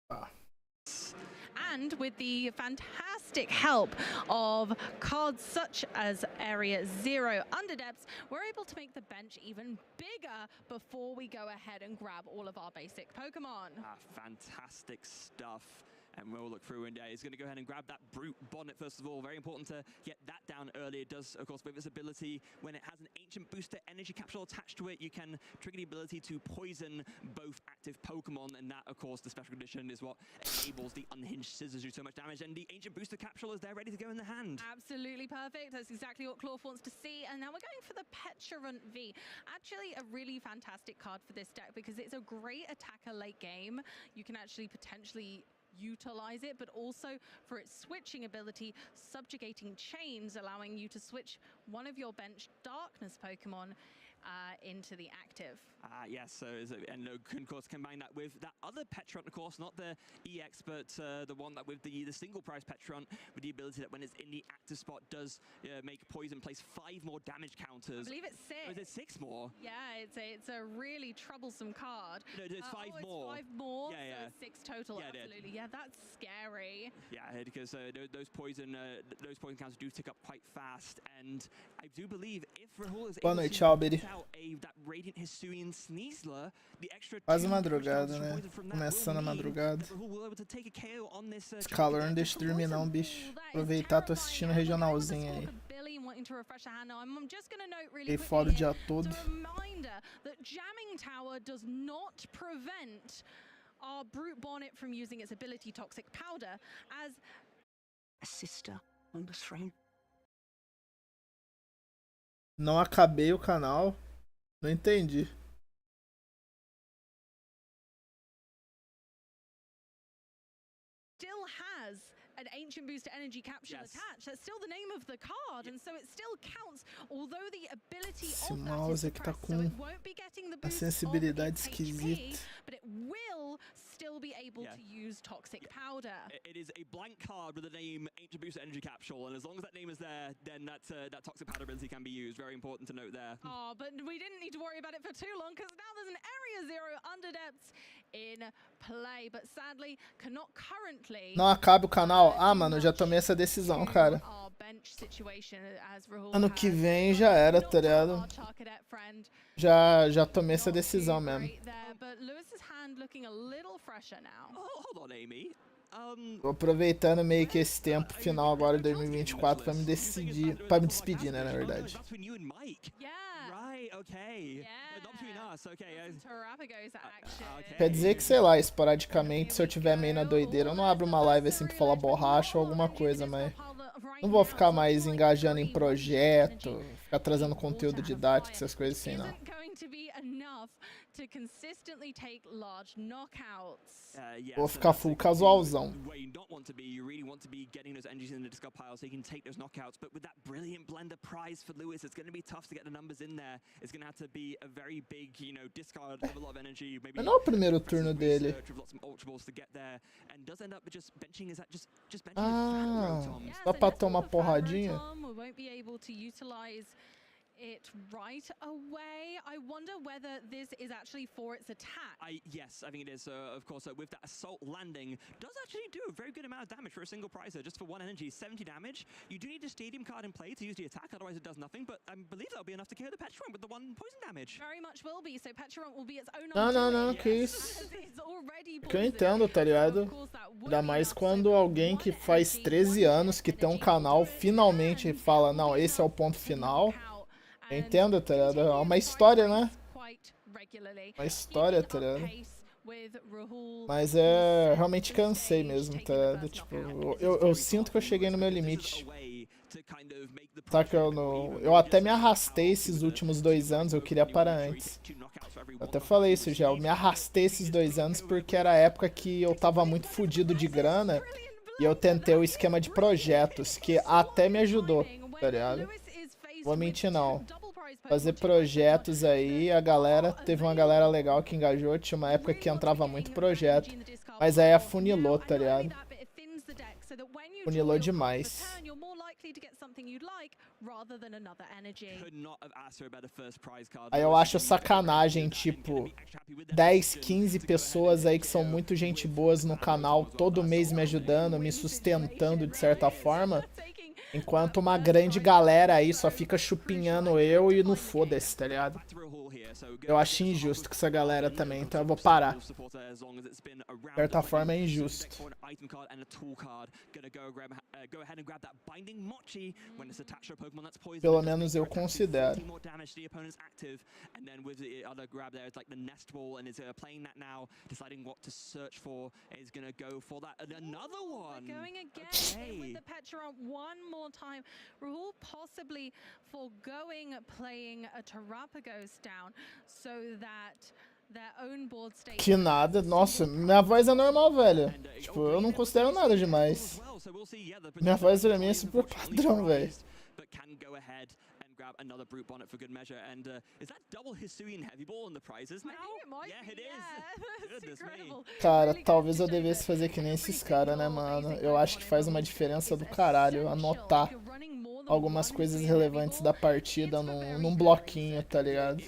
Tá. And with the fantastic help of cards such as Area 0 Underdepths, we're able to make the bench even bigger before we go ahead and grab all of our basic Pokemon. Fantastic stuff. And we'll look through, and he's going to go ahead and grab that Brute Bonnet first of all. Very important to get that down early. It does, of course, with its ability, when it has an Ancient Booster Energy Capsule attached to it, you can trigger the ability to poison both active Pokemon, and that, of course, the special condition is what enables the Unhinged Scissors do so much damage, and the Ancient Booster Capsule is there ready to go in the hand. Absolutely perfect. That's exactly what Clawth wants to see, and now we're going for the Petulant V. Actually, a really fantastic card for this deck because it's a great attacker late game. You can actually potentially utilize it, but also for its switching ability, subjugating chains, allowing you to switch one of your bench darkness Pokemon into the active. Yes, so and of course combine that with that other Petulant, of course, not the EX, but the one that with the single price Petulant, with the ability that when it's in the active spot does make poison, place 5 more damage counters. I believe it's 6. Or is it 6 more? Yeah, it's a really troublesome card. No, it's 5 more. It's 5 more, yeah. So 6 total, yeah, absolutely. Yeah, that's scary. Yeah, because those poison counters do tick up quite fast, and I do believe if Rahul is Boa noite, tchau, Biri. that Radiant Hisuian Sneasler, the extra Quase madrugada, né? Começando a madrugada. Esse calor não deixa de dormir não, bicho. Aproveitar, tô assistindo regionalzinho aí. Fiquei fora o dia todo. Our Brute Bonnet from using its ability Toxic Powder as a sister on the throne. Não acabei o canal. Não entendi. Still has an Ancient Booster Energy Capsule attached. That's still the name of the card, and so it still counts, although the ability Esse of that mouse is aqui tá suppressed, com so it won't be getting the a boost sensibilidade of its esquisita. HP, but it will still be able to use Toxic Powder. It is a blank card with the name Ancient Booster Energy Capsule, and as long as that name is there, then that Toxic Powder ability can be used. Very important to note there. Oh, but we didn't need to worry about it for too long, because now there's an Area 0 Underdepths in play, but sadly cannot currently. Não acabe o canal? Ah, mano, eu já tomei essa decisão, cara. Ano que vem já era, tá ligado? Já tomei essa decisão mesmo. Hold on, Amy. Tô aproveitando meio que esse tempo final agora de 2024 pra me decidir, pra me despedir, né, na verdade. Quer dizer que, sei lá, esporadicamente, se eu tiver meio na doideira, eu não abro uma live assim pra falar borracha ou alguma coisa, mas não vou ficar mais engajando em projeto, ficar trazendo conteúdo didático, essas coisas assim, não. Vou ficar full casualzão. Mas não é o primeiro turno dele. Ah, só pra tomar porradinha? It right away. I wonder whether this is actually for its attack. Yes, I think it is. Of course, with that assault landing, does actually do a very good amount of damage for a single pricer, just for 1 energy, 70 damage. You do need a stadium card in play to use the attack, otherwise it does nothing. But I believe that'll be enough to kill the Petulant with the 1 poison damage. Very much will be. So Petulant will be its own. Não, que isso. Que eu entendo, tá ligado? Ainda mais quando alguém que faz 13 anos que tem um canal finalmente fala, não, esse é o ponto final. Eu entendo, tá ligado? É uma história, né? Uma história, tá ligado? Mas realmente cansei mesmo, tá ligado? Tipo, eu sinto que eu cheguei no meu limite. Tá que eu até me arrastei esses últimos 2 anos, eu queria parar antes. Eu até falei isso já, eu me arrastei esses 2 anos porque era a época que eu tava muito fodido de grana e eu tentei o esquema de projetos, que até me ajudou, tá ligado? Vou mentir não. Fazer projetos aí, teve uma galera legal que engajou, tinha uma época que entrava muito projeto, mas aí afunilou, tá ligado? Funilou demais. Aí eu acho sacanagem, tipo, 10, 15 pessoas aí que são muito gente boas no canal, todo mês me ajudando, me sustentando de certa forma, enquanto uma grande galera aí só fica chupinhando eu e não foda-se, tá ligado? Eu acho injusto com essa galera também, então eu vou parar. De certa forma é injusto. Pelo menos eu considero. Que nada, nossa, minha voz é normal, velho. Tipo, eu não considero nada demais. Minha voz pra mim é super padrão, velho. Another brute bonnet for good measure, and is that double Hisuian heavy ball in the prizes now? Yeah, it is. Goodness me. Cara, talvez eu devesse fazer que nem esses caras, né, mano? Eu acho que faz uma diferença do caralho anotar algumas coisas relevantes da partida num bloquinho, tá ligado?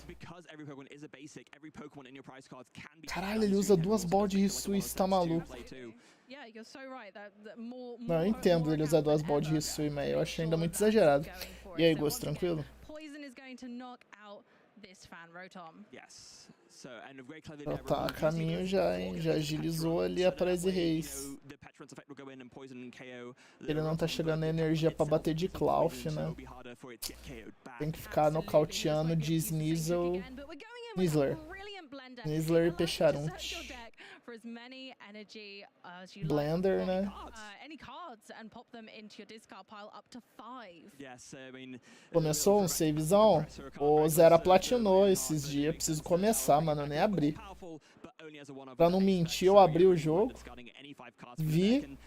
Caralho, ele usa 2 balls de Hisui, você tá maluco. Não, eu entendo ele usar 2 balls de Hisui, mas eu achei ainda muito exagerado. E aí, Gosto, tranquilo? Tá a caminho já, hein? Já agilizou ali a Praise Reis. Ele não tá chegando a energia pra bater de Clough, né? Tem que ficar nocauteando de Sneasel, Sneasler e Pecharunch. Blender, né? Começou um savezão? O Zera platinou esses dias. Preciso começar, mano. Eu nem abri. Pra não mentir, eu abri o jogo. Vi.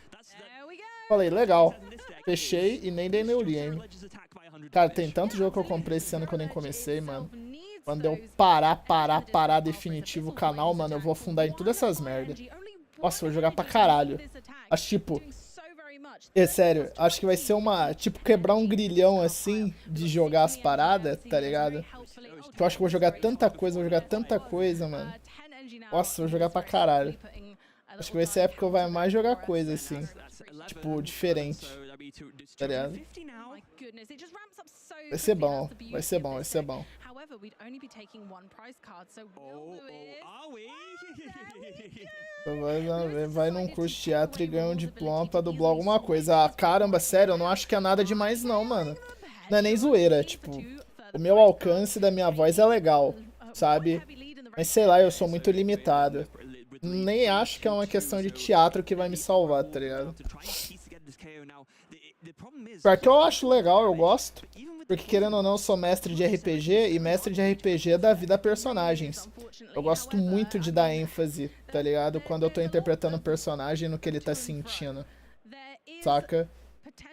Falei, legal. Fechei e nem dei neurgame. Cara, tem tanto jogo que eu comprei esse ano que eu nem comecei, mano. Quando eu parar definitivo o canal, mano, eu vou afundar em todas essas merdas. Nossa, eu vou jogar pra caralho. Acho tipo... É sério, acho que vai ser uma... Tipo, quebrar um grilhão assim de jogar as paradas, tá ligado? Eu acho que eu vou jogar tanta coisa, mano. Nossa, eu vou jogar pra caralho. Acho que vai ser a época que eu vou mais jogar coisa, assim. Tipo, diferente. Tá ligado? Vai ser bom, vai ser bom, vai ser bom. Vai num curso de teatro e ganha um diploma pra dublar alguma coisa. Ah, caramba, sério, eu não acho que é nada demais não, mano. Não é nem zoeira, tipo... O meu alcance da minha voz é legal, sabe? Mas sei lá, eu sou muito limitado. Nem acho que é uma questão de teatro que vai me salvar, tá ligado? Porque eu acho legal, eu gosto. Porque querendo ou não, eu sou mestre de RPG e mestre de RPG dá vida a personagens. Eu gosto muito de dar ênfase, tá ligado? Quando eu tô interpretando o personagem no que ele tá sentindo. Saca?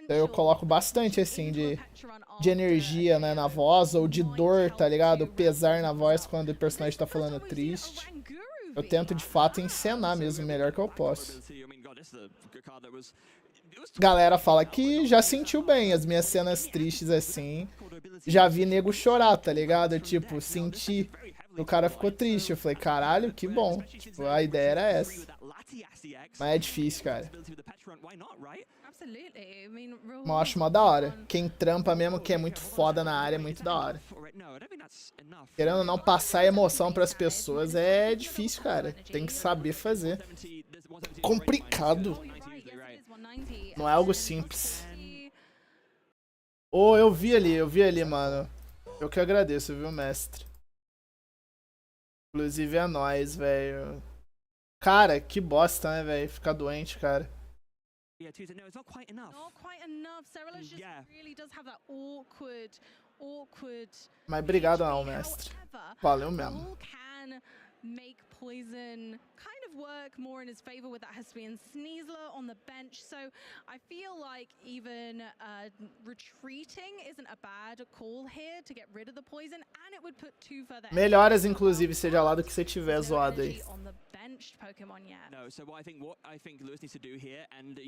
Então eu coloco bastante, assim, de energia, né, na voz, ou de dor, tá ligado? Pesar na voz quando o personagem tá falando triste. Eu tento, de fato, encenar mesmo o melhor que eu posso. Galera fala que já sentiu bem as minhas cenas tristes, assim. Já vi nego chorar, tá ligado? Tipo, senti. O cara ficou triste. Eu falei, caralho, que bom. Tipo, a ideia era essa. Mas é difícil, cara. Mas eu acho mó da hora. Quem trampa mesmo, que é muito foda na área, é muito da hora. Querendo ou não passar emoção pras pessoas é difícil, cara. Tem que saber fazer. Complicado. Não é algo simples. Oh, eu vi ali, mano. Eu que agradeço, viu, mestre? Inclusive é nóis, velho. Cara, que bosta, né, velho? Ficar doente, cara. Mas obrigado não, mestre. Valeu mesmo. of work more in his favor with that Hesperian Sneasler on the bench. So I feel like even retreating isn't a bad call here to get rid of the poison, and it would put 2 further. Melhoras, inclusive, seja lá do que você tiver zoado aí.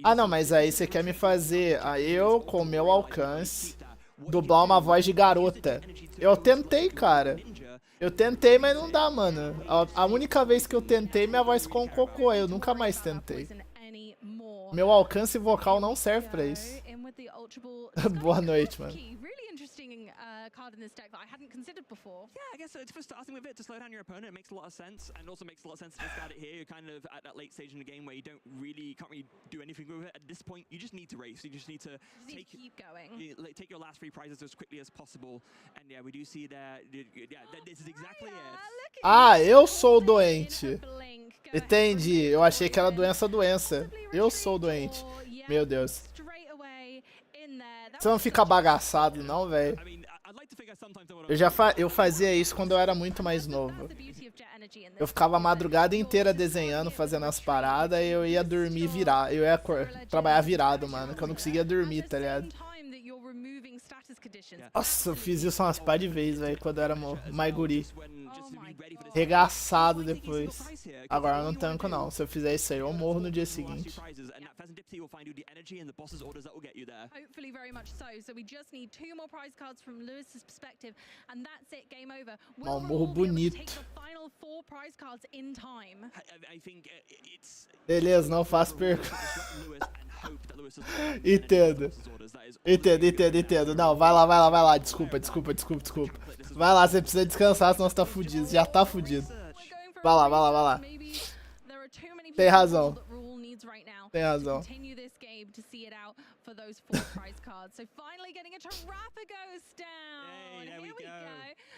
Ah, não, mas aí você quer me fazer eu, com o meu alcance, dublar uma voz de garota. Eu tentei, cara. Eu tentei, mas não dá, mano. A única vez que eu tentei, minha voz ficou um cocô. Eu nunca mais tentei. Meu alcance vocal não serve pra isso. Boa noite, mano. Card in this deck that I hadn't considered before. Yeah, I guess so. For starting with it, to slow down your opponent, it makes a lot of sense, and also makes a lot of sense to discard it here. You're kind of at that late stage in the game where you can't really do anything with it. At this point, you just need to race. You just need to keep going. Take your last 3 prizes as quickly as possible. And yeah, we do see that. Yeah, this is exactly it. Ah, eu sou doente. Entendi. Eu achei que era doença. Eu sou doente. Meu Deus. Você não fica bagaçado, não, velho. Eu fazia isso quando eu era muito mais novo. Eu ficava a madrugada inteira desenhando, fazendo as paradas, e eu ia dormir virado. Eu ia trabalhar virado, mano, que eu não conseguia dormir, tá ligado? Nossa, eu fiz isso umas par de vezes, velho, quando eu era mais guri. Regaçado depois. Agora eu não tanco, não. Se eu fizer isso aí, eu morro no dia seguinte. Hopefully very much so. So we just need 2 more prize cards from Lewis's perspective, and that's it. Game over. Um morro bonito. Beleza, não faço pergunta. Entendo. Não, vai lá. Desculpa. Vai lá, você precisa descansar, senão você tá fudido. Já tá fudido. Vai lá. Tem razão. For those 4 prize cards. So finally getting a Terrapagos down. Here we go.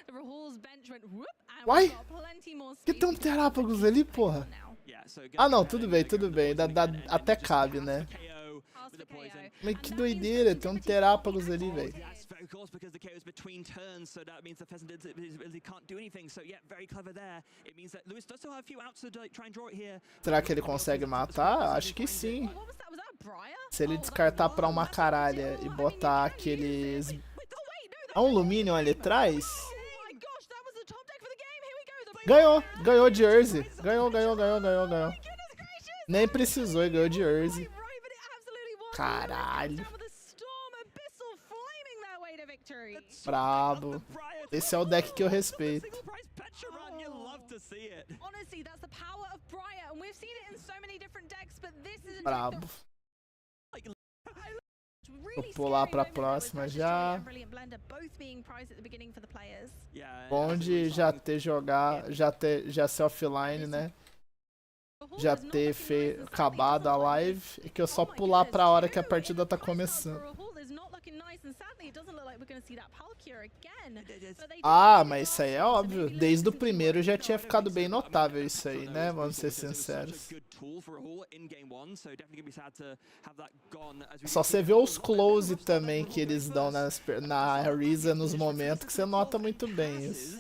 The Rahul's bench went whoop, and Uai? we've got plenty more Que tem um Terrapagos ali, porra? Ah, não, tudo bem. Até cabe, né? Mas que doideira, tem um Terrapagos ali, velho. Because the KO is between turns, so that means the pheasant can't do anything. So yeah, very clever there. It means that Lewis does still have a few outs to try and draw it here. Será que ele consegue matar? Acho que sim. Se ele descartar pra uma caralha e botar aqueles... É um Luminion ali atrás? Ganhou de Jersey. Ganhou. Nem precisou e ganhou de Jersey. Caralho. Brabo. Esse é o deck que eu respeito. Brabo. Vou pular pra próxima já. Bom de já ter já ser offline, né? Já ter acabado a live e que eu só pular pra hora que a partida tá começando. Ah, mas isso aí é óbvio. Desde o primeiro já tinha ficado bem notável isso aí, né? Vamos ser sinceros. Só você vê os close também que eles dão na Risa nos momentos que você nota muito bem isso.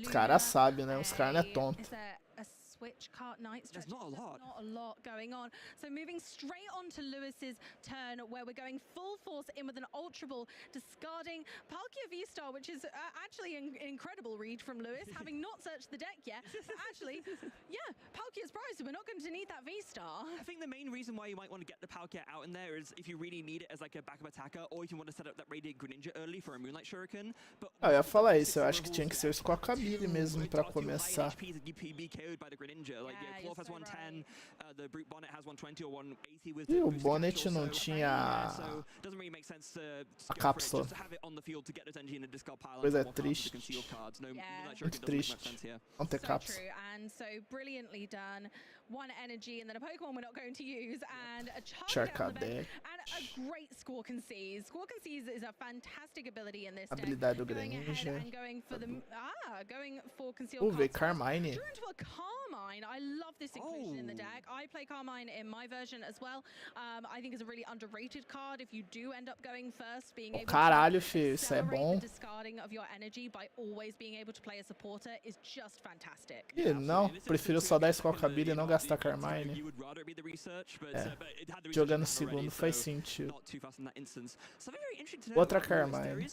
Os caras sabem, né? Os caras não é tonto. Switch card night stretch. There's not a lot going on. So moving straight on to Lewis's turn, where we're going full force in with an Ultra Ball, discarding Palkia V-Star, which is actually an incredible read from Lewis, having not searched the deck yet. But actually, yeah, Palkia's prize, so we're not going to need that V-Star. I think the main reason why you might want to get the Palkia out in there is if you really need it as like a backup attacker, or if you want to set up that Radiant Greninja early for a Moonlight Shuriken. But eu ia falar isso, eu acho que tinha que ser isso com a Camille mesmo pra começar. E o Bonnet não tinha a cápsula. Coisa triste. Muito triste não ter cápsula. One energy and then a Pokemon we're not going to use and a Charca deck. And a great Squawk and Seize. Squawk and Seize is a fantastic ability in this deck. Habilidade do Greninja. Going for concealed veio Carmine. Drew into a Carmine. I love this inclusion in the deck. I play Carmine in my version as well. I think it's a really underrated card. If you do end up going first, being able Caralho, to filho, isso é accelerate bom. the discarding of your energy by always being able to play a supporter is just fantastic. Ih, não, prefiro só dar Skullcabile e não gastar Carmine. É, jogando segundo faz sentido. Outra Carmine.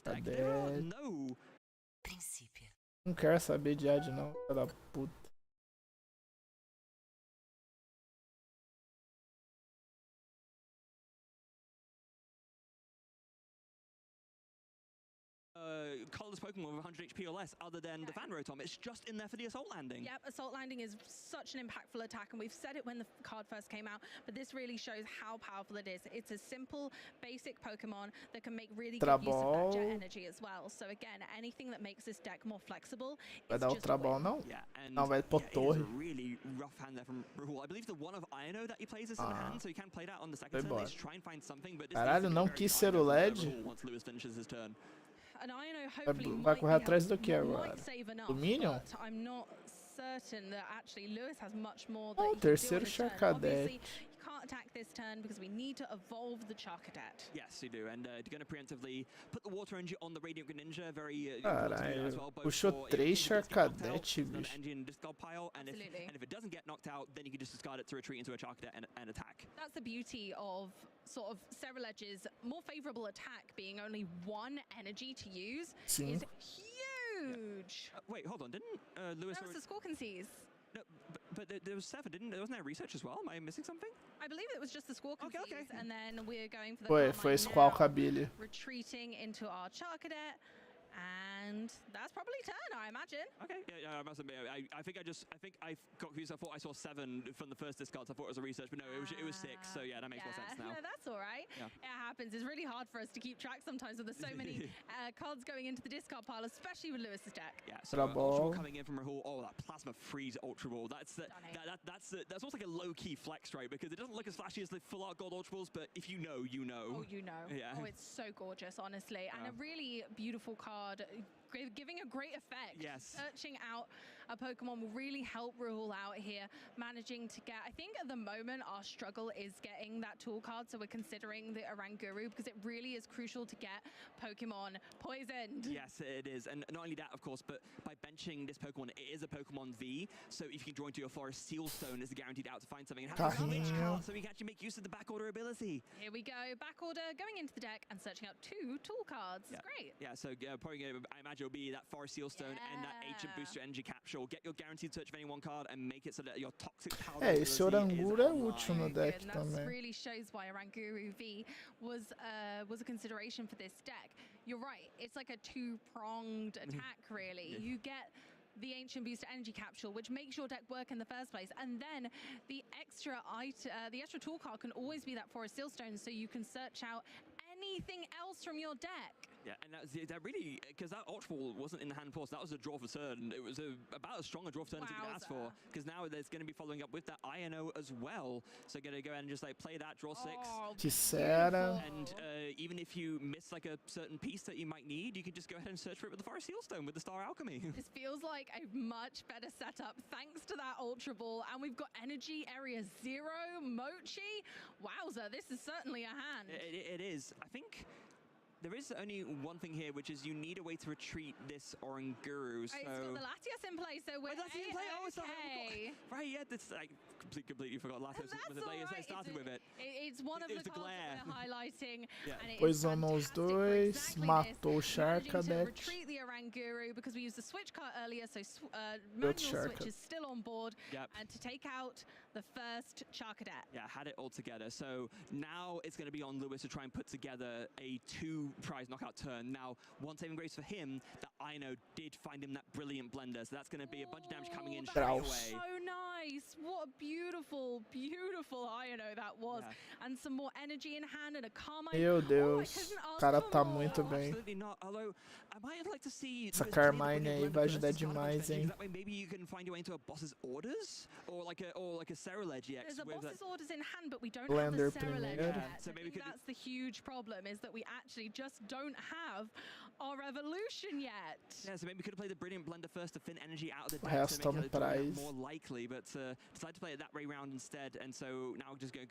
Cadê? Não quero saber de ad não, filha da puta. Colorless Pokemon with 100 HP or less other than the Fan Rotom. It's just in there for the Assault Landing. Yep, Assault Landing is such an impactful attack, and we've said it when the card first came out, but this really shows how powerful it is. It's a simple, basic Pokemon that can make really good use of that jet energy as well. So again, anything that makes this deck more flexible. Vai dar o Trabal não? Yeah, and não, vai pro torre. Really rough hand there from Rahul. I believe the one of Iono that he plays this in the hand, so he can play that on the second turn. They try and find something, but caralho, não quis ser o LED. Once Lewis finishes his turn. Vai correr atrás do que agora? Do Minion? Oh, terceiro Charcadet. Attack this turn because we need to evolve the Charcadet. Yes, you do, and going to preemptively put the Water Engine on the Radiant Greninja. Very caralho, puxou 3 Charcadet, bicho. And if it doesn't get knocked out, then you can just discard it to retreat into a Charcadet and attack. That's the beauty of sort of Cerulege's more favorable attack being only 1 energy to use. Sim. Is huge. Yeah. Wait, hold on, didn't Lewis? That was the Squawkenseas. No, but there was 7, wasn't there research as well? Am I missing something? I believe it was just the Squawkenseas, okay. and then we're going for the foi Skullcabile. Retreating into our Charcadet. And that's probably turn, I imagine. Okay, yeah, I must admit, I think I got confused. I thought I saw 7 from the first discard, so I thought it was a research, but no, it was 6. So yeah, that makes more sense now. No, that's all right. Yeah. It happens. It's really hard for us to keep track sometimes with so many cards going into the discard pile, especially with Lewis's deck. Yeah, so Ultra Ball coming in from Rahul. Oh, that Plasma Freeze Ultra Ball. That's almost like a low-key flex, right? Because it doesn't look as flashy as the full art gold Ultra Balls, but if you know, you know. Oh, you know. Yeah. Oh, it's so gorgeous, honestly, and a really beautiful card. Giving a great effect. Yes. Searching out a Pokemon will really help Rahul out here, managing to get, I think at the moment our struggle is getting that tool card, so we're considering the Oranguru because it really is crucial to get Pokemon poisoned. Yes, it is, and not only that, of course, but by benching this Pokemon, it is a Pokemon V, so if you can draw into your Forest Seal Stone, it's guaranteed out to find something and have a switch card, so we can actually make use of the back order ability. Here we go, back order, going into the deck and searching out 2 tool cards. Yeah. Great. Yeah, so probably I imagine it'll be that Forest Seal Stone and that Ancient Booster Energy Capsule. Get your guaranteed search of any one card and make it so that your toxic power. Esse Oranguru é útil no deck também. That really shows why Oranguru V was a consideration for this deck. You're right. It's like a 2-pronged attack, really. You get the Ancient Booster Energy Capsule, which makes your deck work in the first place, and then the extra tool card can always be that Forest Seal Stone, so you can search out anything else from your deck. Yeah, and that really, because that Ultra Ball wasn't in the hand force, that was a draw for turn. It was about as strong a draw for turn as you could ask for, because now there's going to be following up with that INO as well. So going to go ahead and just like play that, draw 6. Tissera. And even if you miss like a certain piece that you might need, you can just go ahead and search for it with the Forest Seal Stone with the Star Alchemy. This feels like a much better setup thanks to that Ultra Ball, and we've got Energy Area 0, Mochi. Wowza, this is certainly a hand. It is. I think there is only one thing here, which is you need a way to retreat this Oranguru. So it's got the Latias in play, so we're okay. Right, yeah, this I completely forgot Latias was the player I started with it. It's one of the cards that we're highlighting. Yeah. Poisonou os dois, matou o Charcadet. Retreat the Oranguru because we used the switch card earlier, so manual switch is still on board, and to take out the first Charcadet. Yeah, had it all together. So now it's going to be on Lewis to try and put together a 2-prize knockout turn. Now, one saving grace for him, that Ino did find him that brilliant blender, so that's going to be a bunch of damage coming in straight away. So nice. What a beautiful, beautiful Ino that was. And some more energy in hand and a Carmine. Meu Deus. I couldn't cara tá muito bem. Essa Carmine aí vai ajudar demais, hein? Blender primeiro. That's the huge problem, is that we actually just don't have our evolution yet. Yeah, so maybe we could have played the Brilliant Blender first to thin energy out of the O deck resto to make no it prize. more likely, but decided to play it that way round instead, and so now just gonna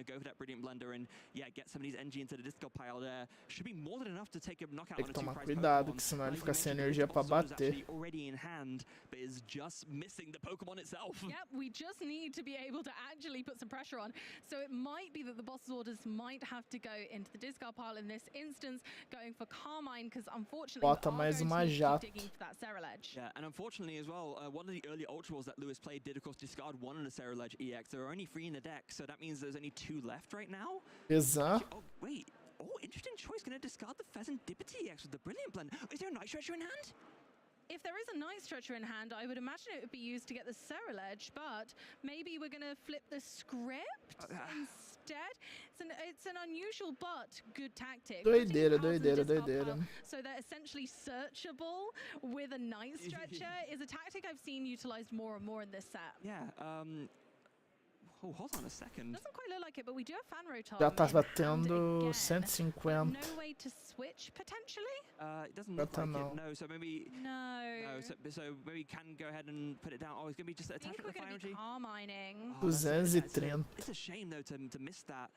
go for that Brilliant Blender and yeah, get some of these energy into the discard pile there. Should be more than enough to take a knockout Tem on que a tomar two-prize cuidado, Pokemon. que senão ele Like fica you sem mentioned, energia the pra Boss Sword is bater. actually already in hand, but is just missing the Pokemon itself. Yep, we just need to be able to actually put some pressure on. So it might be that the boss's orders might have to go into the discard pile in this instance, going for Carmine, because unfortunately Bota we are mais going uma to need to jato. keep digging for that Ceruledge. Yeah, and unfortunately as well, one of the early Ultra Balls that Lewis played did of course discard one on the Ceruledge EX. There are only 3 in the deck, so that means there's only 2 left right now. Pezan. Oh, wait. Oh, interesting choice. Gonna discard the Fazendipity EX with the Brilliant Blend. Is there a Night Stretcher in hand? If there is a Night Stretcher in hand, I would imagine it would be used to get the Ceruledge, but maybe we're going to flip the script instead. It's an unusual but good tactic. Doideira, Putting doideira, cards in the discard doideira. pile so they're essentially searchable with a Night Stretcher is a tactic I've seen utilized more and more in this set. Yeah, oh, hold on a second. Doesn't quite look like it, but we do have Fan Rotom Já tá in hand batendo again. 150. No way to switch potentially? It doesn't look like no. it, no, so maybe... No. No, so maybe we can go ahead and put it down. Oh, it's going to be just I attached think with we're the going to be Fire Carmining. Oh, that's 230. it's a shame though to miss that.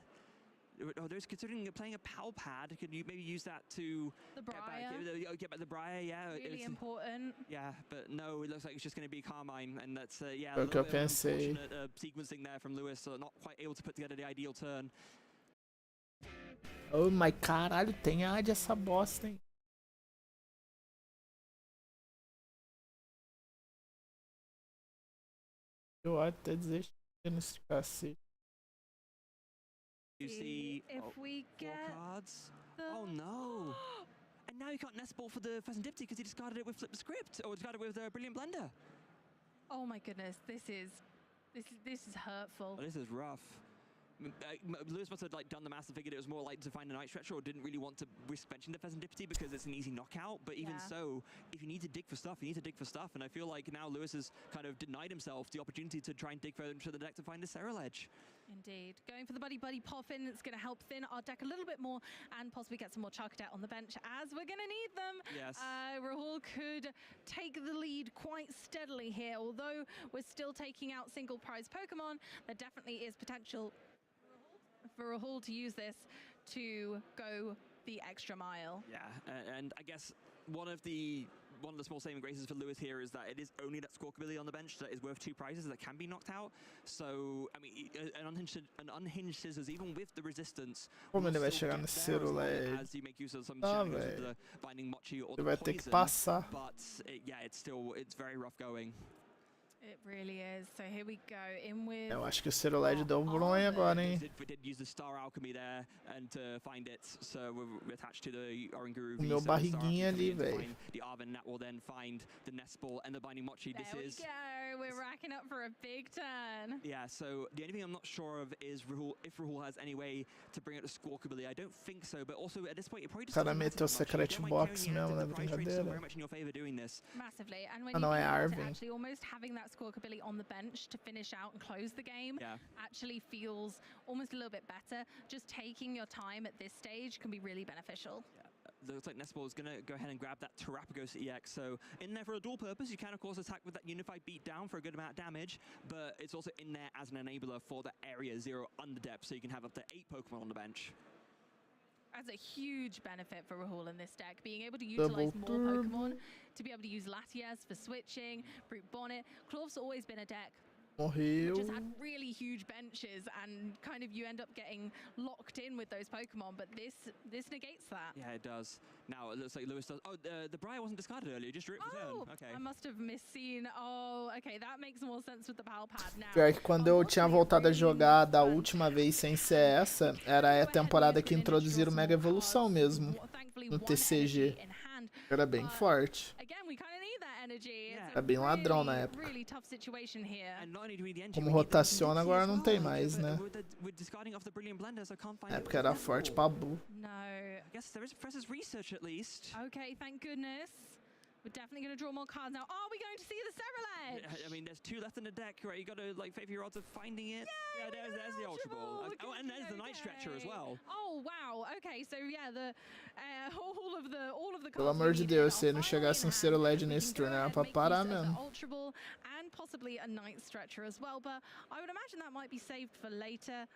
Oh, there's considering you're playing a Pal Pad. Could you maybe use that to The get Briar. back the Briar? Yeah, Really important. yeah, but no, it looks like it's just going to be Carmine, and that's yeah, a Foi o que little eu bit of pensei. unfortunate sequencing there from Lewis, so not quite able to put together the ideal turn. Oh, mas caralho, tem AD essa bosta, hein? Eu até desisti nesse cacete. You see If we 4 get cards. the... Oh no! And now you can't nest ball for the Fazendipity because he discarded it with Flip the Script, or discarded it with Brilliant Blender. Oh my goodness, this is hurtful. Oh, this is rough. Lewis must have done the math and figured it was more likely to find a Night Stretcher, or didn't really want to risk benching the Fazendipity because it's an easy knockout. But even so, if you need to dig for stuff, you need to dig for stuff. And I feel like now Lewis has kind of denied himself the opportunity to try and dig further into the deck to find the Ceruledge. Indeed. Going for the Buddy Buddy Poffin, it's going to help thin our deck a little bit more and possibly get some more Charcadet on the bench, as we're going to need them. Yes. Rahul could take the lead quite steadily here. Although we're still taking out single prize Pokemon, there definitely is potential for Rahul to use this to go the extra mile. Yeah, and I guess one of the small saving graces for Lewis here is that it is only that Squawkabilly on the bench that is worth 2 prizes that can be knocked out. So, I mean, an unhinged Scissors, even with the resistance, Como ele vai still chegar get nesse there as long Ceruledge? as you make use of some Ah, shenanigans with velho. the Binding Mochi or the Ele vai ter que Poison, passar. but yeah, it's very rough going. It really is. So here we go. In with... Eu acho que o Ceruledge deu bronha agora, hein? We did use the Star Alchemy there and to find it, so we're attached to the Oranguru. O meu barriguinha ali, velho. The Arven that will then find the Nest Ball and the Binding Mochi. There we go. We're racking up for a big turn. Yeah, so the only thing I'm not sure of is if Rahul has any way to bring out the Squawkabilly. I don't think so, but also at this point it probably just O cara doesn't matter meteu o that much. Secret You don't mind Box carrying mesmo, it, né? the price rate's still very Brincadeira. much in your favor doing this. Massively. And when Ah, you não, é think about it, Arvin. actually almost having that Squawkabilly on the bench to finish out and close the game actually feels almost a little bit better. Just taking your time at this stage can be really beneficial. Looks like Nestball is going to go ahead and grab that Terrapagos EX. So in there for a dual purpose, you can of course attack with that Unified Beatdown for a good amount of damage, but it's also in there as an enabler for the Area 0 Underdepth, so you can have up to 8 Pokemon on the bench. That's a huge benefit for Rahul in this deck, being able to utilize more Pokemon, to be able to use Latias for switching, Brute Bonnet. Claw's always been a deck Morreu. just had really huge benches, and kind of you end up getting locked in with those Pokemon, but this negates that. Yeah, it does. Now it looks like Lewis does. Oh, the Briar wasn't discarded earlier, just drew it for turn. Okay. I must have misseen. Oh, okay, that makes more sense with the Pal Pad now. Pior que quando eu tinha voltado a jogar da última vez sem ser essa, era a temporada que introduziram Mega Evolução mesmo, no TCG. Era bem forte. Era bem ladrão na época. Como rotaciona agora não tem mais, né? Na época era forte pra bu. guess there is Professor's research at least. Okay, thank goodness. We're definitely going to draw more cards now. Are we going to see the Ceruledge? I mean, there's 2 left in the deck, right? You got to like favor your odds of finding it. Yay, there's the Ultra Ball. Oh, and there's the Night Stretcher as well. Oh wow. Okay, so yeah, the all of the cards. Pelo amor de Deus, se não chegasse um Ceruledge nesse turno era pra parar mesmo. Ultra Ball and possibly a Night Stretcher as well, but I would imagine that might be saved for later.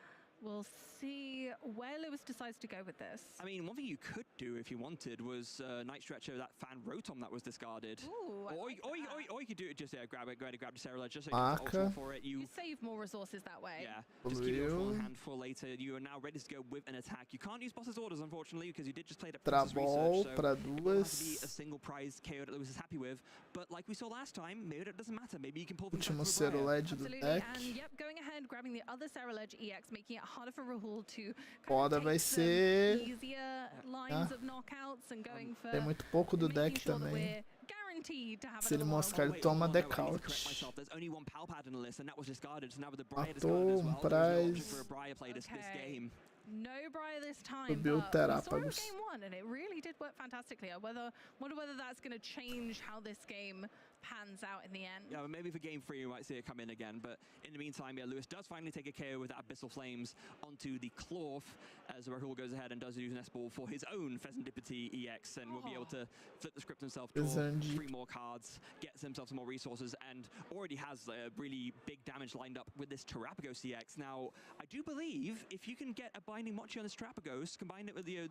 We'll see where Lewis decides to go with this. I mean, one thing you could do if you wanted was Night Stretcher, that fan Rotom that was discarded. Ooh, or you could do it just grab the Ceruledge just so you can ultra for it. You save more resources that way. Yeah, just keep your full hand for later. You are now ready to go with an attack. You can't use boss's orders, unfortunately, because you did just play the Professor's research, so pra it will have to be duas. a single prize KO that Lewis is happy with. But like we saw last time, maybe that doesn't matter. Maybe you can pull from Último Professor Ceruledge do Absolutely, deck. and yep, going ahead, grabbing the other Ceruledge EX, making it harder for Rahul to Foda vai ser. easier lines of knockouts and going for Tem muito pouco do deck making sure that também. we're guaranteed to have Se ele another mostrar, one. ele toma I deck need to out. correct myself. There's only 1 Palpad in the list, and that was discarded. So now with the Briar Matou discarded as well, prize. there's no option for a Briar play this game. No Briar this time, Subiu but we saw it Terápagos. with game 1, and it really did work fantastically. I wonder whether that's going to change how this game pans out in the end. Yeah, well, maybe for game 3 we might see it come in again, but in the meantime, yeah, Lewis does finally take a KO with that Abyssal Flames onto the Cloth as Rahul goes ahead and does use an S-Ball for his own Fezandipity EX, and will be able to flip the script himself, draw 3 more cards, gets himself some more resources, and already has a really big damage lined up with this Terapagos EX. Now, I do believe if you can get a Binding Mochi on this Terapagos, combine it with the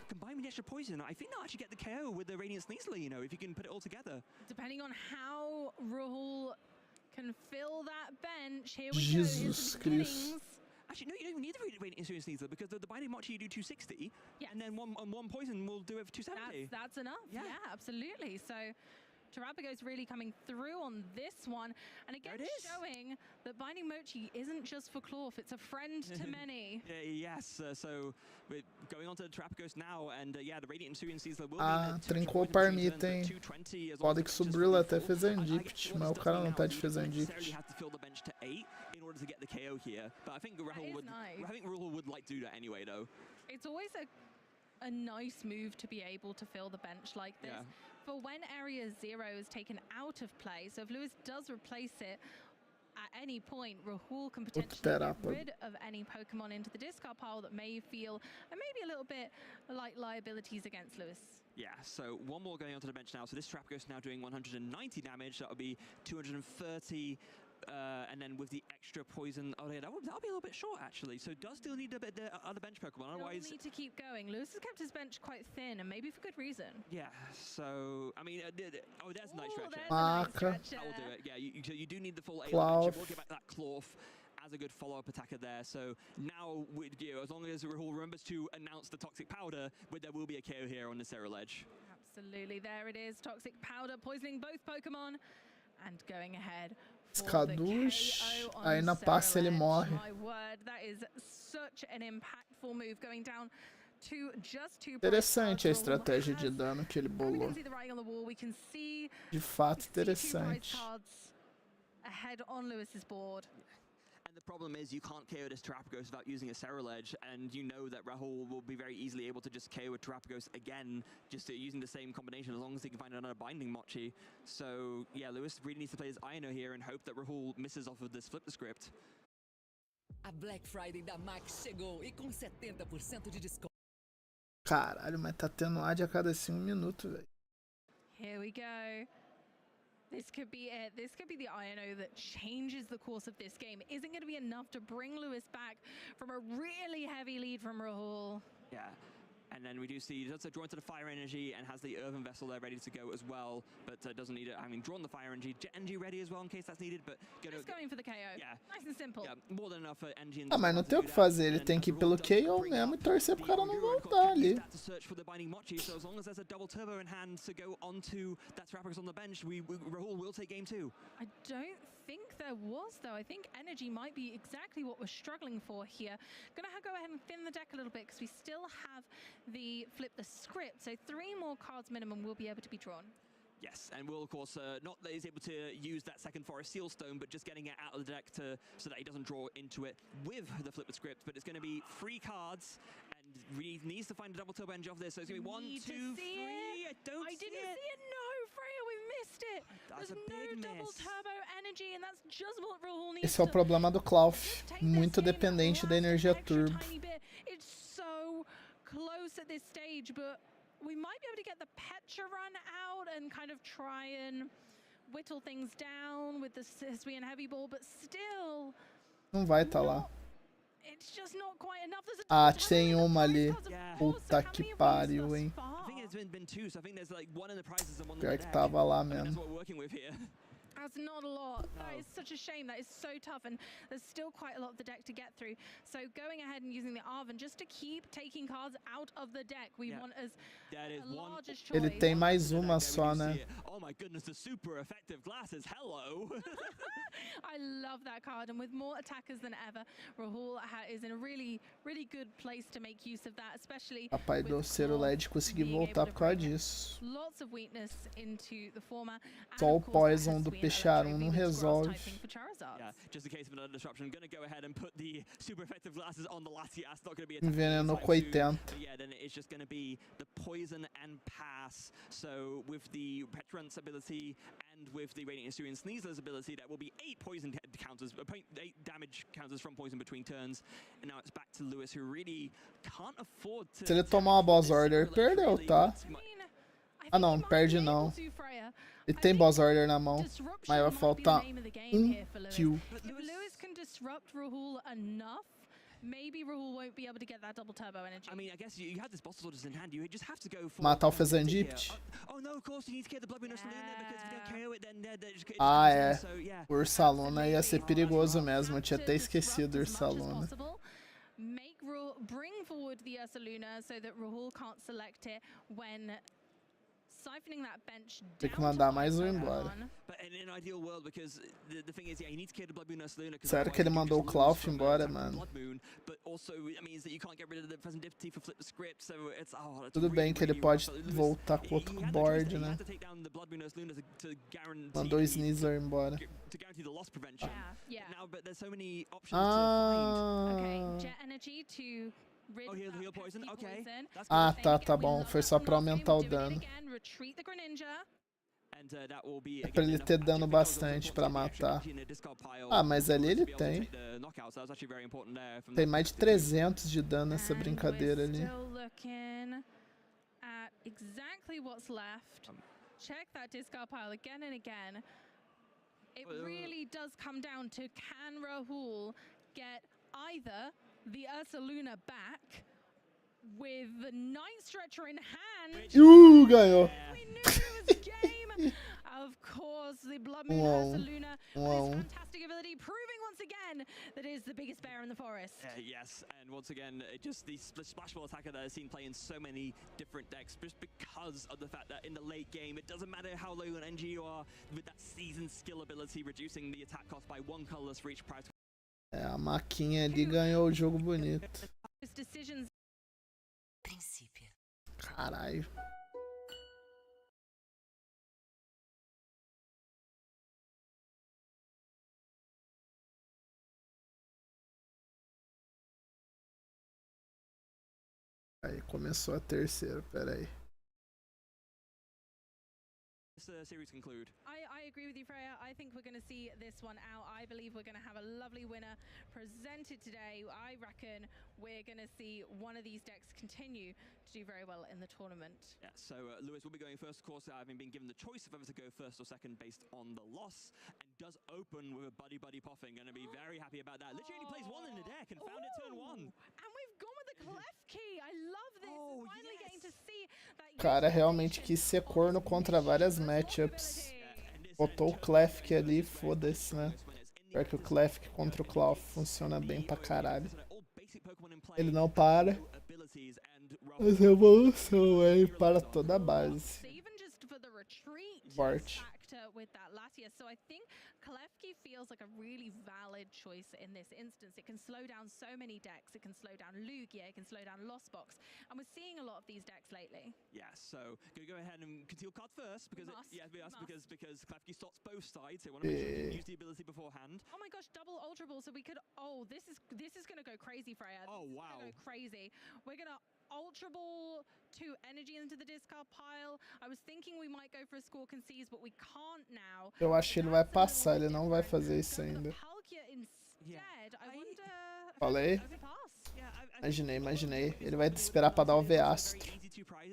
combine with the extra poison, I think they'll actually get the KO with the Radiant Sneasler, you know, if you can put it all together. Depending on how Rahul can fill that bench, here we Jesus go. Here's the Christ. Actually, no, you don't even need the Radiant Sneasler because the Binding Mochi you do 260, and then one poison will do it for 270. That's enough. Yeah, absolutely. So Terapagos really coming through on this one, and again showing that Binding Mochi isn't just for Cloth, it's a friend to many. Yes, so we're going on to the Terapagos now, and yeah, the Radiant Sneasler will Trincou o Parmita, hein? Pode que subiu até Fezandipity, mas o cara não tá de Fezandipity. Have to fill the bench to 8 in order to get the KO here, but I think Rahul would like to do that anyway, though. It's always a nice move to be able to fill the bench like this. Yeah. For when Area 0 is taken out of play, so if Lewis does replace it at any point, Rahul can potentially get rid of any Pokemon into the discard pile that may feel maybe a little bit like liabilities against Lewis. Yeah, so 1 more going onto the bench now. So this Terapagos now doing 190 damage. That would be 230. And then with the extra poison, that'll be a little bit short actually. So does still need a bit of other bench Pokemon. Otherwise, he'll need to keep going. Lewis has kept his bench quite thin, and maybe for good reason. Yeah. So I mean, there's Night Stretcher. That will do it. Yeah, you do need the full 8 bench. We'll get back that Cloth as a good follow-up attacker there. So now, as long as Rahul remembers to announce the Toxic Powder, there will be a KO here on the Ceruledge. Absolutely, there it is. Toxic Powder poisoning both Pokemon, and going ahead. Caduz, aí na passe ele morre. My word, that is such an impactful move, going down to just 2. Interessante a estratégia de dano que ele bolou. De fato, interessante. Ahead on Lewis's board. The problem is you can't KO this Terapagos without using a Ceruledge, and you know that Rahul will be very easily able to just KO a Terapagos again, just using the same combination, as long as he can find another Binding Mochi. So yeah, Lewis really needs to play his Ino here and hope that Rahul misses off of this flip the script. A Black Friday da Max chegou e com 70% de desconto. Caralho, mas tá tendo ad a cada 5 minutos, velho. Here we go. This could be it. This could be the INO that changes the course of this game. Isn't going to be enough to bring Lewis back from a really heavy lead from Rahul. Yeah. And then we do see he does draw into the Fire Energy and has the Earthen Vessel there ready to go as well, but doesn't need it. I mean, drawn the Fire Energy, Jet Energy ready as well in case that's needed, but just going for the KO. Yeah. Nice and simple. Yeah, more than enough for Energy. Mas não tem o que fazer, ele tem que ir pelo KO mesmo e torcer pro cara não voltar ali. To search for the Binding Mochi, so as long as there's a double turbo in hand to go onto that Terapagos on the bench, Rahul will take game 2. I don't think there was, though. I think Energy might be exactly what we're struggling for here. Gonna go ahead and thin the deck a little bit because we still have the flip the script, so 3 more cards minimum will be able to be drawn. Yes, and will of course not that he's able to use that second Forest Seal Stone, but just getting it out of the deck so that he doesn't draw into it with the flip the script. But it's going to be 3 cards, and really needs to find a double turbo engine off this. So it's going to be 1, Need to 2, see 3. it. I don't I see didn't it. see it. No, Freya, we missed it. That's There's a big no double miss. turbo energy, and that's just what Rahul needs Esse é o to problema do Clough. take Muito this in dependente da last energia extra turbo. tiny bit. It's so close at this stage, but we might be able to get the Petra run out and kind of try and whittle things down with the Sisby and Heavy Ball, but still, Não vai estar lá. it's just not quite enough. There's a Ah, double tem turbo in the uma prize ali. cards, of Yeah. course, so Puta how que many have we used pariu, thus hein. far? I think it's been 2, so I think there's like 1 in the prizes and 1 in Pior the que deck. tava lá I mean, that's mesmo. what we're working with here. That's not a lot. That No. is such a shame. That is so tough, and there's still quite a lot of the deck to get through. So going ahead and using the Arven just to keep taking cards out of the deck. We Yeah. want as That is one. largest choice. Ele tem mais uma só, né? Oh my goodness, the super effective glasses. Hello. I love that card, and with more attackers than ever, Rahul is in a really, really good place to make use of that, especially Papai with doceiro Claw LED conseguiu being voltar able por to causa bring disso. lots of weakness into the former. And Só o of course, that Poison has do been Peixarum Electro não Beam into grass resolve. typing for Charizards. Yeah, just in case of another disruption, gonna go ahead and put the super effective glasses on the Latias. Not gonna be Envenenou com 80. Yeah, then it's just gonna be the poison and pass. So with the Petrun's ability and with the Radiant Asturian Sneasler's ability, there will be 8 poison counters, 8 damage counters from poison between turns. And now it's back to Lewis, who really can't afford to. Se ele tomar uma Boss Order, perdeu, tá? I mean, I Ah think não, he might perde be able não. to, Freya. Ele I tem think Boss Order na mão. disruption Mas vai might be the faltar name of the game here for Lewis. kill. If Lewis can disrupt Rahul enough, maybe Rahul won't be able to get that double turbo energy. I mean, I guess you have this boss orders in hand. You just have to go for Matar o for the here. Fezandipt? Oh no, of course you need to get the Blood Moon Luna because if you don't KO it, then they're just Ah, comes in, é. so, yeah. O Ursaluna ia ser perigoso mesmo. Eu tinha até esquecido do Ursaluna. Bring forward the Ursaluna so that Rahul can't select it when siphoning that bench Tem que down mandar to mais um Pokémon. embora. But in an ideal world, because the thing is, yeah, he needs to clear the Blood Moon Luna. Sério que ele mandou o Clough embora, mano? Blood Moon, but also it means that you can't get rid of the Fazendipity for flip the script, so it's it's Tudo bem really, que ele really pode rough. Lewis, voltar com outro he had no choice board, there. He né? had to take down the Blood Moon Luna to guarantee Mandou o the- Sneasler embora. to guarantee the loss prevention. Yeah. Now, but there's so many options to find. Okay, Ah, Jet Energy to rid Oh, heal that poison. pesky Okay, poison. that's Ah, good. tá bom. Foi só pra aumentar o dano. Retreat the Greninja. And, that will be, É pra again, ele ter enough dano magic because of bastante the pra extra matar. energy in the discard pile Ah, mas ali to ele be able to tem. take the knockout, so that's actually very important there from Tem that mais de perspective. 300 de dano nessa And brincadeira we're ali. still looking at exactly what's left. Check that discard pile again and again. It really does come down to, can Rahul get either the Ursaluna back with the Night Stretcher in hand? Ganhou. We knew it was game. Of course, the Blood Moon Wow. Ursaluna Wow. with his fantastic ability, proving once again that it is the biggest bear in the forest. Yes, and once again, it just the splash ball attacker that I've seen play in so many different decks, just because of the fact that in the late game, it doesn't matter how low an NG you are, with that seasoned skill ability, reducing the attack cost by 1 colorless for each prize. É, a maquinha ali ganhou o jogo bonito. His decisions. Princípio. Caralho. Aí começou a terceira, peraí. This series conclude. I agree with you, Freya. I think we're going to see this one out. I believe we're going to have a lovely winner presented today. I reckon we're going to see one of these decks continue to do very well in the tournament. Yeah, so Lewis will be going first, of course, having been given the choice of whether to go first or second based on the loss, and does open with a Buddy Puffing. Going to be very happy about that. Literally only plays 1 in the deck and found it turn 1. And we've gone with the Clef Key. I love this. Oh, Finally yes. getting to see that. O cara realmente quis ser corno contra várias matchups. Botou o Clefk ali, foda-se, né? Pior que o Clefk contra o Clough funciona bem pra caralho. Ele não para. Mas a evolução aí para toda a base. Even just for the retreat Bart. factor with that Latias. So I think Klefki feels like a really valid choice in this instance. It can slow down so many decks. It can slow down Lugia. It can slow down Lost Box. And we're seeing a lot of these decks lately. Yeah, so gonna go ahead and conceal cards first because because Klefki stops both sides. So we want to make sure you can use the ability beforehand. Oh my gosh, double Ultra Ball. So we could. Oh, this is gonna go crazy, Freya. Oh wow, go crazy. We're gonna Ultra Ball 2 energy into the discard pile. I was thinking we might go for a Squawk and Seize, but we can't now. Eu acho que ele vai passar, ele não vai fazer isso ainda. Falei? Imaginei. Ele vai esperar pra dar o Veastro.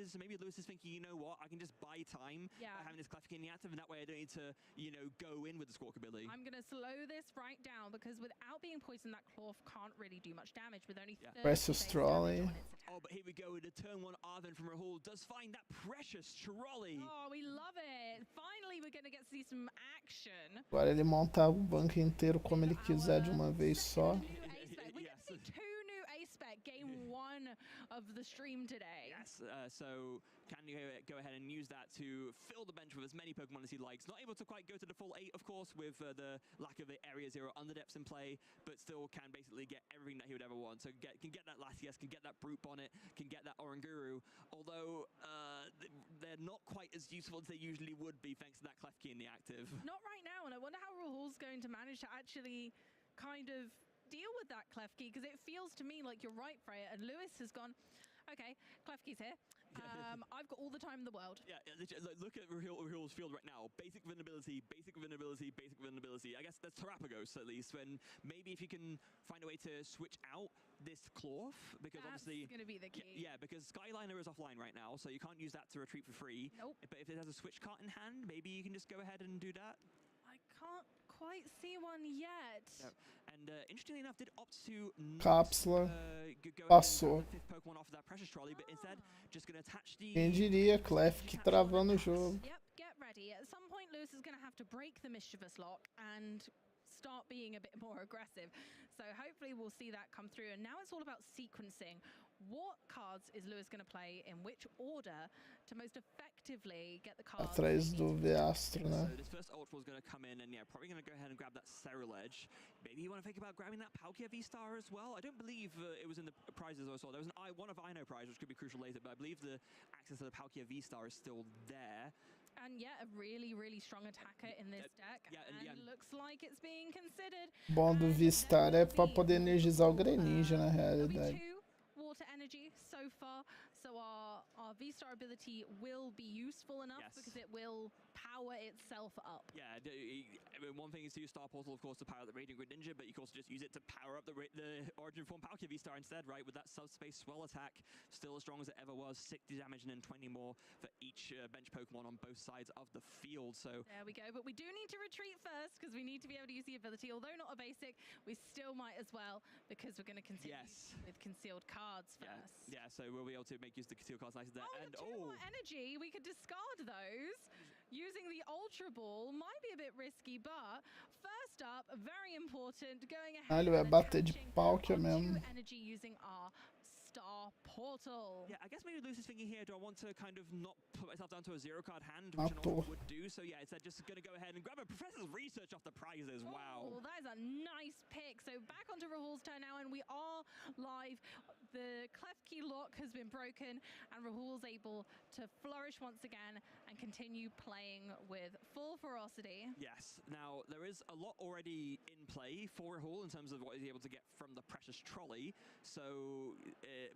So maybe Lewis is thinking, you know what, I can just buy time by having this Klefki in the active, and that way I don't need to, go in with the Squawk ability. I'm going to slow this right down because without being poisoned, that Cloth can't really do much damage with only Precious Trolley. Oh, but here we go. The turn 1 Arven from Rahul does find that Precious Trolley. Oh, we love it. Finally, we're going to get to see some action. Agora ele montar o banco inteiro como ele quiser de uma vez só. Game 1 of the stream today. Yes, so can you go ahead and use that to fill the bench with as many Pokemon as he likes. Not able to quite go to the full 8, of course, with the lack of the Area 0 Underdepths in play, but still can basically get everything that he would ever want. So can get that Latias, can get that Brute Bonnet, can get that Oranguru, although they're not quite as useful as they usually would be thanks to that Klefki in the active. Not right now, and I wonder how Rahul's going to manage to actually kind of deal with that Klefki, because it feels to me like you're right, Freya, and Lewis has gone, okay, Klefki's here. I've got all the time in the world. Yeah, look at Rahul's field right now. Basic vulnerability, basic vulnerability, basic vulnerability. I guess that's Terapagos, at least, when maybe if you can find a way to switch out this Cloth, because that's obviously... going to be the key. Yeah, because Skyliner is offline right now, so you can't use that to retreat for free. Nope. But if it has a switch cart in hand, maybe you can just go ahead and do that. I can't quite see one yet. No. And interestingly enough, did opt to Cápsula. go Passou. the 5th Pokemon off of that Precious Trolley, but instead just going to attach the... Quem diria, Klefki travando o jogo. Yep, get ready. At some point, Lewis is going to have to break the Mischievous Lock and start being a bit more aggressive. So hopefully we'll see that come through. And now it's all about sequencing. What cards is Lewis going to play in which order to most effectively get the cards? Atrás do Veastro, né? So this first Ultra is going to come in and probably going to go ahead and grab that Ceruledge. Maybe you want to think about grabbing that Palkia V-Star as well. I don't believe it was in the prizes I saw. There was one of I-No prize, which could be crucial later, but I believe the access to the Palkia V-Star is still there. And yeah, a really, really strong attacker in this deck. And looks like it's being considered. Bom do V-Star é pra poder energizar o Greninja, na realidade. Water energy so far, so our V-Star ability will be useful enough because it will power itself up. Yeah, one thing is to use Star Portal, of course, to power up the Radiant Greninja, but you can also just use it to power up the Origin Form Palkia V-Star instead, right? With that Subspace Swell attack, still as strong as it ever was, 60 damage and then 20 more for each bench Pokemon on both sides of the field. So there we go, but we do need to retreat first because we need to be able to use the ability. Although not a basic, we still might as well because we're going to continue with concealed cards first. Yeah, so we'll be able to make use of the concealed cards nice and there. And more energy, we could discard those. Using the Ultra Ball might be a bit risky, but first up, very important, going ahead. Ele vai bater de Palkia mesmo. Energy using our Star Portal. Yeah, I guess maybe Luce is thinking here, do I want to kind of not put myself down to a 0-card hand, which an Ultra would do? So yeah, instead just going to go ahead and grab a Professor's Research off the prizes. Wow. Oh, that is a nice pick. So back onto Rahul's turn now, and we are live. The Klefki lock has been broken, and Rahul's able to flourish once again and continue playing with full ferocity. Yes. Now, there is a lot already in play for Rahul in terms of what he's able to get from the Precious Trolley. So,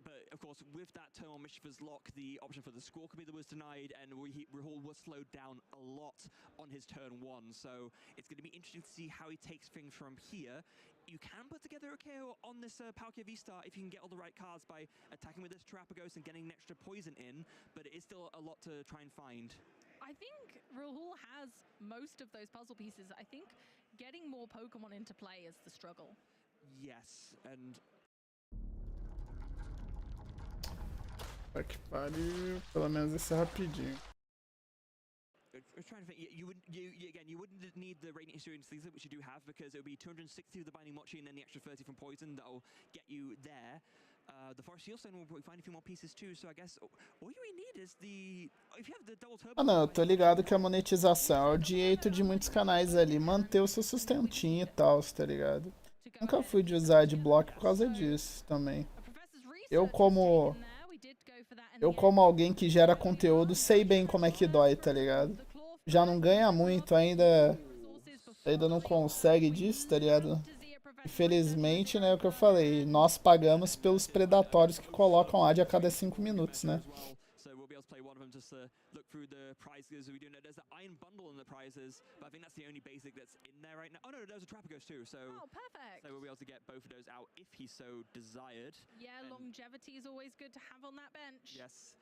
but of course, with that turn on Mischievous Lock, the option for the Squawk ability was denied, and Rahul was slowed down a lot on his turn 1. So, it's going to be interesting to see how he takes things from here. You can put together a KO on this Palkia V-Star if you can get all the right cards by attacking with this Terapagos and getting an extra poison in, but it is still a lot to try and find. I think Rahul has most of those puzzle pieces. I think getting more Pokemon into play is the struggle. Yes, and... Vai que pariu, pelo menos esse é rapidinho. I was trying to think. You wouldn't need the Radiant History and Sleazer, which you do have, because it would be 260 with the Binding Mochi and then the extra 30 from Poison that'll get you there. The Forest Sealstone will probably find a few more pieces too, so I guess all you really need is the... If you have the double turbo... Ah, não, eu tô ligado que a monetização é o direito de muitos canais ali manter o seu sustentinho e tal, tá ligado? Nunca fui de usar de bloco por causa disso também. Eu como alguém que gera conteúdo, sei bem como é que dói, tá ligado? Já não ganha muito, ainda não consegue disso, tá ligado? Infelizmente, né, é o que eu falei, nós pagamos pelos predatórios que colocam ad a cada 5 minutos, né? So we'll be able to play one of them just to look through the prizes. We do know there's an iron bundle in the prizes, but I think that's the only basic that's in there right now. Oh no, there's a Trapagos too, so... Oh, perfect. So we'll be able to get both of those out if he so desired. Yeah, longevity is always good to have on that bench. Yes.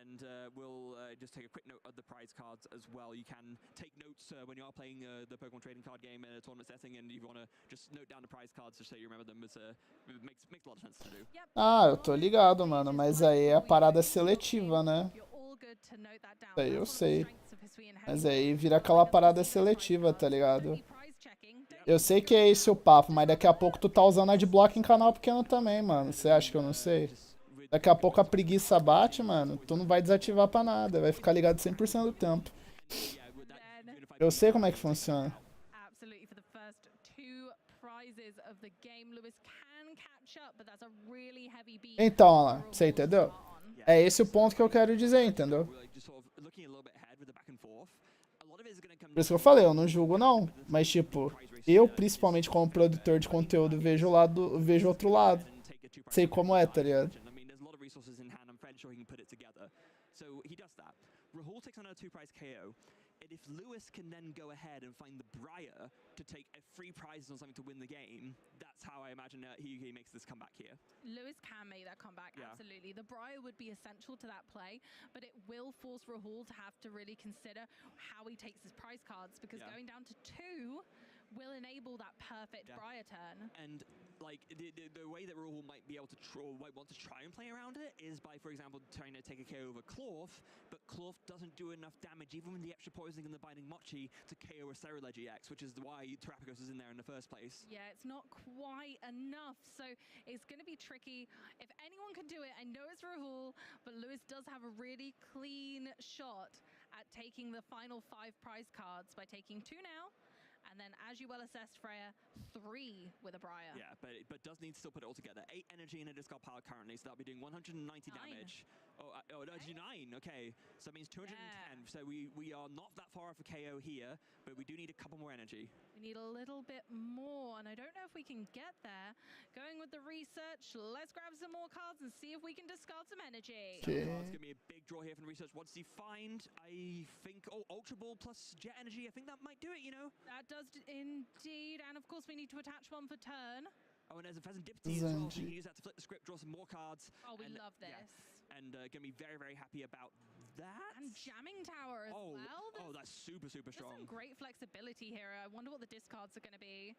And we'll just take a quick note of the prize cards as well. You can take notes when you are playing the Pokemon trading card game in a tournament setting, and if you want to just note down the prize cards just so you remember them, it makes a lot of sense to do. Ah, eu tô ligado, mano, mas aí é a parada seletiva, né? Isso aí eu sei. Mas aí vira aquela parada seletiva, tá ligado? Eu sei que é esse o papo, mas daqui a pouco tu tá usando adblock em canal pequeno também, mano. Você acha que eu não sei? Daqui a pouco a preguiça bate, mano, tu não vai desativar pra nada, vai ficar ligado 100% do tempo. Eu sei como é que funciona. Então, ó lá, você entendeu? É esse o ponto que eu quero dizer, entendeu? Por isso que eu falei, eu não julgo não, mas tipo, eu principalmente como produtor de conteúdo vejo outro lado. Sei como é, tá ligado? Resources in hand, I'm fairly sure he can put it together. So he does that. Rahul takes on a 2-prize KO, and if Lewis can then go ahead and find the Briar to take a free prize on something to win the game, that's how I imagine he makes this comeback here. Lewis can make that comeback, absolutely. The Briar would be essential to that play, but it will force Rahul to have to really consider how he takes his prize cards, because going down to 2 will enable that perfect Briar turn. And like the way that Rahul might be able to might want to try and play around it is by, for example, trying to take a KO over Cloth, but Cloth doesn't do enough damage, even with the extra poisoning and the binding Mochi, to KO a Cerulege EX, which is why Terapagos is in there in the first place. Yeah, it's not quite enough, so it's going to be tricky. If anyone can do it, I know it's Rahul, but Lewis does have a really clean shot at taking the final 5 prize cards by taking 2 now. And then, as you well assessed, Freya, 3 with a Briar. Yeah, but does need to still put it all together. 8 energy in a discard pile currently, so that'll be doing 190 damage. Oh, no, 9. Okay, so that means 210. So we are not that far off a KO here, but we do need a couple more energy. We need a little bit more, and I don't know if we can get there. Going with the research, let's grab some more cards and see if we can discard some energy. Okay. It's gonna be a big draw here from the research. What does he find? I think Ultra Ball plus Jet Energy. I think that might do it. You know. That does indeed, and of course we need to attach one for turn. Oh, and there's a Pheasant Dipty as well, so you can use that to flip the script, draw some more cards. Oh, we love this. Yeah. And gonna be very, very happy about that. And Jamming Tower as well. That's super, super strong. There's some great flexibility here. I wonder what the discards are gonna be.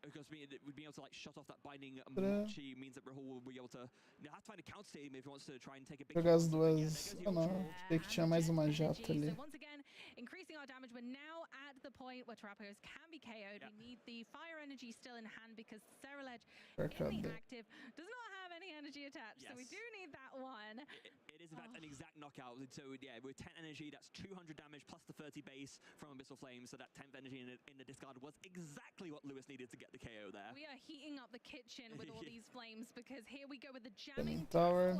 Because we'd be able to like shut off that binding Mochi means that Rahul will be able to have to find a counter team if he wants to try and take a big jogar as duas. Ah, não. Achei que tinha mais uma jata ali. So once again, increasing our damage. We're now at the point where Terapagos can be KO'd. We need the fire energy still in hand because Cerulege in the active does not have any energy attached. So we do need that one. It is in fact an exact knockout. So yeah, with 10 energy, that's 200 damage plus the 30 base from Abyssal Flame. So that 10th energy in the discard was exactly what Lewis needed to get the KO there. We are heating up the kitchen with all these flames because here we go with the Jamming Tower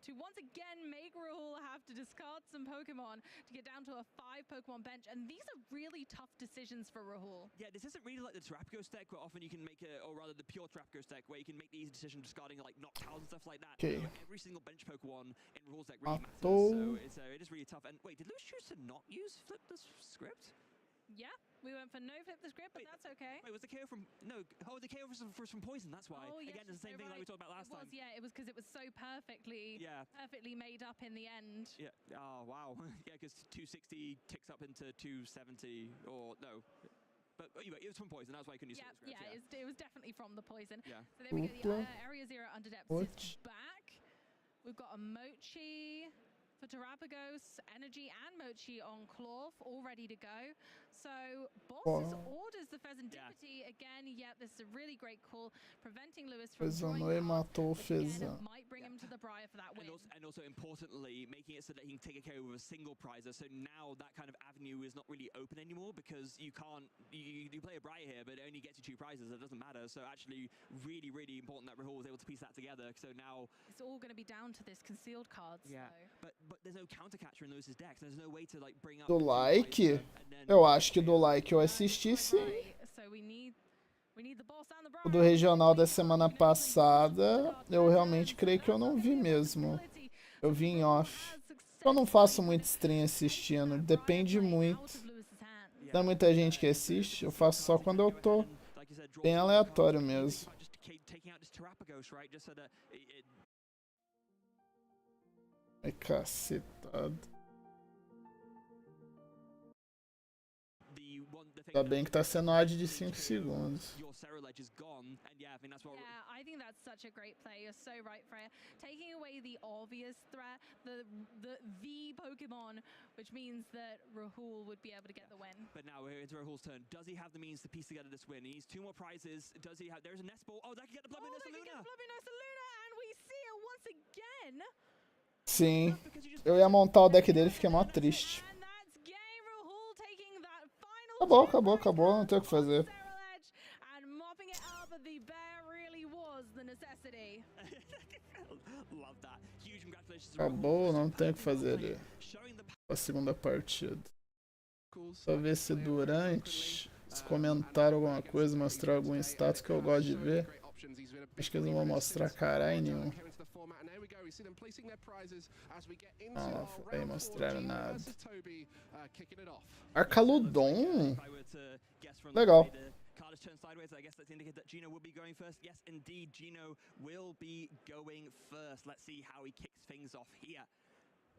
to once again make Rahul have to discard some Pokemon to get down to a 5 Pokemon bench, and these are really tough decisions for Rahul. Yeah, this isn't really like the Terapagos deck where often you can make or rather the pure Terapagos deck where you can make the easy decision discarding like Noctowl and stuff like that. Okay. Every single bench Pokemon in Rahul's deck really matters, so it is really tough. And wait, did Lewis choose to not use Flip the Script? Yeah, we went for no flip the script, but that's okay. Wait, was the KO from... No, the KO was from Poison, that's why. Oh, yes, again, it's the same thing like we talked about last time. Yeah, it was because it was so perfectly made up in the end. Yeah, oh, wow. Yeah, because 260 ticks up into 270, or no. But anyway, it was from Poison, that's why I couldn't use the script. Yeah, it was definitely from the Poison. Yeah. So there we go, the Area Zero Underdepth is back. We've got a Mochi. For Terapagos, Energy and Mochi on Cloth, all ready to go. So, Boss orders the Fezandipity again. Yep, this is a really great call, preventing Lewis from drawing Fezandou e matou o Fezan. might bring him to the Briar for that win. And also importantly, making it so that he can take a KO with a single prizer. So now that kind of avenue is not really open anymore because you can't, you play a Briar here, but it only gets you 2 prizes. It doesn't matter. So actually, really, really important that Rahul was able to piece that together. So now it's all going to be down to this concealed cards. Yeah, but there's no counter catcher in Lewis's deck. There's no way to like bring up. Do like? Eu acho que do like eu assisti sim. O do regional da semana passada, eu realmente creio que eu não vi mesmo. Eu vi em off. Eu não faço muito stream assistindo, depende muito. Não é muita gente que assiste, eu faço só quando eu tô bem aleatório mesmo. Ai, cacetado. Tá bem que tá sendo ad de 5 segundos. Yeah, I think that's such a great play. You're so right, Freya. Taking away the obvious threat, the Pokémon, which means that Rahul would be able to get the win. But now it's Rahul's turn. Does he have the means to piece together this win? He needs 2 more prizes. Does he have? There's a nest ball. Oh, that can get the Bloodbiness Luna. And we see it once again. Sim, eu ia montar o deck dele e fiquei mó triste. Acabou, não tem o que fazer. Acabou, não tem o que fazer ali. A segunda partida. Só ver se durante eles comentaram alguma coisa, mostrar algum status que eu gosto de ver. Acho que eles não vão mostrar caralho nenhum. Não, aí mostraram nada. Arcaludon? Legal. Turn sideways, I guess that's indicated that Gino will be going first. Yes, indeed, Gino will be going first. Let's see how he kicks things off here.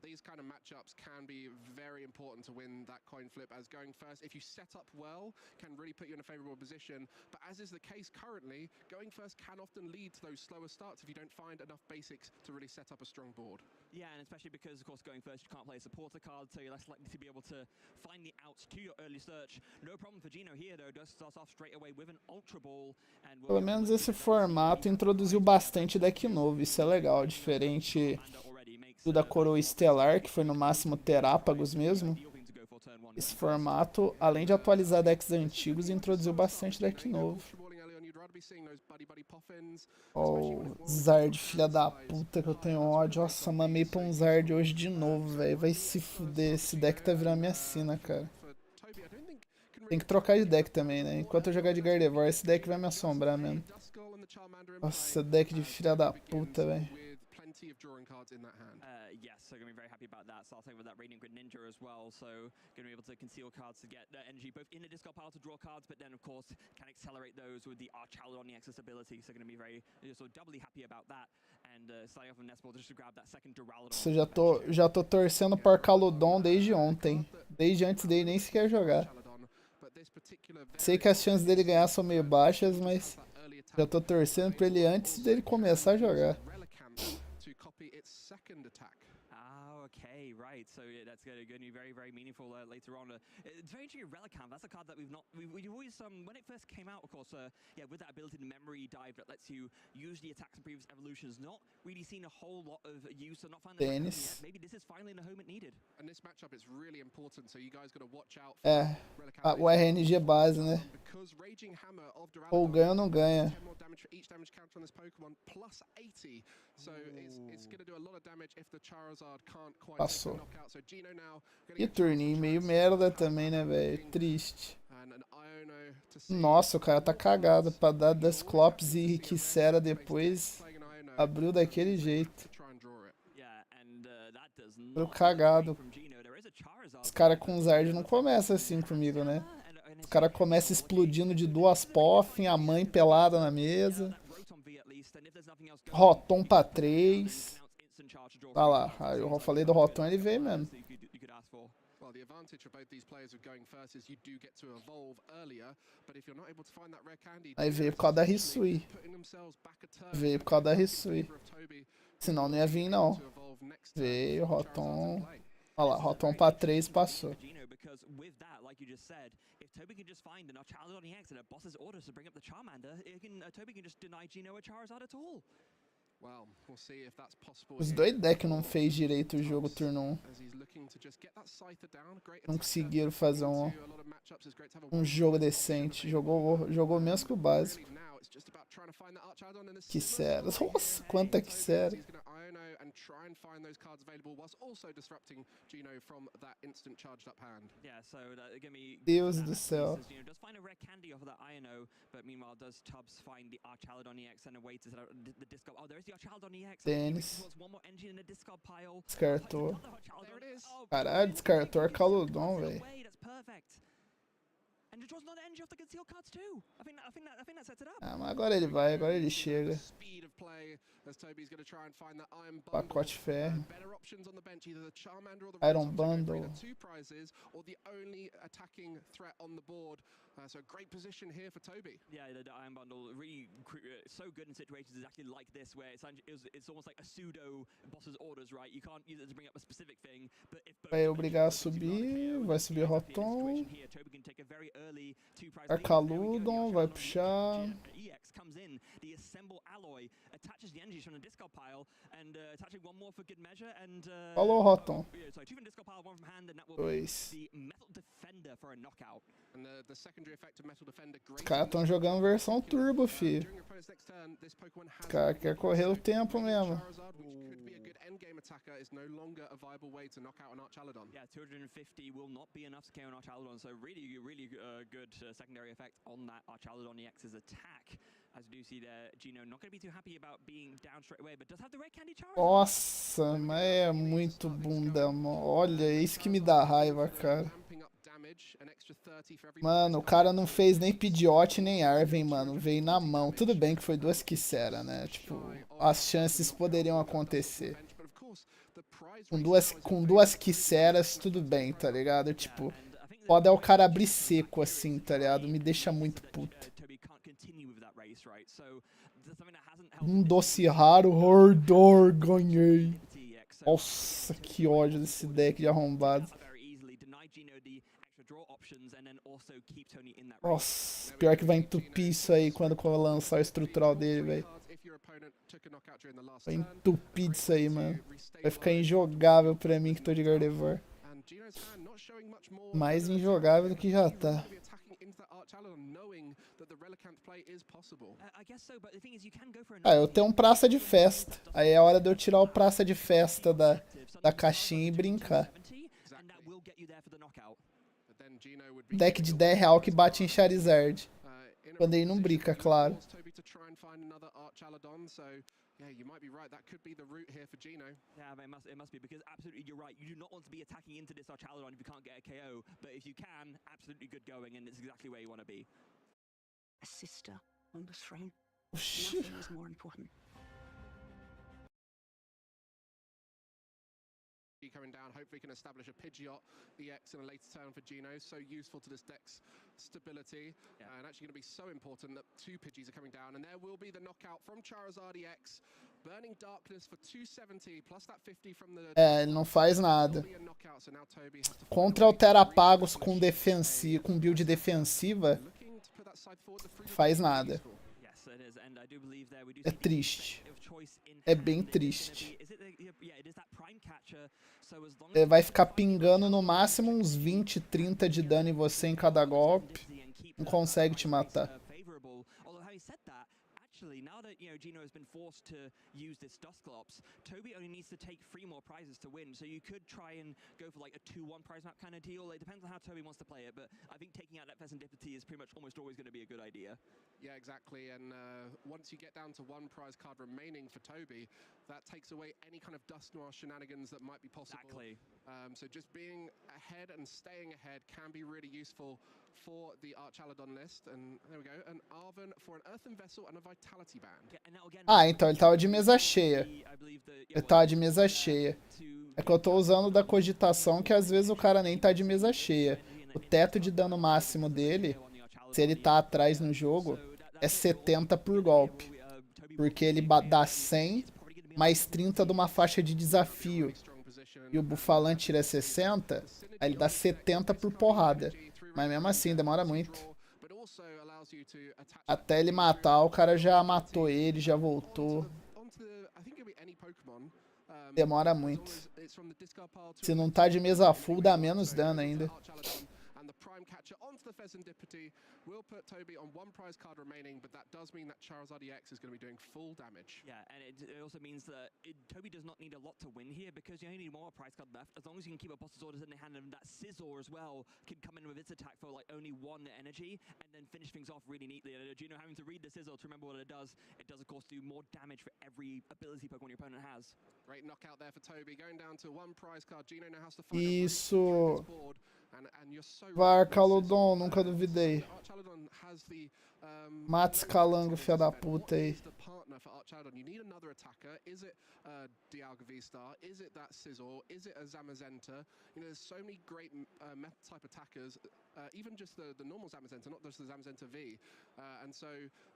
These kind of matchups can be very important to win that coin flip, as going first, if you set up well, can really put you in a favorable position. But as is the case currently, going first can often lead to those slower starts if you don't find enough basics to really set up a strong board. Yeah, and especially because, of course, going first, you can't play a supporter card, so you're less likely to be able to find the outs to your early search. No problem for Gino here, though. Does start off straight away with an Ultra Ball. And pelo menos esse formato introduziu bastante deck novo, isso é legal, diferente do da Coroa Estelar, que foi no máximo Terápagos mesmo. Esse formato, além de atualizar decks antigos, introduziu bastante deck novo. Oh, Zard, filha da puta, que eu tenho ódio. Nossa, mamei pra um Zard hoje de novo, velho. Vai se fuder, esse deck tá virando minha sina, cara. Tem que trocar de deck também, né? Enquanto eu jogar de Gardevoir, esse deck vai me assombrar mesmo. Nossa, deck de filha da puta, velho. Of drawing cards in that hand. Yes, so going to be very happy about that. Starting with that Radiant Grid Ninja as well, so going to be able to conceal cards to get energy both in the discard pile to draw cards, but then of course can accelerate those with the Archald on the Exodus ability. So going to be very so doubly happy about that. And starting off with Nestball just to grab that second Duraludon. Já tô torcendo por Arcaludon desde ontem. Desde antes dele nem sequer jogar. Sei que as chances dele ganhar são meio baixas, mas já tô torcendo pra ele antes dele começar a jogar. Its second attack. Okay, right. So yeah, that's going to be very, very meaningful later on. It's very interesting. Relicam. That's a card that we've always when it first came out, of course. Yeah, with that ability to memory dive that lets you use the attacks in previous evolutions. Not really seen a whole lot of use, so not finding yet. Maybe this is finally the home it needed. And this matchup is really important, so you guys got to watch out. O RNG base, né? Ou ganha ou não ganha. Each damage counter on this Pokemon plus 80, so it's going to do a lot of damage if the Charizard can't quite passou. knock out. So Gino now E turninho meio merda também, né, velho? Triste. Nossa, o cara tá cagado pra dar Desclops e Quissera depois. Abriu daquele jeito. Abriu cagado. Os caras com Zard não começam assim comigo, né? Os caras começam explodindo de 2 Poffin, a mãe pelada na mesa. Rotom pra 3. Tá lá, aí eu falei do Rotom, ele veio mesmo. well. The advantage for both these players of going first is you do get to evolve earlier, but if you're not able to find that rare candy, Aí veio por causa da Risui. Veio por causa da Risui. Senão não ia vir, não. Veio, Rotom. Olha lá, Rotom pra 3 passou. Because with that, like you just said, if Toby can just find enough Charizard on the X and a boss's orders to bring up the Charmander, Toby can just deny Gino a Charizard at all. Well, we'll see if that's possible. Os dois decks não fez direito o jogo turno 1. Não conseguiram fazer um jogo decente. Jogou menos que o básico. Quissera. Nossa, quanta Quissera. Deus do céu. Tênis. Descartou. Caralho, descartou Arcaludon, velho. Ah, mas agora ele vai, agora ele chega. Pacote ferro. Iron Bundle. So a great position here for Toby. Yeah, the Iron Bundle really so good in situations exactly like this, where it's almost like a pseudo boss's orders, right? You can't use it to bring up a specific thing, but if vai obrigar a subir, vai subir Rotom. Arcaludon, vai puxar. EX comes in, the assemble alloy attaches the energies from the discard pile and attaching one more for good measure and Falou, Rotom. so 2 from discard pile, 1 from hand, and that will 2. be the Metal Defender for a knockout. And the secondary effect of Metal Defender. Os caras estão jogando versão turbo, filho. Os caras querem correr o tempo mesmo. Yeah, 250 will not be enough to KO an Archaludon, so really good secondary effect on that Archaludon EX's attack. As you do see there, Gino not going to be too happy about being down straight away, but does have the red candy Charizard. Nossa, mas é muito bunda, mano. Olha, é isso que me dá raiva, cara. Mano, o cara não fez nem Pidgeot nem Arven, mano. Veio na mão. Tudo bem que foi 2 Quissera, né? Tipo, as chances poderiam acontecer. Com duas Quisseras, tudo bem, tá ligado? Tipo, pode é o cara abrir seco assim, tá ligado? Me deixa muito puto. Um doce raro, Hordor, ganhei. Nossa, que ódio desse deck de arrombado. Nossa, pior que vai entupir isso aí quando lançar o estrutural dele, velho. Vai entupir disso aí, mano. Vai ficar injogável pra mim que tô de Gardevoir. Mais injogável do que já tá. Ah, eu tenho um praça de festa. Aí é hora de eu tirar o praça de festa da caixinha e brincar. Deck de R$10 que bate em Charizard. Quando ele não brinca, claro. Yeah, you might be right. That could be the route here for Gino. Yeah, it must be, because absolutely you're right. You do not want to be attacking into this Archaludon if you can't get a KO, but if you can, absolutely good going, and it's exactly where you want to be. A sister on the throne. Nothing is more important. Coming down, hopefully can establish a Pidgeot EX in a later turn for Gino. So useful to this deck's stability, and actually going to be so important that 2 Pidgeys are coming down, and there will be the knockout from Charizard EX. Burning Darkness for 270 plus that 50 from the. É, ele não faz nada. Contra Alterapagos com build defensiva, faz nada. É triste. É bem triste. Ele vai ficar pingando no máximo uns 20, 30 de dano em você em cada golpe. Não consegue te matar. Now that Gino has been forced to use this Dusclops, Toby only needs to take 3 more prizes to win. So you could try and go for like a 2-1 prize map kind of deal. It depends on how Toby wants to play it, but I think taking out that Serendipity is pretty much almost always going to be a good idea. Yeah, exactly. And once you get down to 1 prize card remaining for Toby, that takes away any kind of Dust Noir shenanigans that might be possible. Exactly. So just being ahead and staying ahead can be really useful for the Archaladon list, and there we go, an Arven for an Earthen Vessel and a Vitality Band. Ah, então ele tava de mesa cheia. Ele tava de mesa cheia. É que eu tô usando da cogitação que às vezes o cara nem tá de mesa cheia. O teto de dano máximo dele, se ele tá atrás no jogo, é 70 por golpe. Porque ele dá 100 mais 30 de uma faixa de desafio. E o bufalante tira 60, aí ele dá 70 por porrada. Mas mesmo assim, demora muito. Até ele matar, o cara já matou ele, já voltou. Demora muito. Se não tá de mesa full, dá menos dano ainda. And the prime catcher onto the Fezandipity will put Toby on one prize card remaining, but that does mean that Charizard EX is going to be doing full damage. Yeah, and it also means that Toby does not need a lot to win here because you only need one more prize card left. As long as you can keep a boss's orders in the hand, and that Scizor as well can come in with its attack for like only 1 energy and then finish things off really neatly. And Gino having to read the Scizor to remember what it does of course do more damage for every ability Pokemon your opponent has. Great knockout there for Toby, going down to one prize card. Gino now has to find Isso. and you're so Vai, Archaludon, nunca duvidei. Mata esse calango, filha da puta aí. You need another attacker. Is it Dialga V-Star? Is it that Scizor? Is it a Zamazenta? You know, there's so many great meta-type attackers, even just the normal Zamazenta, not just the Zamazenta V. And so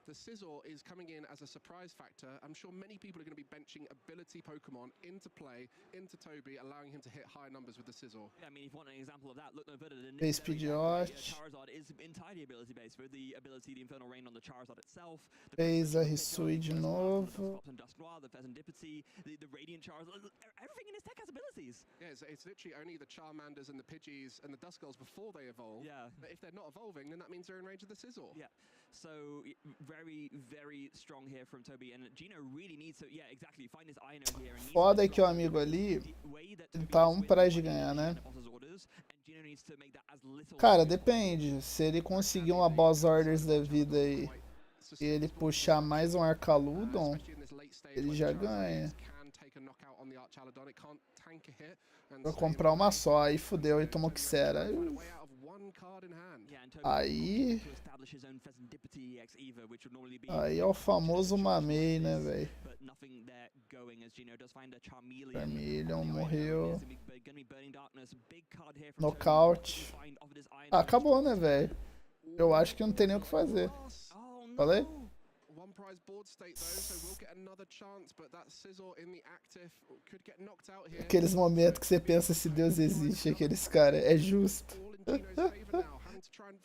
the Scizor is coming in as a surprise factor. I'm sure many people are going to be benching ability Pokemon into play, into Toby, allowing him to hit high numbers with the Scizor. Yeah, I mean, if you want an example of that, look no further than Charizard is entirely ability-based, with the ability, the Infernal Rain on the Charizard itself. Fez a Risui de novo. The Fezandipity, the Radiant Charizard, everything in his deck has abilities. Yeah, it's literally only the Charmanders and the Pidgeys and the Duskulls before they evolve. Yeah. But if they're not evolving, then that means they're in range of the Scizor. Yeah. So very, very strong here from Toby, and Gino really needs to, yeah, exactly, find his Ino here. Foda é que o amigo ali, ele tá pra de ganhar, né? Cara, depende. Se ele conseguir uma boss orders da vida aí e ele puxar mais um Archaludon, ele já ganha. Vou comprar uma só, aí fudeu, e tomou Xera. Aí é o famoso mamei, né, velho? Charmeleon morreu. Nocaute. Ah, acabou, né, velho? Eu acho que não tem nem o que fazer. Falei? Aqueles momentos que você pensa se Deus existe, aqueles caras, é justo.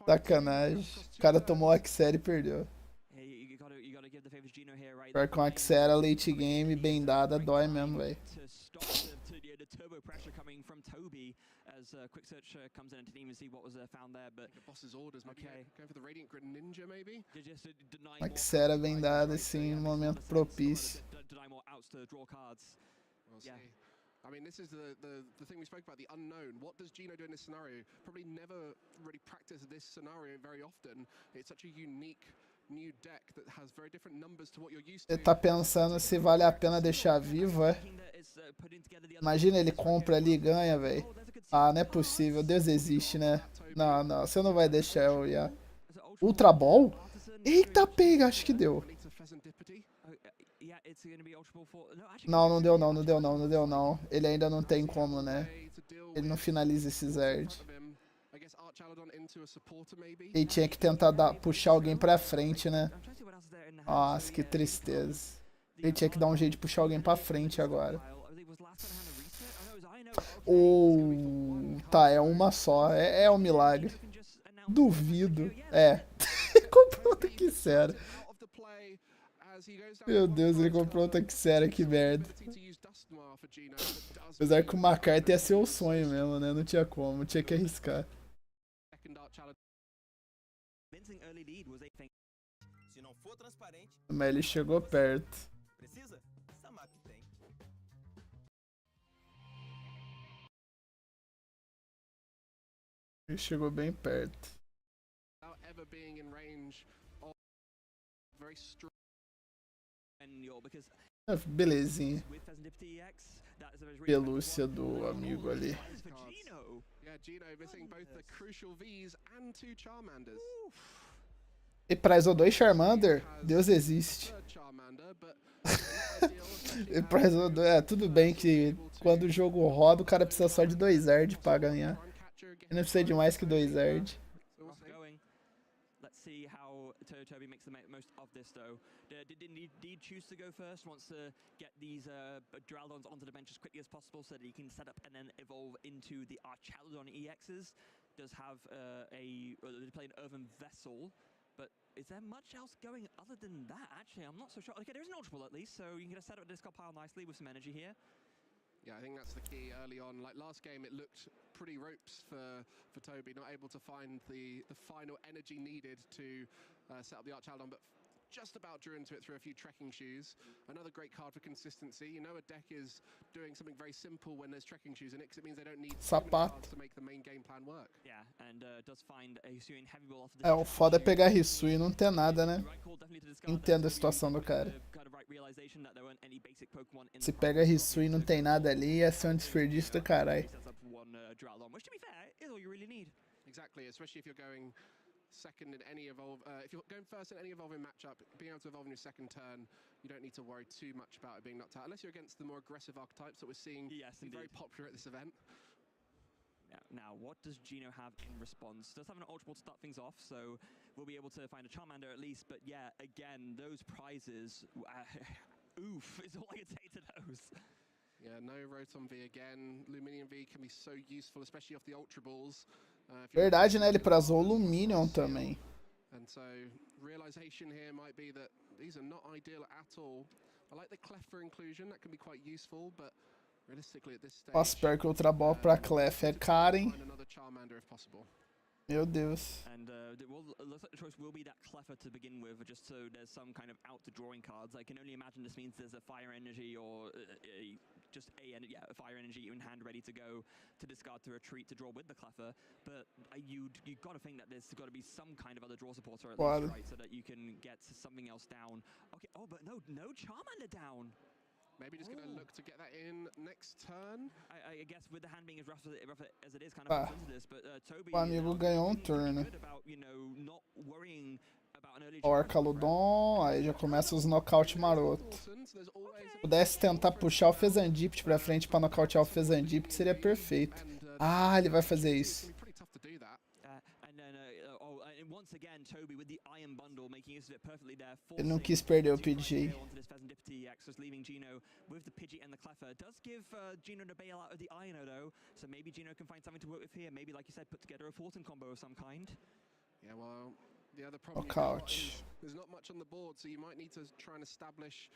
Sacanagem. O cara tomou o Axera e perdeu. Pior que um Axera late game bem dada dói mesmo, velho. Turbo pressure coming from Toby as quick search comes in and didn't even see what was found there, but the boss's orders, okay, going for the Radiant Grid Ninja maybe. Xera bem dada assim, no momento propício. I mean, this is the thing we spoke about, the unknown. What does Gino do in this scenario? Probably never really practiced this scenario very often. It's such a unique new deck that has very different numbers to what you're used to. Ele tá pensando se vale a pena deixar vivo, é? Imagina ele compra ali e ganha, velho. Ah, não é possível. Deus existe, né? Não, não. Você não vai deixar eu ir. Ultra Ball? Eita, pega. Acho que deu. Não, não deu não. Não deu não. Não deu não. Ele ainda não tem como, né? Ele não finaliza esse Zerd. Ele tinha que tentar puxar alguém pra frente, né? Nossa, que tristeza. Ele tinha que dar um jeito de puxar alguém pra frente agora. Tá, é uma só. É um milagre. Duvido. É. Comprou outra Xera. Meu Deus, ele comprou outra Xera, que merda. Apesar que uma carta ia ser o sonho mesmo, né? Não tinha como, tinha que arriscar. Mas ele chegou perto. Ele chegou bem perto. Belezinha. Pelúcia do amigo ali. Yeah, Gino missing both the crucial Vs and 2 Charmanders. E prizou 2 Charmander? Deus existe. Third Charmander, but not ideal, especially E prizou 2. É, tudo bem que quando o jogo roda, o cara precisa só de 2 Zard pra ganhar. Ele não precisa de mais que 2 Zard. Let's see how Toby makes the most of this, though. Did indeed choose to go first, wants to get these Duraldons onto the bench as quickly as possible so that he can set up and then evolve into the Archaludon EXs. Does have they play an Earthen Vessel, but is there much else going other than that? Actually, I'm not so sure. Okay, there's an Ultra Ball at least, so you can get a set up a discard pile nicely with some energy here. Yeah, I think that's the key early on. Like last game, it looked pretty ropes for Toby, not able to find the final energy needed to set up the Archaludon, but just about drew into it through a few trekking shoes. Another great card for consistency. You know a deck is doing something very simple when there's trekking shoes in it, because it means they don't need so many cards to make the main game plan work. Yeah, and does find a Hisuian heavy ball off the É, o foda é pegar Hisui e não ter nada, né? Entendo a situação do cara. Se pega Hisui e não tem nada ali, ia ser um desperdício do caralho. Exactly, especially if you're going second in any evolve. If you're going first in any evolving matchup, being able to evolve in your second turn, you don't need to worry too much about it being knocked out, unless you're against the more aggressive archetypes that we're seeing be very popular at this event. Now, what does Gino have in response? Does have an Ultra Ball to start things off, so we'll be able to find a Charmander at least. But yeah, again, those prizes, oof, is all I can say to those. Yeah, no Rotom V again. Luminium V can be so useful, especially off the Ultra Balls. Verdade, né? Ele prazou o Luminion também. And so, realization here might be that these are not ideal at all. I like the Cleffer inclusion, that can be quite useful, but realistically at this stage... Nossa, pior que Ultra Ball pra Clef é caro, hein? Meu Deus. And looks like the choice will be that Cleffer to begin with, just so there's some kind of out to drawing cards. I can only imagine this means there's a Fire Energy or a Fire Energy in hand ready to go to discard to retreat to draw with the Cleffer. But you got to think that there's got to be some kind of other draw supporter at least, right, so that you can get something else down. Okay, oh, but no Charmander down. Maybe just going to look to get that in next turn. I guess with the hand being as rough as it is, kind of into this, but Toby, o amigo ganhou turno. About, not worrying about an early O Archaludon, aí já começa os nocaute maroto. Se pudesse tentar puxar o Fezandipt pra frente pra nocautear o Fezandipt, seria perfeito. Ah, ele vai fazer isso. Ele não quis perder o PG. Leaving Gino with the Pidgey and the Cleffer does give Gino the bailout of the Ino though, so maybe Gino can find something to work with here. Maybe, like you said, put together a Fulton combo of some kind. Yeah, well, the other problem is there's not much on the board, so you might need to try and establish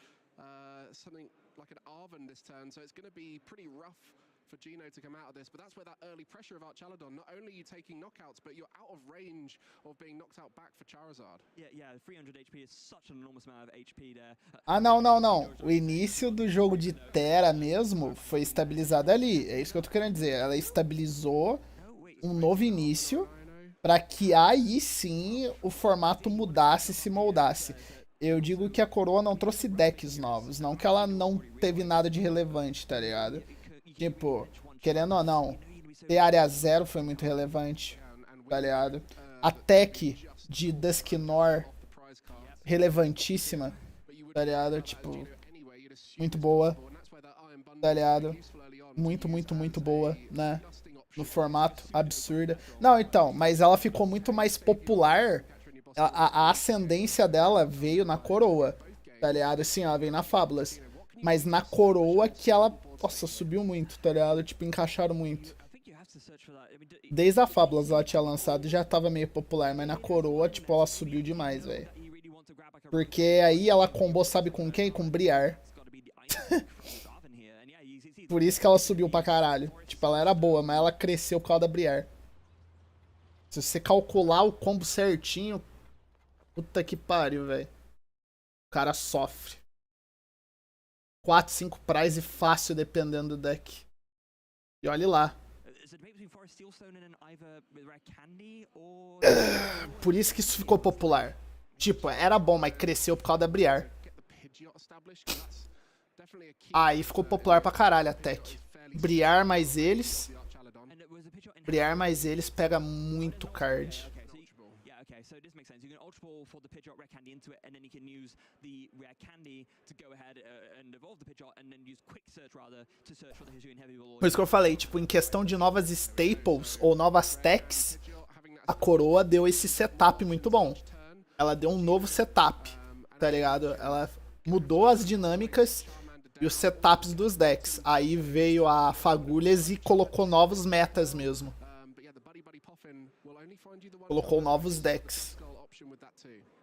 something like an Arven this turn. So it's going to be pretty rough for Gino to come out of this, but that's where that early pressure of Archaludon, not only are you taking knockouts, but you're out of range of being knocked out back for Charizard. Yeah, 300 HP is such an enormous amount of HP there. Ah, não. O início do jogo de Terra mesmo foi estabilizado ali. É isso que eu tô querendo dizer. Ela estabilizou um novo início para que aí sim o formato mudasse e se moldasse. Eu digo que a coroa não trouxe decks novos, não que ela não teve nada de relevante, tá ligado? Tipo, querendo ou não, ter área 0 foi muito relevante, tá ligado? A tech de Dusknoir, relevantíssima, tá ligado? Tipo, muito boa, tá ligado? Muito boa, né? No formato, absurda. Não, então, mas ela ficou muito mais popular. A ascendência dela veio na coroa, tá ligado? Assim, ela veio na Fábulas. Mas na coroa que ela, nossa, subiu muito, tá ligado? Tipo, encaixaram muito. Desde a Fábulas ela tinha lançado e já tava meio popular, mas na coroa, tipo, ela subiu demais, velho. Porque aí ela combou, sabe com quem? Com Briar. Por isso que ela subiu pra caralho. Tipo, ela era boa, mas ela cresceu por causa da Briar. Se você calcular o combo certinho, puta que pariu, velho. O cara sofre. 4, 5 prize fácil dependendo do deck. E olhe lá. Por isso que isso ficou popular. Tipo, era bom, mas cresceu por causa da Briar. Aí ficou popular pra caralho a tech. Briar mais eles. Briar mais eles pega muito card. Okay, so this makes sense. You can ultra ball for the pitch rare candy into it, and then you can use the rare candy to go ahead and evolve the pitch and then use quick search rather to search for the Hisuian heavy ball. Por isso que eu falei, tipo, em questão de novas staples ou novas techs, a coroa deu esse setup muito bom. Ela deu um novo setup, tá ligado? Ela mudou as dinâmicas e os setups dos decks. Aí veio a Fagulhas e colocou novos metas mesmo. Colocou novos decks.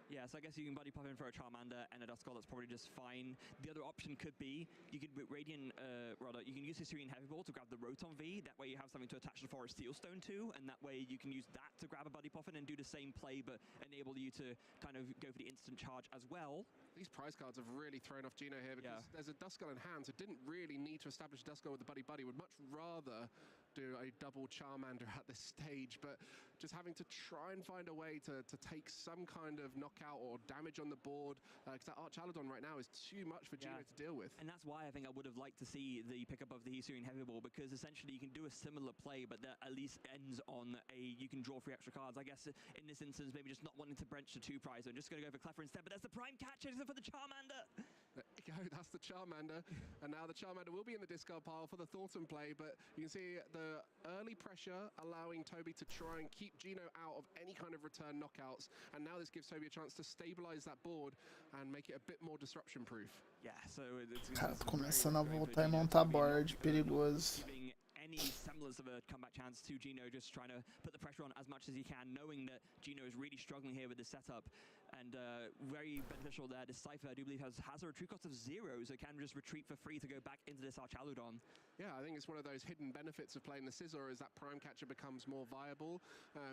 Yeah, so I guess you can buddy pop in for a Charmander and a Duskull, that's probably just fine. The other option could be, you could Radiant, rather, you can use Hisuian Heavy Ball to grab the Rotom V, that way you have something to attach the Forest Steelstone to, and that way you can use that to grab a buddy poffin and do the same play, but enable you to kind of go for the instant charge as well. These prize cards have really thrown off Gino here because there's a Duskull in hand, so didn't really need to establish Duskull with the Buddy, would much rather do a double Charmander at this stage, but just having to try and find a way to take some kind of knockout or damage on the board, because that Archaladon right now is too much for Gino to deal with. And that's why I think I would have liked to see the pickup of the Hisuian Heavy Ball, because essentially you can do a similar play, but that at least ends on you can draw 3 extra cards. I guess in this instance, maybe just not wanting to branch to 2 prize, and just going to go for Cleffer instead, but that's the prime catch for the Charmander. There you go, that's the Charmander, and now the Charmander will be in the discard pile for the Thornton play, but you can see the early pressure allowing Toby to try and keep Gino out of any kind of return knockouts, and now this gives Toby a chance to stabilize that board and make it a bit more disruption proof. Yeah, so it's Cara, tô começando a voltar e montar board, perigoso. Any semblance of a comeback chance to Gino, just trying to put the pressure on as much as he can, knowing that Gino is really struggling here with the setup. And very beneficial there. This Cypher, I do believe, has a retreat cost of 0, so can just retreat for free to go back into this Archaludon. Yeah, I think it's one of those hidden benefits of playing the Scizor is that Prime Catcher becomes more viable.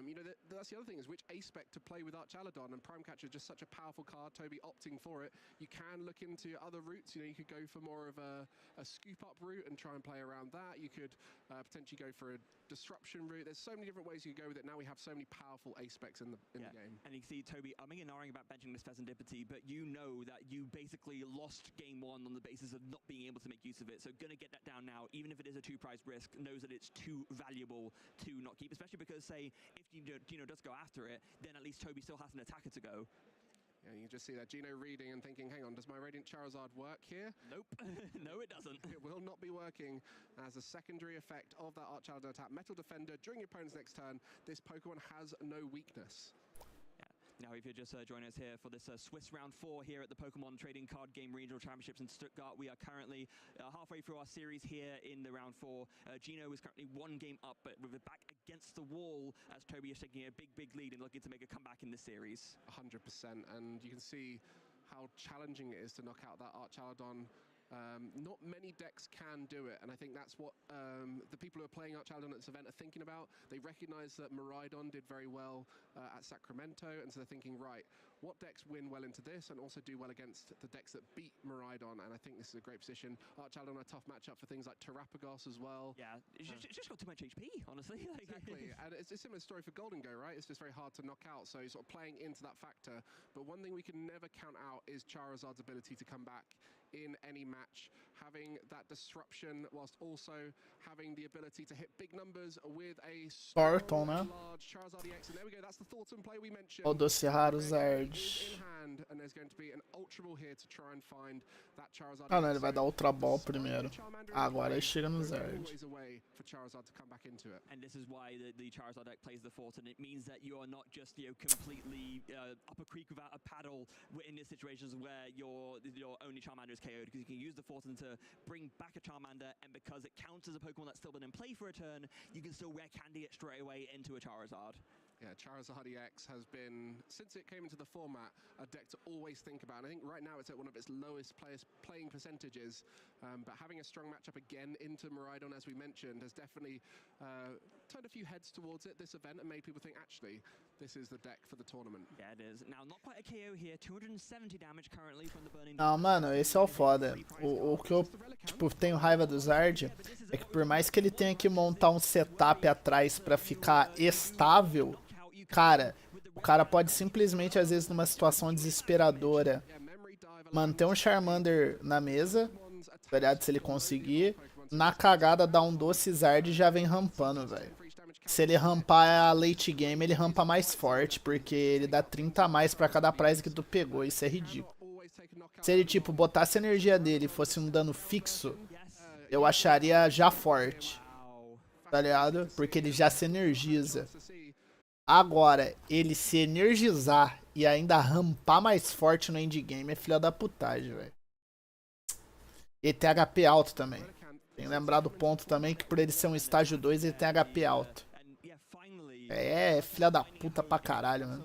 You know, that's the other thing is which A-Spec to play with Archaladon, and Prime Catcher is just such a powerful card, Toby opting for it. You can look into other routes, you know, you could go for more of a scoop-up route and try and play around that. You could potentially go for a disruption route. There's so many different ways you can go with it. Now we have so many powerful A-Specs in the game. And you can see Toby umming and ahhing about benching this Pheasantipity, but you know that you basically lost game 1 on the basis of not being able to make use of it. So gonna get that down now, even if it is a 2 prize risk, knows that it's too valuable to not keep, especially because, say, if Gino does go after it, then at least Toby still has an attacker to go. Yeah, you can just see that Gino reading and thinking, hang on, does my Radiant Charizard work here? Nope. No, it doesn't. It will not be working as a secondary effect of that Archaladon attack. Metal Defender, during your opponent's next turn, this Pokemon has no weakness. Now, if you're just joining us here for this Swiss Round 4 here at the Pokemon Trading Card Game Regional Championships in Stuttgart, we are currently halfway through our series here in the Round 4. Gino is currently 1 game up, but with it back against the wall as Toby is taking a big lead and looking to make a comeback in this series. 100%, and you can see how challenging it is to knock out that Archaladon. Not many decks can do it, and I think that's what the people who are playing Archaladon at this event are thinking about. They recognize that Miraidon did very well at Sacramento, and so they're thinking, right, what decks win well into this and also do well against the decks that beat Miraidon? And I think this is a great position. Archaladon a tough matchup for things like Terrapagos as well. Yeah, it's just got too much HP, honestly. Exactly, and it's a similar story for Golden Go, right? It's just very hard to knock out, so sort of playing into that factor. But one thing we can never count out is Charizard's ability to come back in any match, having that disruption whilst also having the ability to hit big numbers with a Spartan, né? large Charizard EX. And there we go, that's the Thornton play we mentioned. O doce Charizard. In hand, and there's going to be an Ultra Ball here to try and find that Charizard. Ah, não, ele vai dar Ultra Ball primeiro. Agora ele chega no Zard. For Charizard to come back into it. And this is why the Charizard deck plays the Thornton. It means that you are not just completely up a creek without a paddle in these situations where your only Charmander is KO'd, because you can use the Thornton to bring back a Charmander, and because it counts as a Pokemon that's still been in play for a turn, you can still rare candy it straight away into a Charizard. Yeah, Charizard EX has been, since it came into the format, a deck to always think about. And I think right now it's at one of its lowest playing percentages, but having a strong matchup again into Miraidon, as we mentioned, has definitely turned a few heads towards it this event and made people think, actually, this is the deck for the tournament. Yeah, it is. Now, not quite a KO here, 270 damage currently from the Burning. Não, mano, esse é o foda. O que eu, tipo, tenho raiva do Zard é que por mais que ele tenha que montar um setup atrás pra ficar estável, cara, o cara pode simplesmente, às vezes, numa situação desesperadora, manter um Charmander na mesa, tá ligado? Se ele conseguir, na cagada dar um doce Zard e já vem rampando, velho. se ele rampar a late game, ele rampa mais forte, porque ele dá 30 a mais pra cada prize que tu pegou, isso é ridículo. Se ele, tipo, botasse a energia dele e fosse um dano fixo, eu acharia já forte, tá ligado? Porque ele já se energiza. Agora, ele se energizar e ainda rampar mais forte no endgame é filha da putagem, velho. Ele tem HP alto também. Tem que lembrar do ponto também que por ele ser um estágio 2, ele tem HP alto. É filha da puta pra caralho, mano.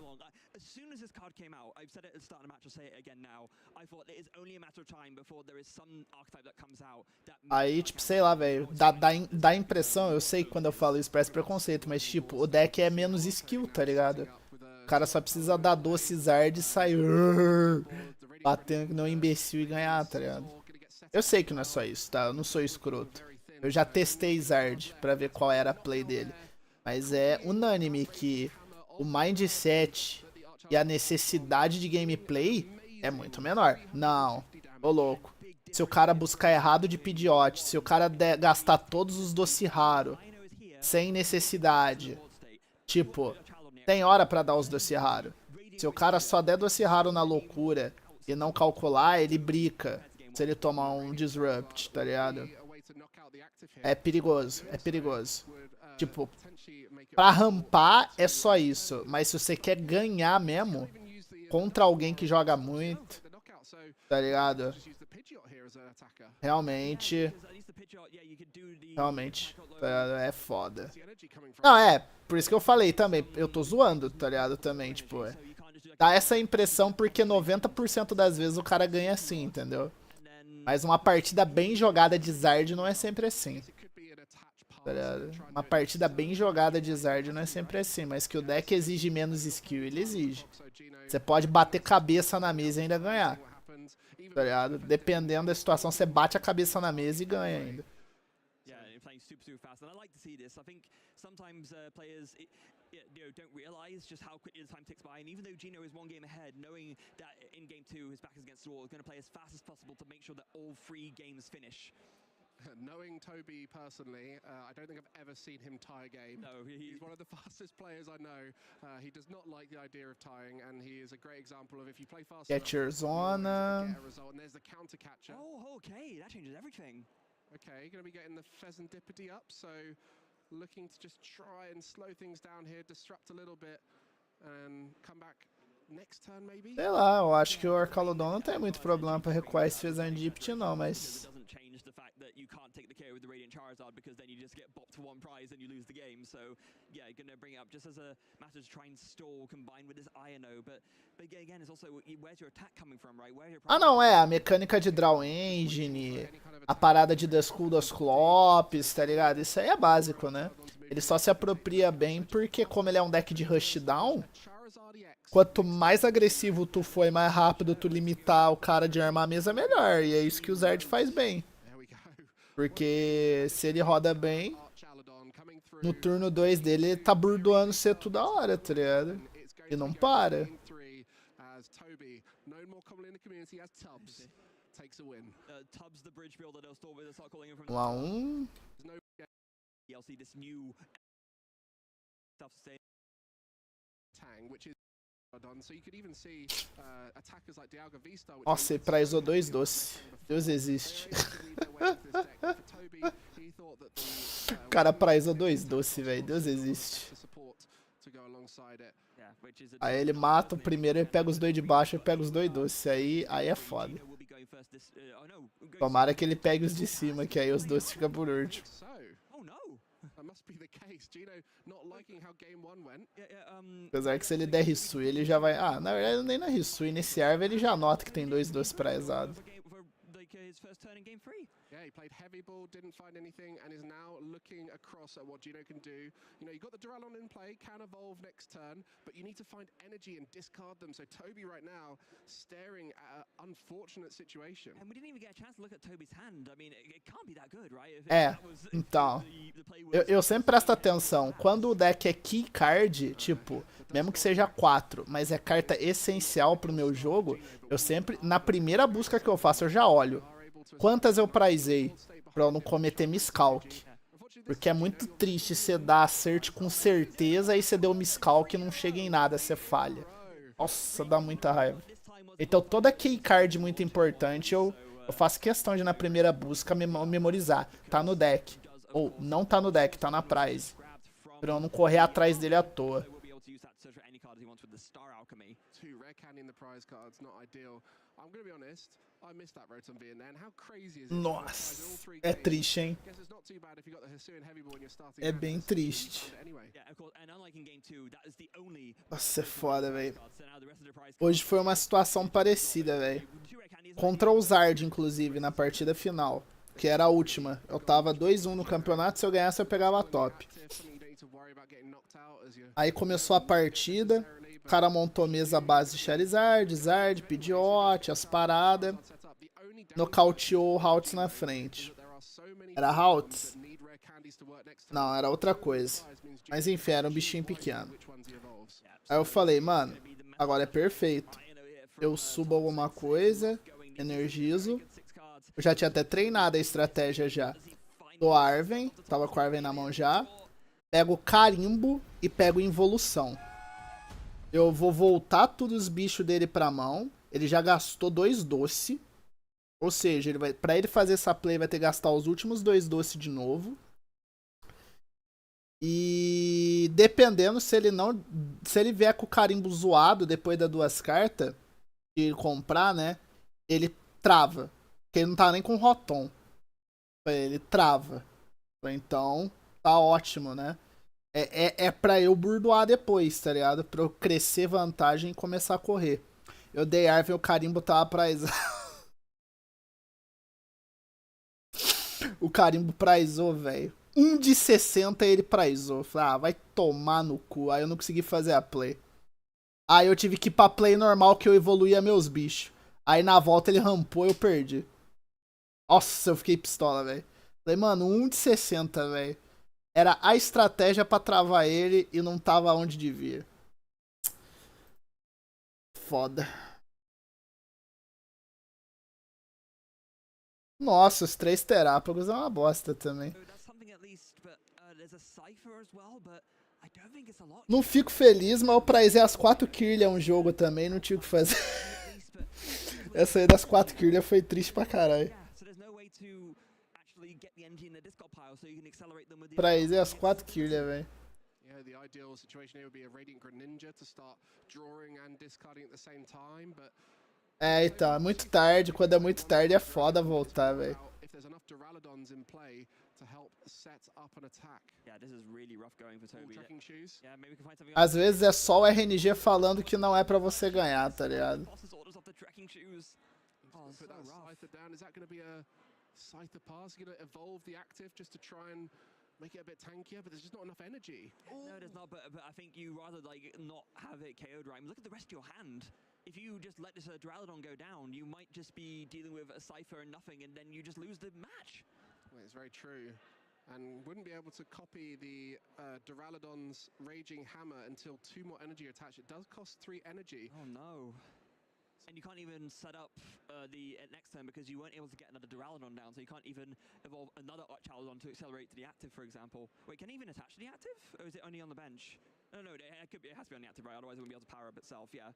Aí, tipo, sei lá, velho, dá impressão, eu sei que quando eu falo isso parece preconceito, mas tipo, o deck é menos skill, tá ligado? O cara só precisa dar doce zard e sair batendo que não é um imbecil e ganhar, tá ligado? Eu sei que não é só isso, tá? Eu não sou escroto. Eu já testei zard pra ver qual era a play dele. Mas é unânime que o mindset e a necessidade de gameplay é muito menor. Não, ô louco. Se o cara buscar errado de pidiote, se o cara gastar todos os doce raro, sem necessidade, tipo, tem hora pra dar os doce raro. Se o cara só der doce raro na loucura e não calcular, ele brica. Se ele tomar um disrupt, tá ligado? É perigoso, é perigoso. Tipo, pra rampar é só isso. Mas se você quer ganhar mesmo, contra alguém que joga muito, tá ligado? Realmente é foda. Não, por isso que eu falei também. Eu tô zoando, tá ligado? Também, tipo, dá essa impressão porque 90% das vezes o cara ganha assim, entendeu? Mas uma partida bem jogada de Zard não é sempre assim. Tá ligado? Uma partida bem jogada de Zard não é sempre assim. Mas que o deck exige menos skill, ele exige. Você pode bater cabeça na mesa e ainda ganhar. Tá ligado? Dependendo da situação, você bate a cabeça na mesa e ganha ainda. Don't realize just how quickly the time ticks by, and even though Gino is one game ahead, knowing that in game 2 his back is against the wall, is going to play as fast as possible to make sure that all 3 games finish. Knowing Toby personally, I don't think I've ever seen him tie a game. No, he's one of the fastest players I know. He does not like the idea of tying, and he is a great example of if you play fast get your zona. Get a result, and there's the counter catcher. Oh, okay, that changes everything. Okay, going to be getting the Pheasantipity up, so looking to just try and slow things down here, disrupt a little bit, and come back next turn maybe. Sei lá, eu acho que o Arcaludon não tem muito problema pra recuar esse Fezandipity não, mas you can't take the KO with the Radiant Charizard because then you just get bopped for one prize and you lose the game. So yeah, you're gonna bring it up just as a matter to try and stall combined with this INO, but again, it's also where's your attack coming from, right? Where's your não, a mecânica de Draw Engine, a parada de Duskull das Clops, tá ligado? Isso aí é básico, né? Ele só se apropria bem porque como ele é um deck de rushdown, quanto mais agressivo tu for e mais rápido tu limitar o cara de armar a mesa, melhor. E é isso que o Zard faz bem. Porque se ele roda bem, no turno 2 dele, ele tá burdoando você toda hora, tá ligado? E não para. 1-1. Nossa, ele prizou 2 doces. Deus existe. O cara prizou 2 doces, velho. Deus existe. Aí ele mata o primeiro, ele pega os 2 de baixo e pega os 2 doces. Aí é foda. Tomara que ele pegue os de cima, que aí os doces ficam por último. Apesar que se ele der Risui, ele já vai... na verdade nem na Risui, nesse Arva ele já nota que tem 2 doces prizados. his first turn in game 3. Yeah, he played heavy ball, didn't find anything, and is now looking across at what Gino can do. You know, you got the Duralon in play, can evolve next turn, but you need to find energy and discard them. So Toby right now staring at an unfortunate situation. And we didn't even get a chance to look at Toby's hand. I mean, it can't be that good, right? Então, eu sempre presto atenção. Quando o deck é key card, tipo, mesmo que seja 4, mas é carta essencial pro meu jogo, eu sempre, na primeira busca que eu faço, eu já olho quantas eu prizei pra eu não cometer miscalc. Porque é muito triste você dar acerte com certeza e você deu miscalc e não chega em nada, você falha. Nossa, dá muita raiva. Então toda keycard muito importante eu faço questão de na primeira busca memorizar. Tá no deck. Ou não tá no deck, tá na prize. Pra eu não correr atrás dele à toa. Nossa, é triste, hein? É bem triste. Nossa, é foda, velho. Hoje foi uma situação parecida, velho. Contra o Zard, inclusive, na partida final. Que era a última. Eu tava 2-1 no campeonato, se eu ganhasse eu pegava a top. Aí começou a partida. O cara montou mesa base de Charizard, Zard, Pidgeot, as paradas. Nocauteou o Haltz na frente. Era Haltz? Não, era outra coisa. Mas enfim, era um bichinho pequeno. Aí eu falei, mano, agora é perfeito. Eu subo alguma coisa, energizo. Eu já tinha até treinado a estratégia já. Do Arven, tava com o Arven na mão já. Pego carimbo e pego involução. Eu vou voltar todos os bichos dele pra mão. Ele já gastou 2 doce. Ou seja, pra ele fazer essa play vai ter que gastar os últimos 2 doce de novo. E dependendo se ele vier com o carimbo zoado depois das 2 cartas e comprar, né? Ele trava. Porque ele não tá nem com rotom. Ele trava. Então, tá ótimo, né? É pra eu burdoar depois, tá ligado? Pra eu crescer vantagem e começar a correr. Eu dei Arven, o carimbo tava praizado. O carimbo prizou, velho. 1 de 60 ele prizou. Falei, ah, vai tomar no cu. Aí eu não consegui fazer a play. Aí eu tive que ir pra play normal que eu evoluía meus bichos. Aí na volta ele rampou e eu perdi. Nossa, eu fiquei pistola, velho. Falei, mano, 1 de 60, velho. Era a estratégia pra travar ele e não tava onde devia. Foda. Nossa, os 3 terápagos é uma bosta também. Não fico feliz, mas eu prizei as 4 Kirlia um jogo também, não tinha o que fazer. Essa aí das 4 Kirlia foi triste pra caralho. Prizei as 4 Kirlia, velho. É, então, é muito tarde. Quando é muito tarde é foda voltar, velho. Às vezes é só o RNG falando que não é pra você ganhar, tá ligado? Make it a bit tankier, but there's just not enough energy. No, there's not, but I think you rather like not have it KO'd, right? I mean, look at the rest of your hand. If you just let this Duraludon go down, you might just be dealing with a Cypher and nothing, and then you just lose the match. Well, it's very true. And wouldn't be able to copy the Duraludon's Raging Hammer until 2 more energy attached. It does cost 3 energy. Oh no. And you can't even set up the next turn because you weren't able to get another Duraludon down, so you can't even evolve another Charizard to accelerate to the active, for example. Wait, can it even attach to the active? Or is it only on the bench? No, it has to be on the active, right? Otherwise it wouldn't be able to power up itself, yeah.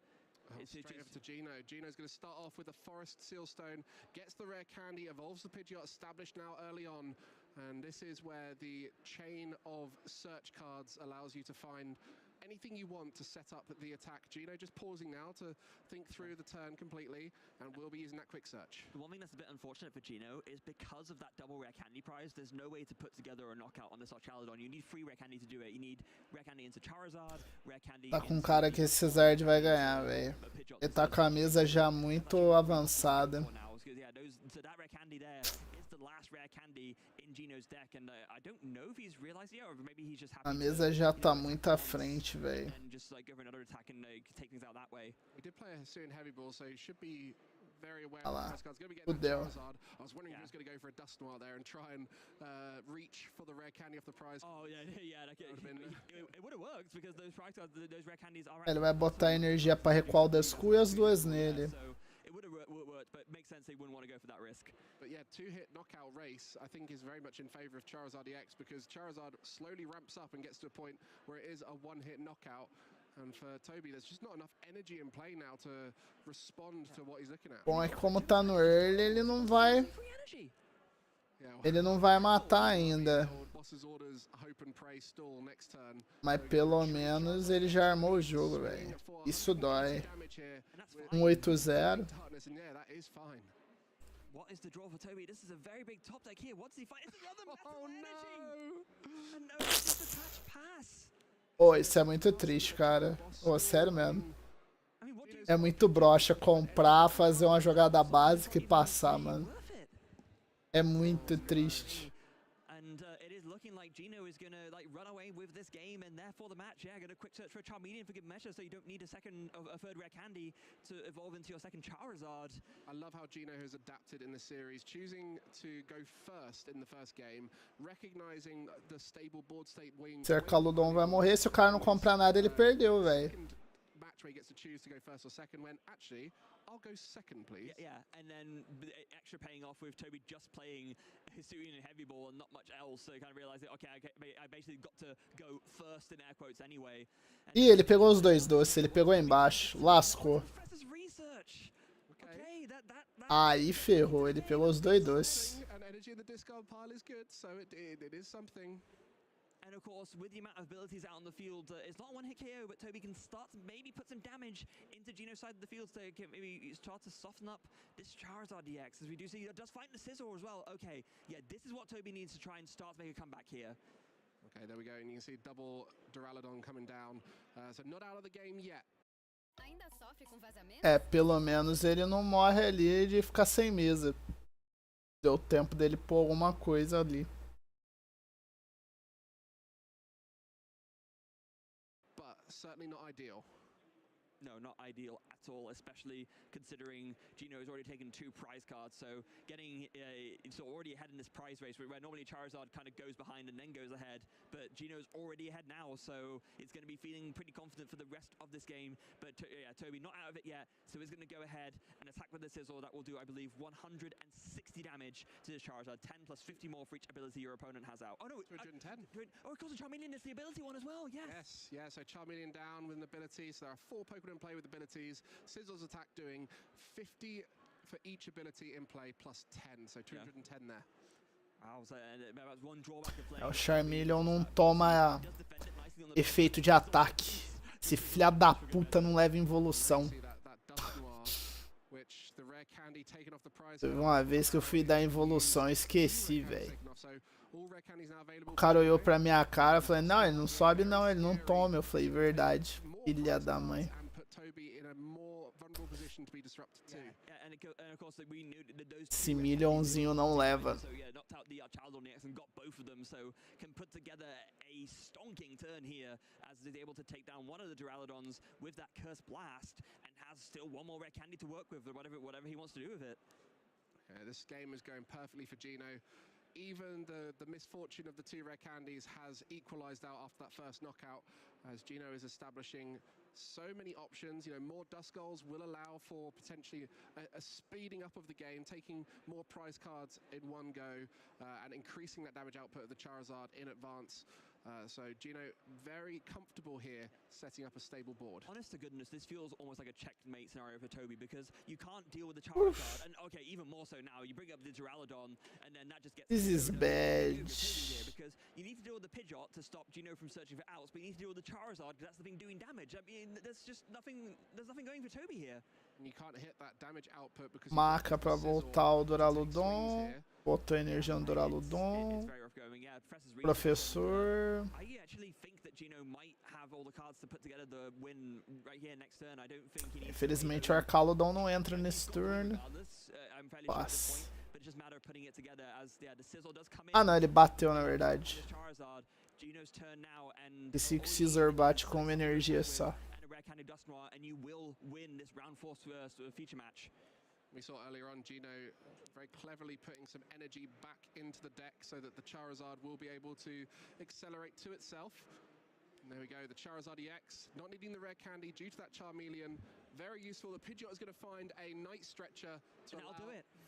Straight over to Gino. Gino's going to start off with a Forest Sealstone, gets the rare candy, evolves the Pidgeot, established now early on. And this is where the chain of search cards allows you to find anything you want to set up the attack. Gino just pausing now to think through the turn completely, and we'll be using that quick search. The one thing that's a bit unfortunate for Gino is because of that double rare candy prize, there's no way to put together a knockout on this Charizard. You need 3 rare candy to do it. You need rare candy into Charizard, rare candy. Tá com cara que esse Zard vai ganhar, velho. Ele tá com a mesa já muito avançada. So that rare candy there is the last rare candy in Gino's deck, and I don't know if he's realized yet, or maybe he's just happy. A mesa já tá muito à frente, velho. And just like go for another attack and take things out that way. We did play a Hisuian Heavy Ball, so he should be very aware Olha of lá. the card's going to be getting Fudeu. that Charizard. I was wondering if he was going to go for a Dusknoir there and try and reach for the rare candy off the prize. Oh yeah, like it would have worked because those prize cards, those rare candies are. Ele vai botar energia pra recuar o Descu e as 2 nele. So it would have worked, but it makes sense they wouldn't want to go for that risk. But yeah, 2-hit knockout race, I think, is very much in favor of Charizard EX, because Charizard slowly ramps up and gets to a point where it is a 1-hit knockout. And for Toby, there's just not enough energy in play now to respond to what he's looking at. Bom é que como tá no early, ele não vai... Ele não vai matar ainda. Mas pelo menos ele já armou o jogo, velho. Isso dói. 180. What is the draw for Toby? This is a very big top deck here. What's he find? It's another massive energy. And no, it's just a touch pass. Oh, isso é muito triste, cara. Oh, sério mesmo. É muito broxa comprar, fazer uma jogada básica e passar, mano. É muito triste. And it is looking like Gino is going to run away with this game, and therefore the match. Yeah, going to quick search for a Charmeleon for good measure, so you don't need a third rare candy to evolve into your second Charizard. I love how Gino has adapted in the series, choosing to go first in the first game, recognizing the stable board state wing. Cercaludon vai morrer, se o cara não comprar nada, ele perdeu, velho. Match where he gets to choose to go first or second, when actually I'll go second, please. Yeah, and then the extra paying off with Toby just playing Hisuian and Heavy Ball and not much else, so kind of realizing, okay, I basically got to go first in air quotes anyway. Ih, ele pegou os dois doces, ele pegou embaixo, lascou. Aí ferrou, ele pegou os dois doces. And energy in the discard pile is good, so it is something. And of course, with the amount of abilities out on the field, it's not a one-hit KO, but Toby can start to maybe put some damage into Gino's side of the field to maybe start to soften up this Charizard DX, as we do see it does find the Scizor as well. Okay, yeah, this is what Toby needs to try and start to make a comeback here. Okay, there we go, and you can see double Duraludon coming down, so not out of the game yet. É, pelo menos ele não morre ali de ficar sem mesa. Deu tempo dele pôr alguma coisa ali. Certainly not ideal. No, not ideal at all, especially considering Gino has already taken 2 prize cards, so getting already ahead in this prize race where normally Charizard kind of goes behind and then goes ahead, but Gino's already ahead now, so it's going to be feeling pretty confident for the rest of this game. But yeah, Toby not out of it yet, so he's going to go ahead and attack with the Scizor. That will do, I believe, 160 damage to this Charizard, 10 plus 50 more for each ability your opponent has out. Oh no, 210. Oh, of course, the Charmeleon is the ability one as well, yes. Yeah, so Charmeleon down with an ability, so there are 4 Pokemon in play with abilities. Scizor's attack doing 50 for each ability in play plus 10, so 210 there. É, o Charmeleon não toma efeito de ataque. Esse filha da puta não leva evolução. Teve uma vez que eu fui dar evolução e esqueci, velho. O cara olhou pra minha cara e falou, não, ele não sobe não, ele não toma. Eu falei, verdade, filha da mãe. Esse milhãozinho não leva. This game is going perfectly for Gino. Even the misfortune of the 2 rare candies has equalized out after that first knockout, as Gino is establishing so many options. You know, more Duskulls will allow for potentially a speeding up of the game, taking more prize cards in one go, and increasing that damage output of the Charizard in advance. So Gino very comfortable here, setting up a stable board. Honest to goodness, this feels almost like a checkmate scenario for Toby, because you can't deal with the Charizard, and okay, even more so now, you bring up the Duraludon, and then that just gets... This is bad. Because you need to deal with the Pidgeot to stop Gino from searching for outs, but you need to deal with the Charizard, because that's the thing doing damage. I mean, there's nothing going for Toby here. And you can't hit that damage output because... Marca pra voltar o Duraludon. Botou energia no Duraludon. Professor. Infelizmente o Arcaludon não entra nesse turno. Passa. Ah não, ele bateu na verdade. Esse Scizor bate com uma energia só. We saw earlier on Gino very cleverly putting some energy back into the deck so that the Charizard will be able to accelerate to itself. There we go, the Charizard EX, not needing the rare candy due to that Charmeleon. Very useful. The Pidgeot is going to find a Night Stretcher to allow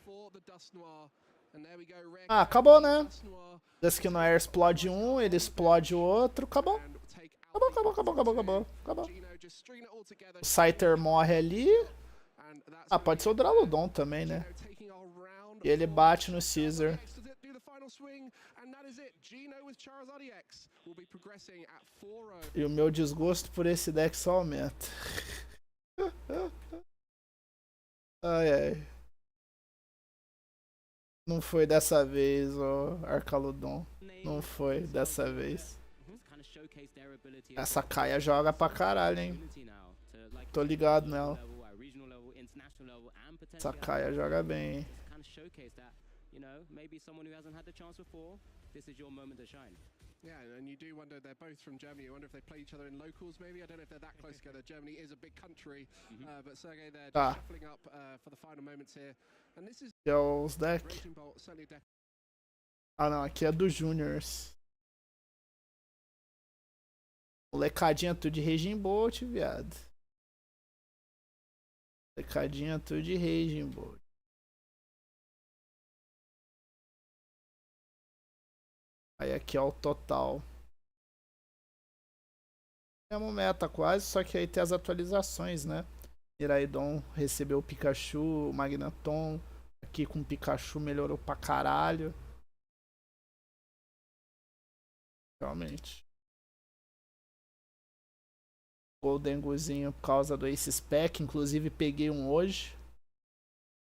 for the Dust Noir. And there we go, rare Ah, acabou, né? Dust Noir. Desde que no Air explode um, ele explode o outro, acabou. Acabou. O Scyther morre ali. Ah, pode ser o Draludon também, né? E ele bate no Caesar. E o meu desgosto por esse deck só aumenta. Ai, ai. Não foi dessa vez, ó, Arcaludon. Não foi dessa vez. Essa Kaia joga pra caralho, hein? Tô ligado nela. Essa Kaia joga bem, hein? Yeah, and you do wonder, they're both from Germany. You wonder if they play each other in locals, maybe. I don't know if they're that close together. Germany is a big country, but Sergey, they're just shuffling up for the final moments here. And this is Aqui é os deck. Raging Bolt, certainly a deck. Ah, não, aqui é dos Juniors. Molecadinha tudo de Raging Bolt, viado. Molecadinha tudo de Raging Bolt. Aí aqui é o total. Mesmo meta quase, só que aí tem as atualizações, né? Miraidon recebeu o Pikachu, o Magneton. Aqui com o Pikachu melhorou pra caralho. Realmente. Golden Guzinho por causa do Ace Spec. Inclusive peguei um hoje.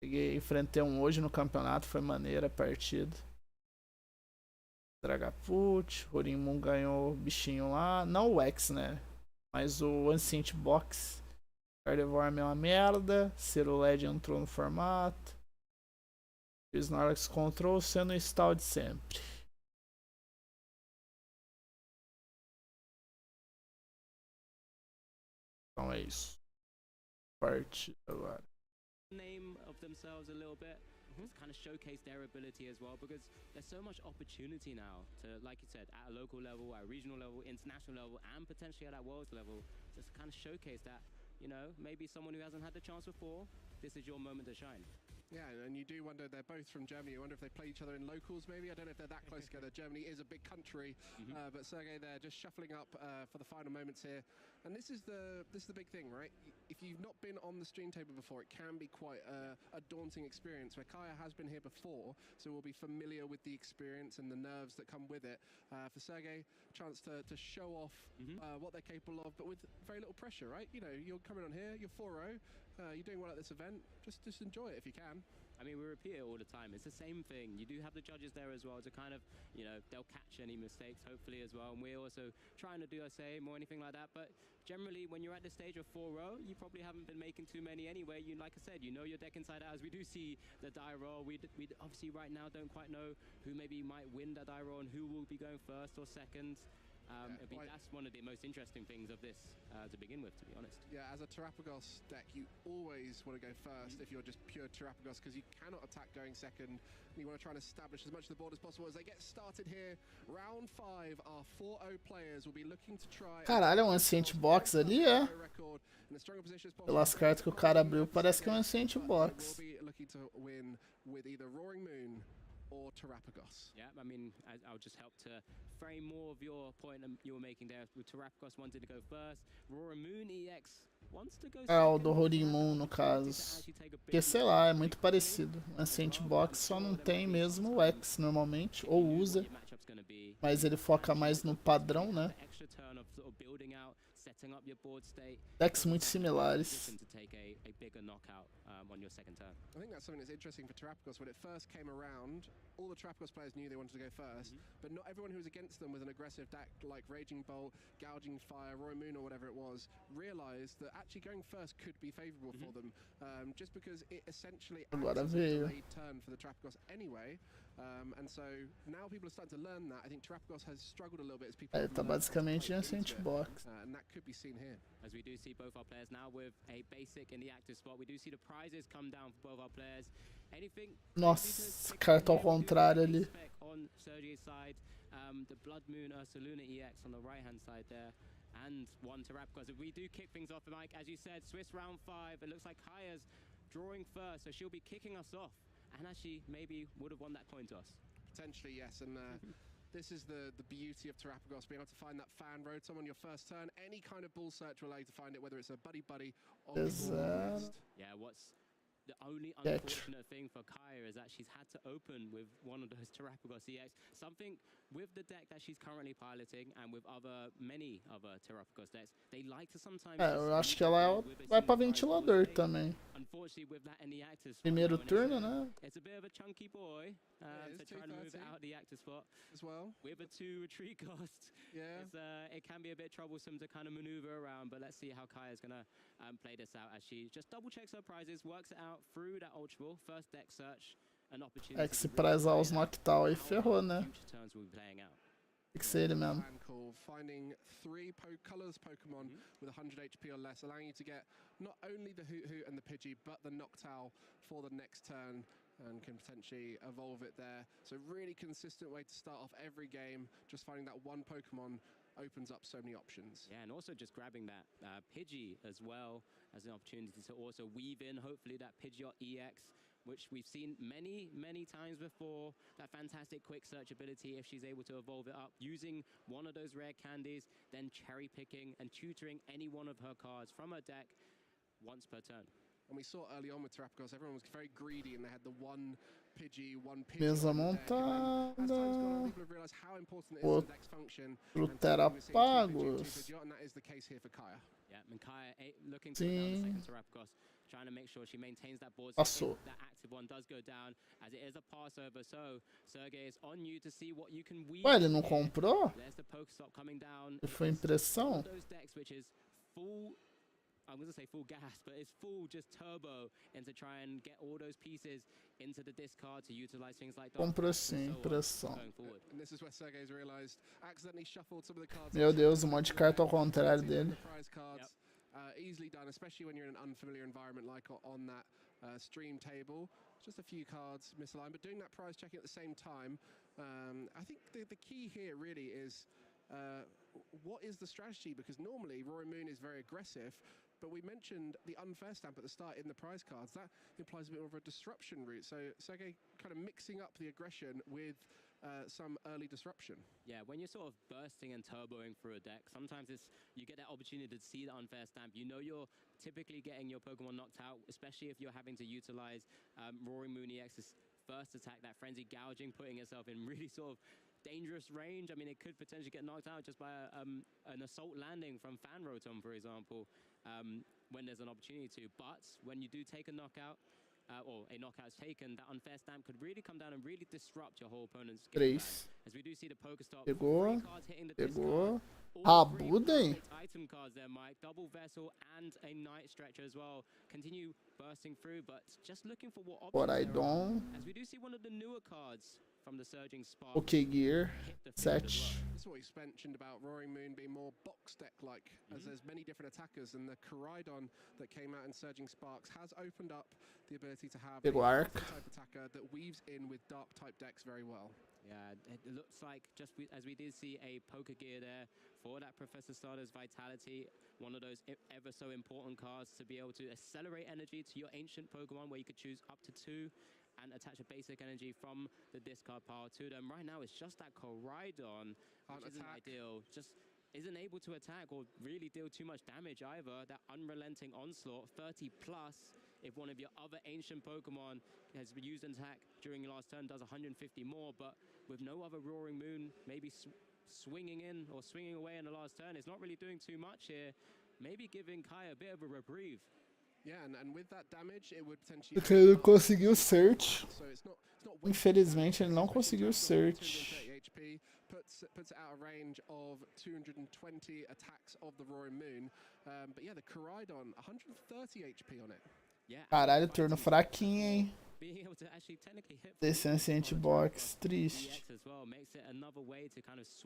Enfrentei um hoje no campeonato. Foi maneira a partida. Dragapult, Horinmun ganhou o bichinho lá. Não o X, né? Mas o Ancient Box. Gardevoir é uma merda. Ceruled entrou no formato. O Snorlax Control sendo o stall de sempre. Então é isso. Parte agora. Name of themselves a little bit. Just kind of showcase their ability as well, because there's so much opportunity now to, like you said, at a local level, at a regional level, international level, and potentially at that world level, just kind of showcase that, you know, maybe someone who hasn't had the chance before, this is your moment to shine. Yeah, and you do wonder, they're both from Germany. You wonder if they play each other in locals, maybe. I don't know if they're that close together. Germany is a big country, but Sergey, they're just shuffling up for the final moments here. And this is the big thing, right? If you've not been on the stream table before, it can be quite a daunting experience. Where Kaya has been here before, so we'll be familiar with the experience and the nerves that come with it. For Sergey, chance to show off what they're capable of, but with very little pressure, right? You know, you're coming on here, you're 4-0. You're doing well at this event. Just enjoy it if you can. I mean, we repeat it all the time. It's the same thing. You do have the judges there as well to kind of, you know, they'll catch any mistakes, hopefully, as well. And we're also trying to do a same or anything like that. But generally, when you're at the stage of 4-0, you probably haven't been making too many anyway. You, like I said, you know your deck inside out. As we do see the die roll, we obviously right now don't quite know who maybe might win the die roll and who will be going first or second. That's one of the most interesting things of this to begin with, to be honest. Yeah, as a Terapagos deck, you always want to go first if you're just pure Terapagos, because you cannot attack going second. You want to try and establish as much of the board as possible. As they get started here, round 5, our 4-0 players will be looking to try. Caralho, é um Ancient Box ali, é? Pelas cartas que o cara abriu, parece que é um Ancient Box. Looking to win with either Roaring Moon or Terapagos. Yeah, I mean, I'll just help to frame more of your point you were making there. With Terapagos wanting to go first, Roaring Moon EX wants to go second. É, o do Horinmun, no caso. Porque, sei lá, é muito parecido. Ancient Box só não tem mesmo o X, normalmente. Ou usa. Mas ele foca mais no padrão, né? Decks muito similares. I think that's something that's interesting for Terapagos. When it first came around, all the Terapagos players knew they wanted to go first, but not everyone who was against them with an aggressive deck like Raging Bolt, Gouging Fire, Roy Moon or whatever it was, realized that actually going first could be favorable for them, just because it essentially acts as a delayed turn for the Terapagos anyway. And so now people are starting to learn that. I think Terapagos has struggled a little bit as people. Tá basicamente Ancient Box. And that could be seen here. As we do see both our players now with a basic in the active spot, we do see the prizes come down for both our players. Anything? Nossa, carta ao contrário ali. On Sergey's side, the Blood Moon Ursaluna EX on the right hand side there. and one Terapagos. If we do kick things off, Mike, as you said, Swiss round 5, it looks like Kaya's drawing first, so she'll be kicking us off, and actually maybe would have won that coin toss. Potentially, yes, and this is the beauty of Terapagos, being able to find that fan rotom on your first turn. Any kind of bull search will allow you to find it, whether it's a buddy or yeah, what's the only unfortunate thing for Kaya is that she's had to open with one of those Terapagos EX. Something with the deck that she's currently piloting and with many other Terapagos decks, they like to sometimes... eu acho que ela vai pra ventilador também. Unfortunately, with that in the active spot, Primeiro turno, né? It's a bit of a chunky boy to try and move it out of the active spot as well. With a 2 retreat cost, it can be a bit troublesome to kind of maneuver around, but let's see how Kaya's going to play this out as she just double checks her prizes, works it out through that Ultra Ball, first deck search, an opportunity. É que se prezar os Noctal aí ferrou, né? Tem que ser ele mesmo. Finding 3 colors Pokemon with 100 HP or less, allowing you to get not only the Hoot and the Pidgey, but the Noctowl for the next turn, and can potentially evolve it there. So really consistent way to start off every game. Just finding that one Pokemon opens up so many options. Yeah, and also just grabbing that Pidgey as well as an opportunity to also weave in, hopefully, that Pidgeot EX, which we've seen many times before. That fantastic quick search ability, if she's able to evolve it up, using one of those rare candies, then cherry picking and tutoring any one of her cards from her deck once per turn. And we saw early on with Terapagos, everyone was very greedy and they had the one Pidgey, one Pidgey. Mesa montada. As time's gone on, people have realized how important it is the deck's function. Pro Terapagos. And that is the case here for Kaya. Yeah, and Kaya looking to down the second Terapagos, trying to make sure she maintains that board. Passou. That active one does go down, as it is a passover. So, Sergey, it's on you to see what you can weave. Ué, ele não comprou? There's the Pokestop coming down. Foi impressão? Those decks which is full, I'm going to say full gas, but it's full just turbo, and to try and get all those pieces into the discard to utilize things like that. Comprou sim, impressão. And this is where Sergey's realized, accidentally shuffled some of the cards. Meu Deus, um monte de carta ao contrário dele. Easily done, especially when you're in an unfamiliar environment like on that stream table. Just a few cards misaligned, but doing that prize checking at the same time. I think the key here really is what is the strategy? Because normally Roaring Moon is very aggressive, but we mentioned the unfair stamp at the start in the prize cards. That implies a bit more of a disruption route. So Sergey kind of mixing up the aggression with some early disruption. Yeah, when you're sort of bursting and turboing through a deck, sometimes you get that opportunity to see the unfair stamp. You know you're typically getting your Pokemon knocked out, especially if you're having to utilize Roaring Moon EX's first attack, that Frenzy Gouging, putting yourself in really sort of dangerous range. I mean, it could potentially get knocked out just by an assault landing from Fan Rotom, for example, when there's an opportunity to. But when you do take a knockout, or a knockout's taken, that unfair stamp could really come down and really disrupt your whole opponent's game. As we do see the Pokestop, Pegou. Pegou. Rabudem. Item cards there, Mike. Double Vessel and a Night Stretcher as well. Continue bursting through, but just looking for what options there are. As we do see one of the newer cards from the Surging Spark. Okay, gear. Set. This is what you mentioned about Roaring Moon being more box deck-like, as there's many different attackers, and the Koraidon that came out in Surging Sparks has opened up the ability to have a type attacker that weaves in with dark-type decks very well. Yeah, it looks like, just as we did see a Poker Gear there for that Professor Stardust Vitality, one of those ever so important cards to be able to accelerate energy to your ancient Pokemon, where you could choose up to 2 and attach a basic energy from the discard pile to them. Right now, it's just that Koraidon, which isn't ideal. Just isn't able to attack or really deal too much damage either. That unrelenting onslaught, 30 plus. If one of your other ancient Pokemon has used an attack during your last turn, does 150 more, but with no other Roaring Moon, maybe swinging in or swinging away in the last turn, it's not really doing too much here. Maybe giving Kai a bit of a reprieve. Yeah, and with that damage, it would potentially... Ele conseguiu search. Infelizmente, ele não conseguiu search. Puts it out of range of 220 attacks of the Roaring Moon. But yeah, the Koraidon, 130 HP on it. Caralho, turno fraquinho, hein? Descendo esse box, triste.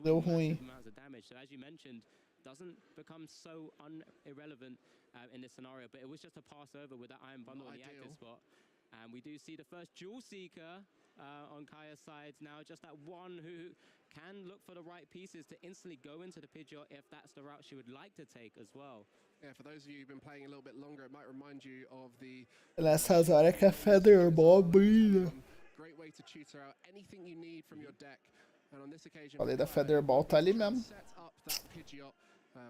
Deu ruim. So as you mentioned, doesn't become so irrelevant in this scenario, but it was just a pass over with that Iron Bundle in the active spot. And we do see the first Jewel Seeker on Kaya's side now. Just that one who can look for the right pieces to instantly go into the Pidgeot if that's the route she would like to take as well. Yeah, for those of you who've been playing a little bit longer, it might remind you of the... Nessas horas que a Featherball brilha. Great way to tutor out anything you need from your deck. And on this occasion, Falei da Featherball, tá ali mesmo. set up that Pidgeot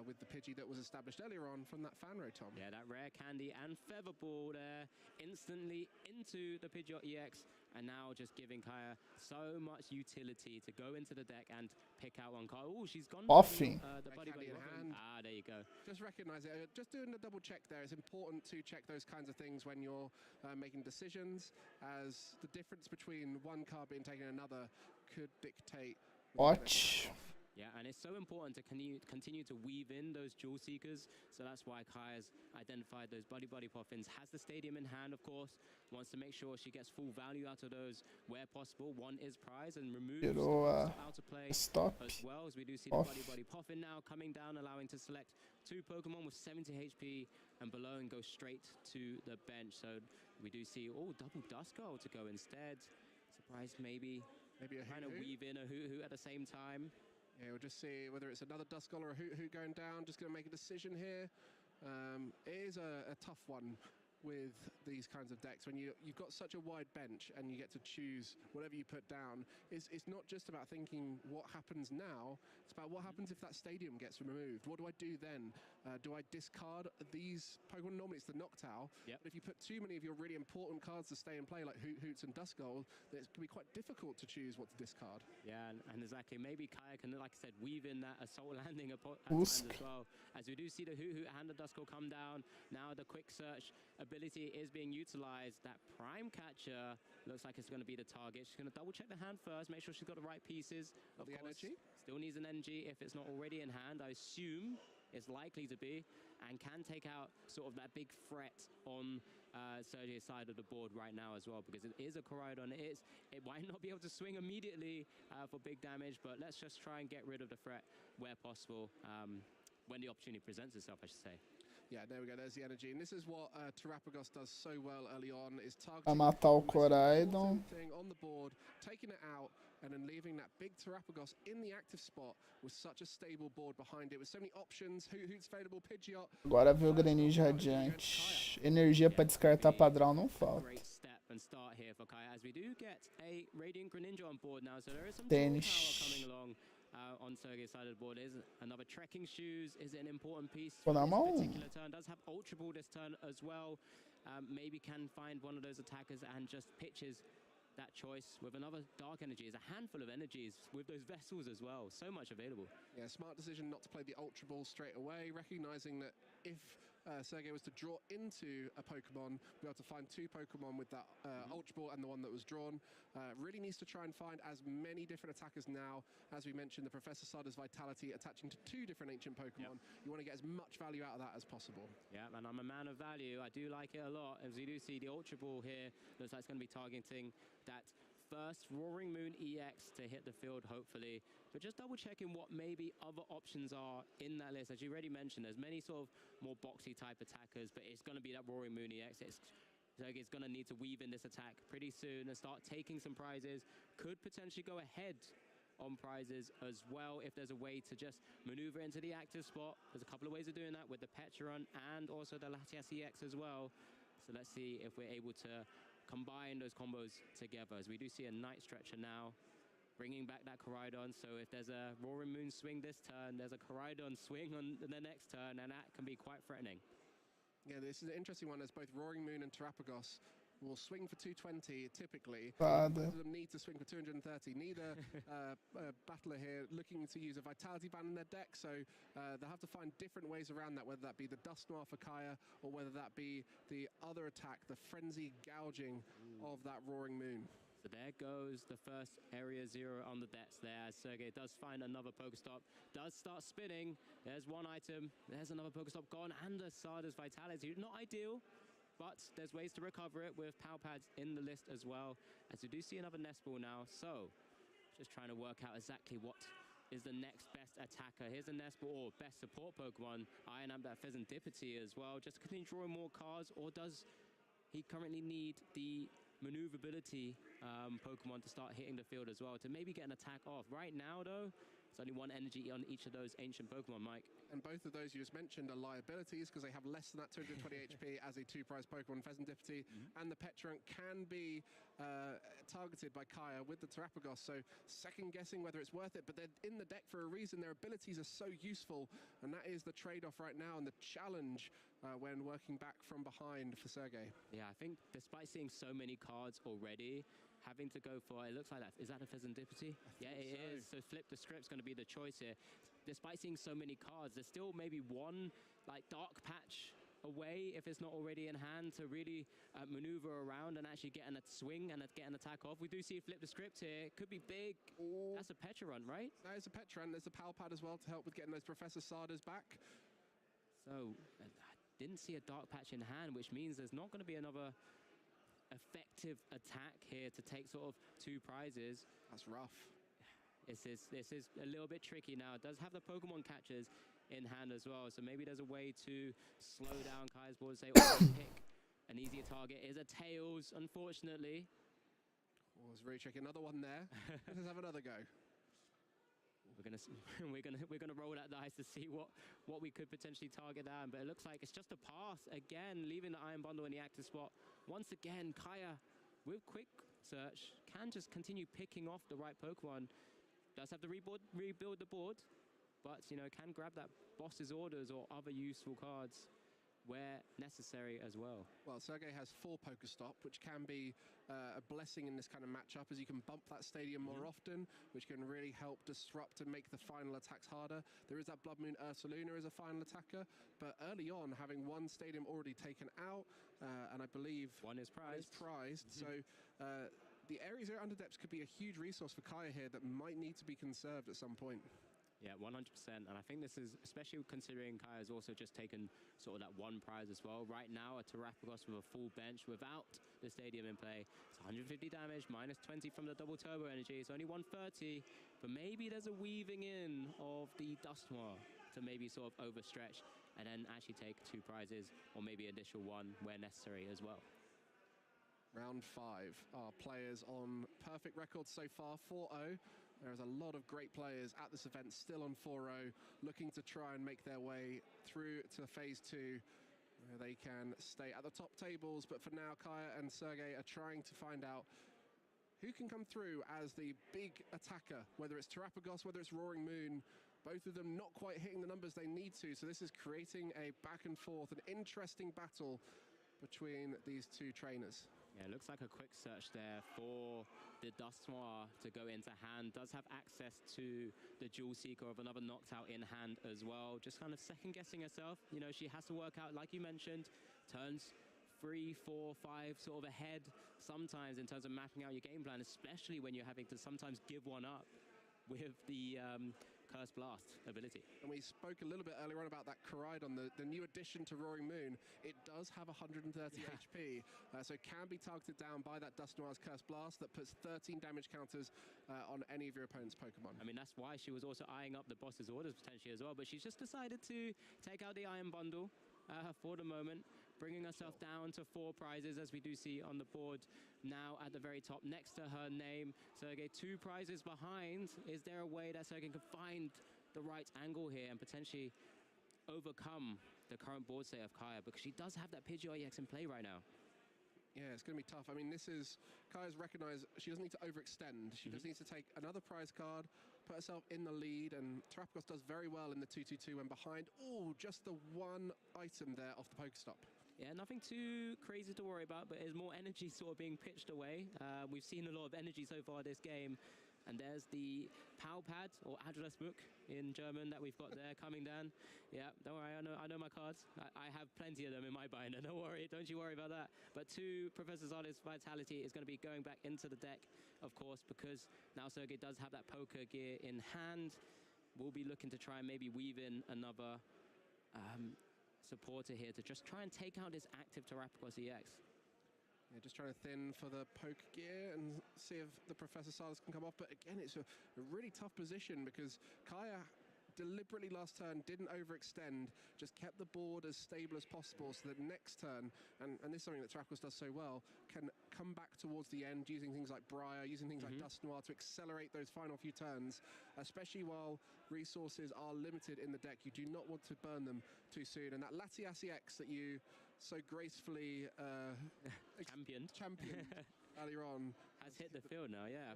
with the Pidgey that was established earlier on from that Fanro, Tom. Yeah, that rare candy and Featherball there instantly into the Pidgeot EX, and now just giving Kaya so much utility to go into the deck and pick out one card. Oh, she's gone Offing. the buddy in hand. Ah, there you go. Just recognize it. Just doing a double check there. It's important to check those kinds of things when you're making decisions, as the difference between one card being taken and another could dictate. Watch. Yeah, and it's so important to continue to weave in those Jewel Seekers. So that's why Kaya's identified those Buddy Poffins. Has the stadium in hand, of course. Wants to make sure she gets full value out of those where possible. One is prize and removes out of play stop as well, as we do see off. the Buddy Poffin now coming down, allowing to select 2 Pokemon with 70 HP and below and go straight to the bench. So we do see, double Duskull to go instead. Surprised maybe a trying to weave in a Hoo-Hoo at the same time. Yeah, we'll just see whether it's another Duskull or a Hoot going down. Just going to make a decision here. It is a tough one with these kinds of decks. When you've got such a wide bench and you get to choose whatever you put down, it's not just about thinking what happens now. It's about what happens if that stadium gets removed. What do I do then? Do I discard these Pokemon? Normally it's the Noctowl. Yep. But if you put too many of your really important cards to stay in play, like Hoots and Duskull, then it can be quite difficult to choose what to discard. Yeah, and exactly. Maybe Kaya can, like I said, weave in that Assault Landing at times as well. As we do see the Hoo-Hoo and the Duskull come down. Now the Quick Search ability is being utilized. That Prime Catcher looks like it's going to be the target. She's going to double check the hand first, make sure she's got the right pieces. Of the course, energy? still needs an energy if it's not already in hand. I assume it's likely to be, and can take out sort of that big threat on Sergey's side of the board right now as well, because it is a Koraidon. It might not be able to swing immediately for big damage, but let's just try and get rid of the threat where possible, when the opportunity presents itself, I should say. Yeah, there we go. There's the energy. And this is what Terapagos does so well early on, is targeting A matar o Koraidon. thing on the board, taking it out, and then leaving that big Terapagos in the active spot with such a stable board behind it, with so many options. Who's available? Pidgeot. Agora veio o Greninja Radiante. Energia pra descartar padrão não falta. Great step and start here for Kaya, as we do get a Radiant Greninja on board now, so there is some Tênis. power coming along. On Sergey's side of the board is another Trekking Shoes, is an important piece Pô, for na this mão. particular turn. Does have Ultra Ball this turn as well. Maybe can find one of those attackers and just pitches that choice with another Dark Energy. Is a handful of energies with those vessels as well. So much available. Yeah, smart decision not to play the Ultra Ball straight away, recognizing that if Sergey was to draw into a Pokemon, be able to find 2 Pokemon with that Ultra Ball and the one that was drawn. Really needs to try and find as many different attackers now. As we mentioned, the Professor Sada's Vitality attaching to 2 different ancient Pokemon. You want to get as much value out of that as possible. Yeah, and I'm a man of value. I do like it a lot. As you do see, the Ultra Ball here looks like it's going to be targeting that first Roaring Moon EX to hit the field, hopefully. But just double checking what maybe other options are in that list. As you already mentioned, there's many sort of more boxy type attackers, but it's going to be that Roaring Moon EX. Sergey's going to need to weave in this attack pretty soon and start taking some prizes. Could potentially go ahead on prizes as well if there's a way to just maneuver into the active spot. There's a couple of ways of doing that with the Petron and also the Latias EX as well. So let's see if we're able to combine those combos together, as we do see a Night Stretcher now bringing back that Koraidon. So if there's a Roaring Moon swing this turn, there's a Koraidon swing on the next turn, and that can be quite threatening. Yeah, this is an interesting one, as both Roaring Moon and Terapagos will swing for 220 typically. Both of them need to swing for 230. Neither battler here looking to use a Vitality ban in their deck, so they'll have to find different ways around that, whether that be the Dust Noir for Kaya, or whether that be the other attack, the Frenzy Gouging of that Roaring Moon. So there goes the first Area 0 on the decks there, as Sergey does find another Pokestop, does start spinning. There's one item, there's another Pokestop gone, and the Sada's Vitality. Not ideal, but there's ways to recover it with Power Pads in the list as well, as we do see another Nest Ball now. So just trying to work out exactly what is the next best attacker. Here's a Nest Ball, or best support Pokemon. Iron Amp, that Pheasantipity as well, just to continue drawing more cards, or does he currently need the maneuverability Pokemon to start hitting the field as well, to maybe get an attack off. Right now, though, it's only 1 energy on each of those ancient Pokemon, Mike. And both of those you just mentioned are liabilities because they have less than that 220 HP as a 2-prize Pokemon. Pheasantipity and the Petrunk can be targeted by Kaya with the Terapagos, so second guessing whether it's worth it, but they're in the deck for a reason. Their abilities are so useful, and that is the trade-off right now and the challenge when working back from behind for Sergey. Yeah, I think despite seeing so many cards already, having to go for, it looks like that, is that a Pheasantipity? Yeah, it is. So flip the script's going to be the choice here. Despite seeing so many cards, there's still maybe one like dark patch away, if it's not already in hand, to really maneuver around and actually get a swing and get an attack off. We do see flip the script here. Could be big. Ooh. That's a Petrun, right? That is a Petrun. There's a Pal Pad as well to help with getting those Professor Sadas back. So I didn't see a dark patch in hand, which means there's not going to be another effective attack here to take sort of 2 prizes. That's rough. This is a little bit tricky now. It does have the Pokemon catchers in hand as well, so maybe there's a way to slow down Kaya's board, say, pick an easier target. Is a Tails, unfortunately. Oh, it's really tricky. Another one there. Let's have another go. We're gonna roll that dice to see what we could potentially target down, but it looks like it's just a pass again, leaving the Iron Bundle in the active spot. Once again, Kaya with quick search can just continue picking off the right Pokemon. Does have to rebuild the board, but can grab that boss's orders or other useful cards where necessary as well. Well, Sergey has 4 Pokestop, which can be a blessing in this kind of matchup, as you can bump that stadium more often, which can really help disrupt and make the final attacks harder. There is that Blood Moon Ursaluna as a final attacker, but early on, having 1 stadium already taken out, and I believe one is prized. So the areas here under depths could be a huge resource for Kaya here that might need to be conserved at some point. Yeah, 100%. And I think this is, especially considering Kaya's also just taken sort of that 1 prize as well. Right now, a Terapagos with a full bench without the stadium in play. It's 150 damage, minus 20 from the double turbo energy. It's only 130, but maybe there's a weaving in of the Dusknoir to maybe sort of overstretch and then actually take 2 prizes or maybe additional 1 where necessary as well. Round 5. Our players on perfect records so far, 4-0. There's a lot of great players at this event still on 4-0, looking to try and make their way through to phase 2, where they can stay at the top tables. But for now, Kaya and Sergey are trying to find out who can come through as the big attacker, whether it's Terapagos, whether it's Roaring Moon. Both of them not quite hitting the numbers they need to, so this is creating a back and forth, an interesting battle between these 2 trainers. Yeah, it looks like a quick search there for the Dusknoir to go into hand. Does have access to the Jewel Seeker of another knocked out in hand as well. Just kind of second guessing herself. She has to work out, like you mentioned, turns 3, 4, 5 sort of ahead sometimes in terms of mapping out your game plan, especially when you're having to sometimes give one up with the Curse Blast ability. And we spoke a little bit earlier on about that Koraidon, the new addition to Roaring Moon. It does have 130 HP, so it can be targeted down by that Dusknoir's Curse Blast that puts 13 damage counters on any of your opponent's Pokemon. I mean, that's why she was also eyeing up the boss's orders potentially as well, but she's just decided to take out the Iron Bundle for the moment, bringing herself down to 4 prizes, as we do see on the board now at the very top next to her name. Sergey 2 prizes behind. Is there a way that Sergey can find the right angle here and potentially overcome the current board state of Kaya, because she does have that Pidgeot EX in play right now? Yeah, it's going to be tough. I mean, Kaya's recognized she doesn't need to overextend. She just needs to take another prize card, put herself in the lead, and Terapagos does very well in the 2-2-2 when behind. Oh, just the 1 item there off the Pokestop. Yeah, nothing too crazy to worry about, but there's more energy sort of being pitched away. We've seen a lot of energy so far this game. And there's the Pal Pad, or Adressbuch in German, that we've got there coming down. Yeah, don't worry, I know my cards. I have plenty of them in my binder, don't worry, don't you worry about that. But 2 Professor Zardes Vitality is going to be going back into the deck, of course, because now Sergey does have that poker gear in hand. We'll be looking to try and maybe weave in another supporter here to just try and take out this active Terapagos EX. Yeah, just trying to thin for the poke gear and see if the Professor Sadas can come off. But again, it's a really tough position because Kaya deliberately last turn didn't overextend, just kept the board as stable as possible so that next turn, and this is something that Terrapagos does so well, can come back towards the end using things like Briar, using things like Dust Noir to accelerate those final few turns, especially while resources are limited in the deck. You do not want to burn them too soon. And that Latiasi X that you so gracefully championed earlier on has hit the field now, yeah.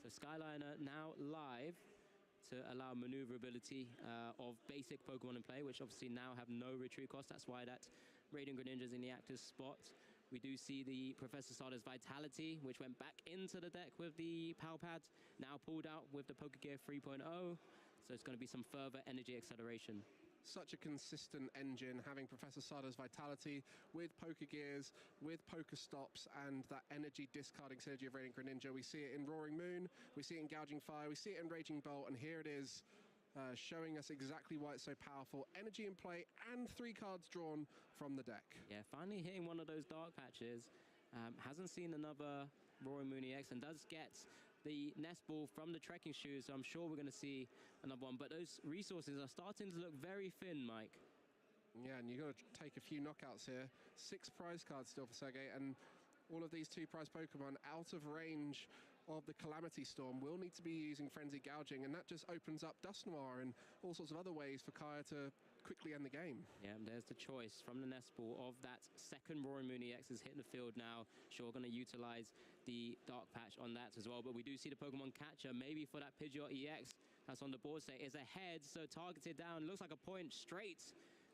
So Skyliner now live to allow maneuverability of basic Pokemon in play, which obviously now have no retreat cost. That's why that Radiant Greninja's in the active spot. We do see the Professor Starter's Vitality, which went back into the deck with the Power Pad, now pulled out with the Pokegear 3.0. So it's going to be some further energy acceleration. Such a consistent engine, having Professor Starter's Vitality with Pokegears, with Pokestops, and that energy discarding synergy of Radiant Greninja. We see it in Roaring Moon, we see it in Gouging Fire, we see it in Raging Bolt, and here it is, showing us exactly why it's so powerful. Energy in play and 3 cards drawn from the deck. Yeah, finally hitting one of those dark patches. Hasn't seen another Roaring Moon EX and does get the nest ball from the trekking shoes, so I'm sure we're going to see another one. But those resources are starting to look very thin, Mike. Yeah, and you've got to take a few knockouts here. 6 prize cards still for Sergey, and all of these 2 prize Pokemon out of range of the Calamity Storm will need to be using Frenzy Gouging, and that just opens up Dust Noir and all sorts of other ways for Kaya to quickly end the game. Yeah, there's the choice from the nest ball of that second Roaring Moon EX is hitting the field now. Sure, going to utilize the Dark Patch on that as well, but we do see the Pokemon Catcher, maybe for that Pidgeot EX that's on the board say is ahead, so targeted down, looks like a point straight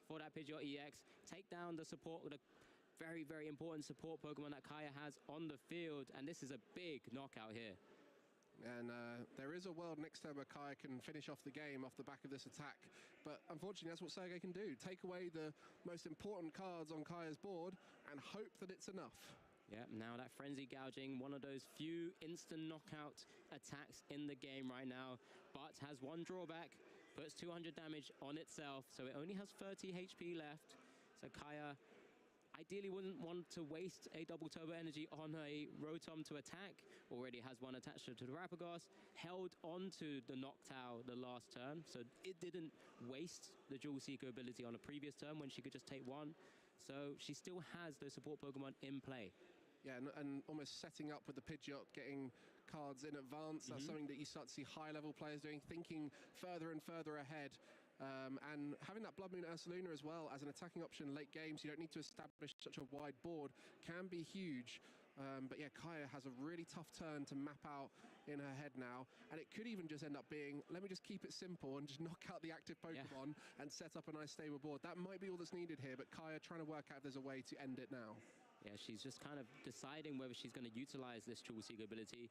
for that Pidgeot EX. Take down the support with a very, very important support Pokemon that Kaya has on the field, and this is a big knockout here. And there is a world next time where Kaya can finish off the game off the back of this attack, but unfortunately that's what Sergey can do. Take away the most important cards on Kaya's board and hope that it's enough. Yeah, now that Frenzy Gouging, one of those few instant knockout attacks in the game right now, but has one drawback, puts 200 damage on itself, so it only has 30 HP left. So Kaya ideally wouldn't want to waste a double turbo energy on a Rotom to attack. Already has one attached to the Terrapagos, held onto the Noctowl the last turn, so it didn't waste the Jewel Seeker ability on a previous turn when she could just take one. So she still has those support Pokemon in play. Yeah, and almost setting up with the Pidgeot, getting cards in advance. That's something that you start to see high-level players doing, thinking further and further ahead. And having that Blood Moon Ursaluna as well as an attacking option late game, so you don't need to establish such a wide board, can be huge. But yeah, Kaya has a really tough turn to map out in her head now, and it could even just end up being, let me just keep it simple and just knock out the active Pokemon and set up a nice stable board. That might be all that's needed here, but Kaya trying to work out if there's a way to end it now. Yeah, she's just kind of deciding whether she's going to utilize this Jewel Seeker ability.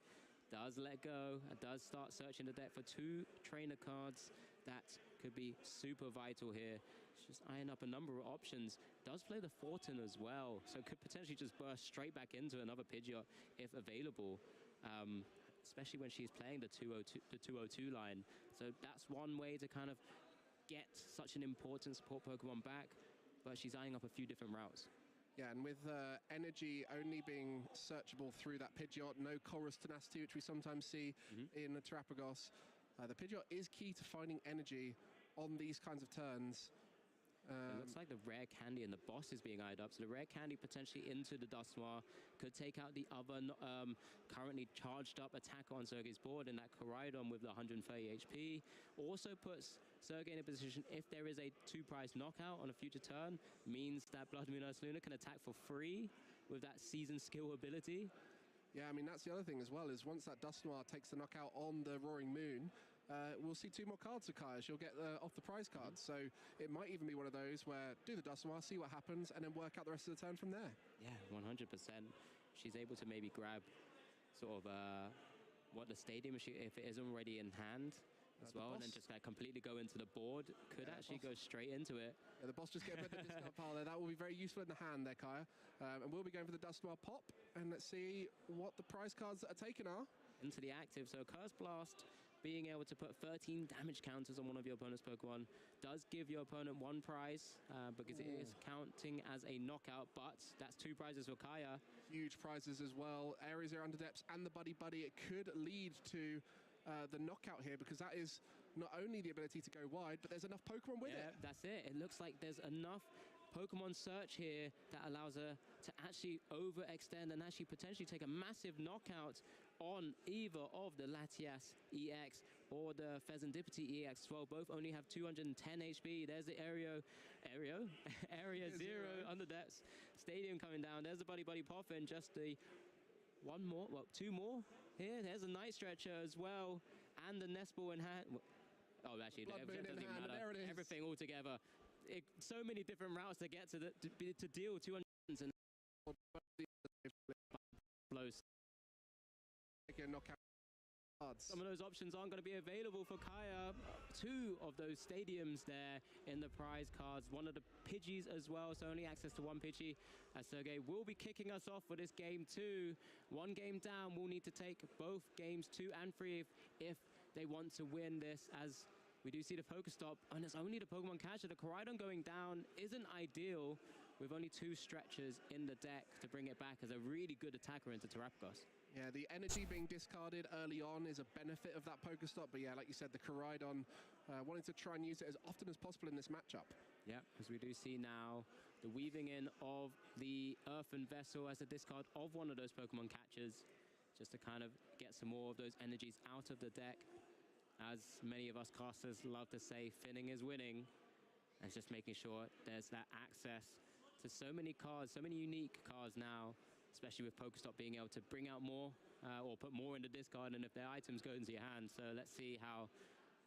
Does let go, does start searching the deck for 2 trainer cards that could be super vital here. She's just eyeing up a number of options. Does play the Fortin as well, so could potentially just burst straight back into another Pidgeot if available, especially when she's playing the 202 line. So that's one way to kind of get such an important support Pokemon back, but she's eyeing up a few different routes. Yeah, and with energy only being searchable through that Pidgeot, no Chorus Tenacity, which we sometimes see in the Terrapagos, the Pidgeot is key to finding energy on these kinds of turns. It looks like the Rare Candy and the boss is being eyed up, so the Rare Candy potentially into the Dust Noir could take out the other currently charged up attacker on Sergey's board, and that Koraidon with the 130 HP also puts Sergey in a position, if there is a 2-prize knockout on a future turn, means that Blood Moon Ursaluna can attack for free with that Season Skill ability. Yeah, I mean, that's the other thing as well, is once that Dust Noir takes the knockout on the Roaring Moon, we'll see 2 more cards for Kaya. She'll get off the prize cards. So it might even be one of those where do the Dust Noir, see what happens, and then work out the rest of the turn from there. Yeah, 100%. She's able to maybe grab sort of what the Stadium, if it isn't already in hand as well, and then just like completely go into the board. Could actually go straight into it. Yeah, the boss just get a bit of a discount pile there. That will be very useful in the hand there, Kaya. And we'll be going for the Dust Noir pop, and let's see what the prize cards that are taken are. Into the active, so Curse Blast, being able to put 13 damage counters on one of your opponent's Pokemon, does give your opponent 1 prize, because it is counting as a knockout, but that's 2 prizes for Kaya. Huge prizes as well. Area Zero Underdepths and the Buddy Buddy. It could lead to the knockout here, because that is not only the ability to go wide, but there's enough Pokemon with Yeah, it. that's it. It looks like there's enough Pokemon search here that allows her to actually overextend and actually potentially take a massive knockout on either of the Latias EX or the Fezandipity EX as well. Both only have 210 HP. There's the Area Zero under depths Stadium coming down. There's the Buddy Poffin. Just the two more here. There's a Night Stretcher as well, and the Nest Ball in hand. Oh, actually, Blood that Moon doesn't in even hand, matter. there it is. Everything all together. So many different routes to get to deal 200 and blows. Knockout cards. Some of those options aren't going to be available for Kaya. Two of those stadiums there in the prize cards. One of the Pidgeys as well, so only access to one Pidgey. As Sergey will be kicking us off for this game 2. One game down, we'll need to take both games 2 and 3 if they want to win this, as we do see the Pokestop, and it's only the Pokemon catcher. The Koraidon going down isn't ideal, with only 2 stretchers in the deck to bring it back as a really good attacker into Terapagos. Yeah, the energy being discarded early on is a benefit of that Pokestop, but yeah, like you said, the Koraidon wanting to try and use it as often as possible in this matchup. Yeah, as we do see now, the weaving in of the Earthen Vessel as a discard of one of those Pokemon catchers, just to kind of get some more of those energies out of the deck. As many of us casters love to say, thinning is winning. And it's just making sure there's that access to so many cards, so many unique cards now, especially with Pokestop being able to bring out more or put more in the discard, and if their items go into your hand. So let's see how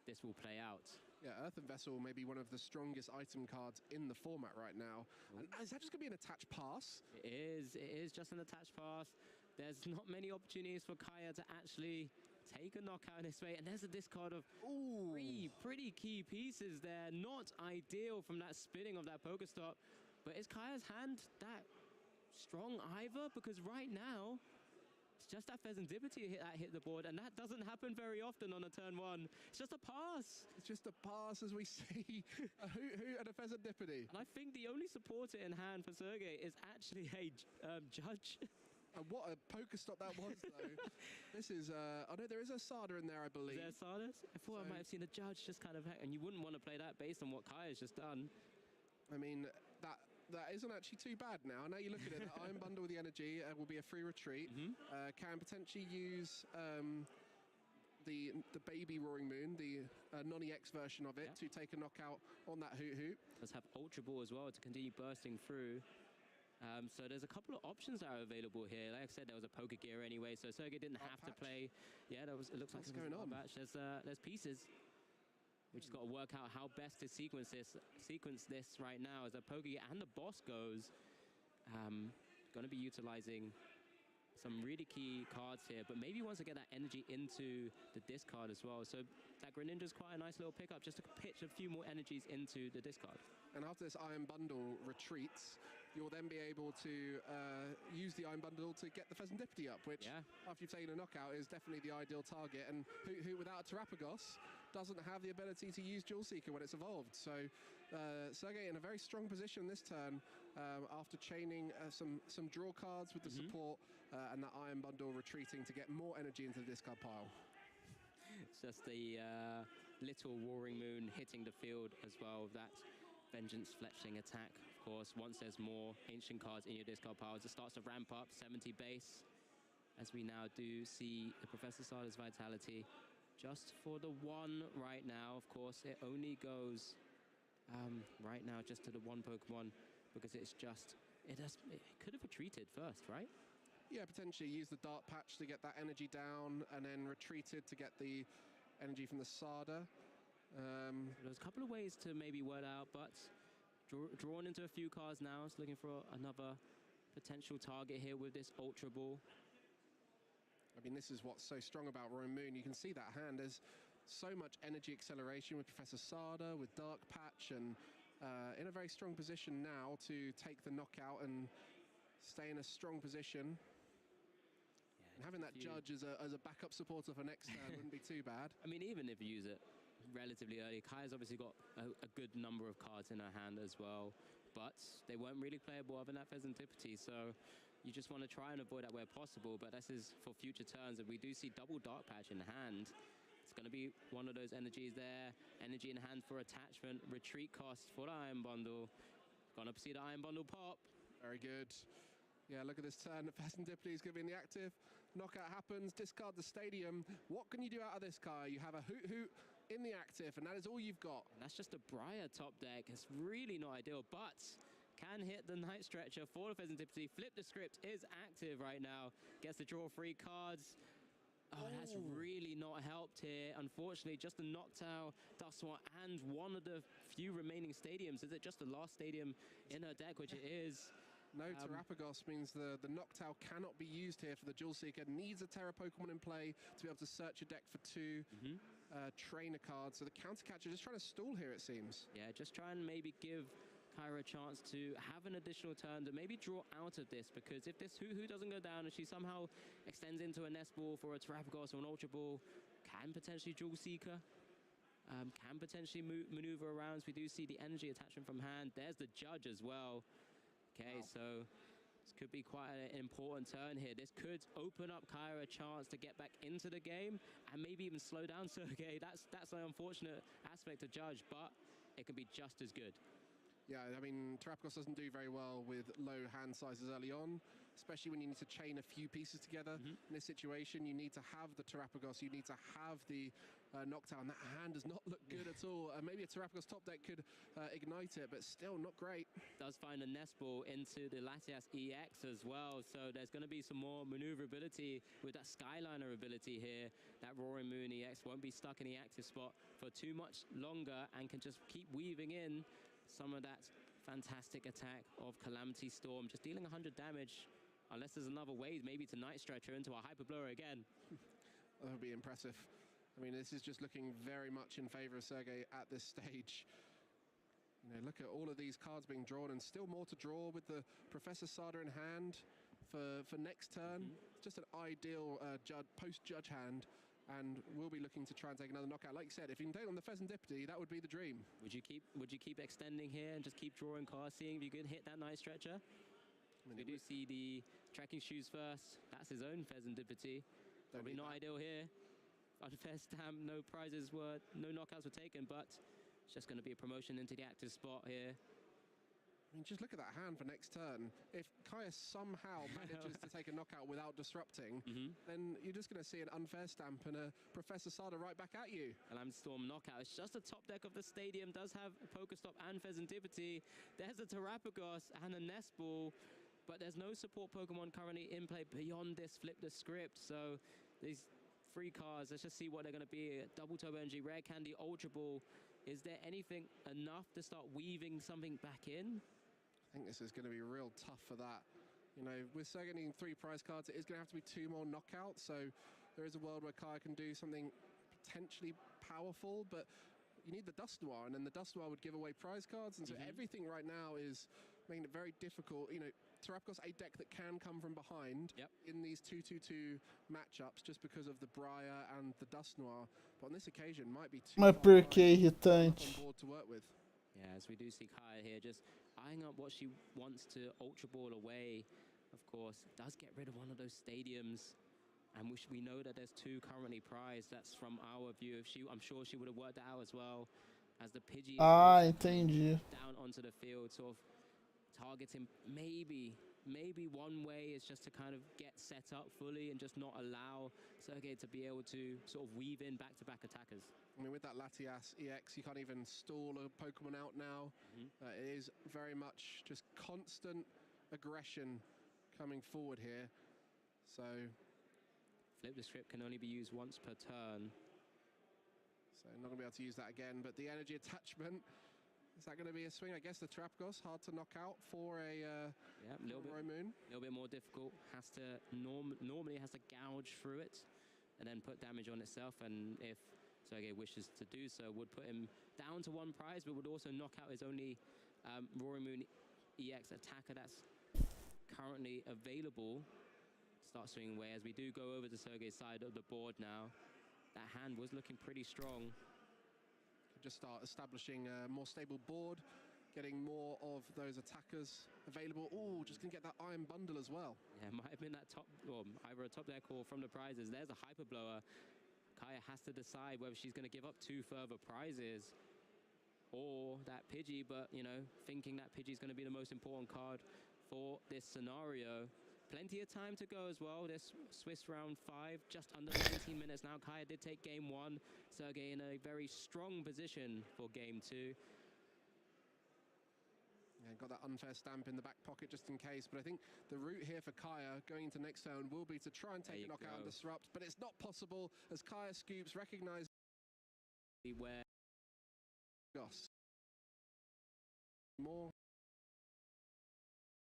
this will play out. Yeah, Earthen Vessel may be one of the strongest item cards in the format right now. And is that just going to be an attached pass? It is just an attached pass. There's not many opportunities for Kaya to actually take a knockout in this way, and there's a discard of 3 pretty key pieces there. Not ideal from that spinning of that Pokestop, but is Kaya's hand that strong either? Because right now, it's just that Fezandipity that hit the board, and that doesn't happen very often on a turn 1. It's just a pass. It's just a pass, as we see a Hoot and a Fezandipity. And I think the only supporter in hand for Sergey is actually a Judge. And what a Pokestop that was, though. This is, oh no, there is a Sada in there, I believe. Is there Sardis? I thought I might have seen a Judge just kind of, and you wouldn't want to play that based on what Kaya's just done. I mean, that isn't actually too bad now. Now you look at it, the Iron Bundle with the energy will be a free retreat. Can potentially use the baby Roaring Moon, the non-EX version of it, to take a knockout on that Hoot. Let's have Ultra Ball as well to continue bursting through. So there's a couple of options that are available here. Like I said, there was a Poké Gear anyway, so Sergey didn't have to play. Yeah, it looks like What's going on? There's pieces. We just got to work out how best to sequence this right now as a Poké and the boss goes. Going to be utilizing some really key cards here, but maybe wants to get that energy into the discard as well. So that Greninja's quite a nice little pickup, just to pitch a few more energies into the discard. And after this Iron Bundle retreats, you'll then be able to use the Iron Bundle to get the Fezandipity up, which, after you've taken a knockout, is definitely the ideal target. And Hoot without a Terapagos doesn't have the ability to use Dual Seeker when it's evolved. So Sergey in a very strong position this turn after chaining some draw cards with the support and that Iron Bundle retreating to get more energy into the discard pile. It's just the little Roaring Moon hitting the field as well. That Vengeance Fletchling attack, of course. Once there's more ancient cards in your discard piles, it starts to ramp up 70 base, as we now do see the Professor Sada's Vitality just for the 1 right now. Of course, it only goes right now just to the 1 Pokemon, because it's just, it could have retreated first, right? Yeah, potentially use the Dark Patch to get that energy down, and then retreated to get the energy from the Sada. There's a couple of ways to maybe word out, but drawn into a few cards now. It's looking for another potential target here with this Ultra Ball. I mean, this is what's so strong about Roaring Moon. You can see that hand. There's so much energy acceleration with Professor Sada, with Dark Patch, and in a very strong position now to take the knockout and stay in a strong position. And having that Judge as a backup supporter for next turn wouldn't be too bad. I mean, even if you use it relatively early, Kaya's obviously got a good number of cards in her hand as well, but they weren't really playable other than that Fezandipity, so you just want to try and avoid that where possible. But this is for future turns, and we do see double Dark Patch in hand It's going to be one of those energies there. Energy in hand for attachment. Retreat cost for the Iron Bundle. Gonna see the Iron Bundle pop. Very good. Yeah, look at this turn. Fazendo is going to be in the active. Knockout happens. Discard the stadium. What can you do out of this, Kai? You have a Hoot Hoot in the active, and that is all you've got. And that's just a Briar top deck. It's really not ideal, but can hit the Night Stretcher for the Fazendo. Flip the Script is active right now. Gets to draw 3 cards. Oh, that's really not helped here. Unfortunately, just a Noctowl, Dustswat, and one of the few remaining stadiums. Is it just the last stadium in her deck, which it is? No Terapagos means the Noctowl cannot be used here for the Jewel Seeker. Needs a Terra Pokemon in play to be able to search a deck for 2 trainer cards. So the Counter Catcher just trying to stall here, it seems. Yeah, just try and maybe give Kyra a chance to have an additional turn to maybe draw out of this, because if this Hoo-Hoo doesn't go down and she somehow extends into a Nest Ball for a Terapagos or an Ultra Ball, can potentially Jewel Seeker, can potentially maneuver around. So we do see the energy attachment from hand. There's the Judge as well. Okay, so this could be quite an important turn here. This could open up Kyra a chance to get back into the game and maybe even slow down Sergey. That's an unfortunate aspect to Judge, but it can be just as good. Yeah, I mean, Terapagos doesn't do very well with low hand sizes early on, especially when you need to chain a few pieces together. In this situation, you need to have the Terapagos, you need to have the Noctowl, and that hand does not look good at all. Maybe a Terapagos top deck could ignite it, but still not great. Does find a Nest Ball into the Latias EX as well, so there's going to be some more maneuverability with that Skyliner ability here. That Roaring Moon EX won't be stuck in the active spot for too much longer and can just keep weaving in some of that fantastic attack of Calamity Storm, just dealing 100 damage, unless there's another way, maybe to Night Stretcher into a Hyper Blower again. That would be impressive. I mean, this is just looking very much in favor of Sergey at this stage. You know, look at all of these cards being drawn, and still more to draw with the Professor Sada in hand for next turn. Just an ideal post-Judge hand. And we'll be looking to try and take another knockout. Like you said, if you can take on the Fazendo, that would be the dream. Would you keep extending here and just keep drawing cards, seeing if you can hit that Night Stretcher? We do see the Tracking Shoes first. That's his own Fazendo. Probably not ideal here. Unfair stamp, no knockouts were taken, but it's just going to be a promotion into the active spot here. I mean, just look at that hand for next turn. If Kaya somehow manages to take a knockout without disrupting, then you're just going to see an unfair stamp and a Professor Sada right back at you. Calamity Storm knockout. It's just the top deck of the stadium. Does have Pokestop and Fazendo. There's a Terapagos and a Nest Ball, but there's no support Pokemon currently in play beyond this Flip the Script. So these 3 cards, let's just see what they're going to be. Double Turbo Energy, Rare Candy, Ultra Ball. Is there anything enough to start weaving something back in? I think this is going to be real tough for that. You know, with Sergey needing 3 prize cards, it is going to have to be 2 more knockouts. So there is a world where Kaya can do something potentially powerful, but you need the Dust Noir, and then the Dust Noir would give away prize cards. And so everything right now is making it very difficult. You know, Terapagos, a deck that can come from behind in these 2-2-2 matchups just because of the Briar and the Dust Noir. But on this occasion, might be too Mas por que irritante? on board to work with. Yeah, as we do see Kaya here just eyeing up what she wants to Ultra Ball away. Of course, does get rid of one of those stadiums, and we know that there's 2 currently prized. That's from our view. I'm sure she would have worked that out as well, as the Pidgey Entendi. down onto the field, sort of targeting maybe one way is just to kind of get set up fully and just not allow Sergey to be able to sort of weave in back-to-back attackers. I mean, with that Latias EX, you can't even stall a Pokemon out now. It is very much just constant aggression coming forward here. So Flip the Script can only be used once per turn. So not going to be able to use that again, but the energy attachment, is that going to be a swing? I guess the Terapagos, hard to knock out for a Roaring Moon. A little bit more difficult. Has to normally has to gouge through it and then put damage on itself, and if Sergey wishes to do so, would put him down to 1 prize, but would also knock out his only Roaring Moon EX attacker that's currently available. Start swinging away as we do go over to Sergey's side of the board now. That hand was looking pretty strong. Just start establishing a more stable board, getting more of those attackers available. Oh, just gonna get that Iron Bundle as well. Yeah, it might have been that top, or either a top deck or from the prizes. There's a Hyper Blower. Kaya has to decide whether she's going to give up 2 further prizes or that Pidgey, but, you know, thinking that Pidgey is going to be the most important card for this scenario. Plenty of time to go as well. This Swiss round 5, just under 19 minutes now. Kaya did take game 1. Sergey in a very strong position for game 2. Yeah, got that unfair stamp in the back pocket just in case, but I think the route here for Kaya going into next turn will be to try and take a knockout and disrupt, but it's not possible as Kaya scoops, recognize where Goss. More.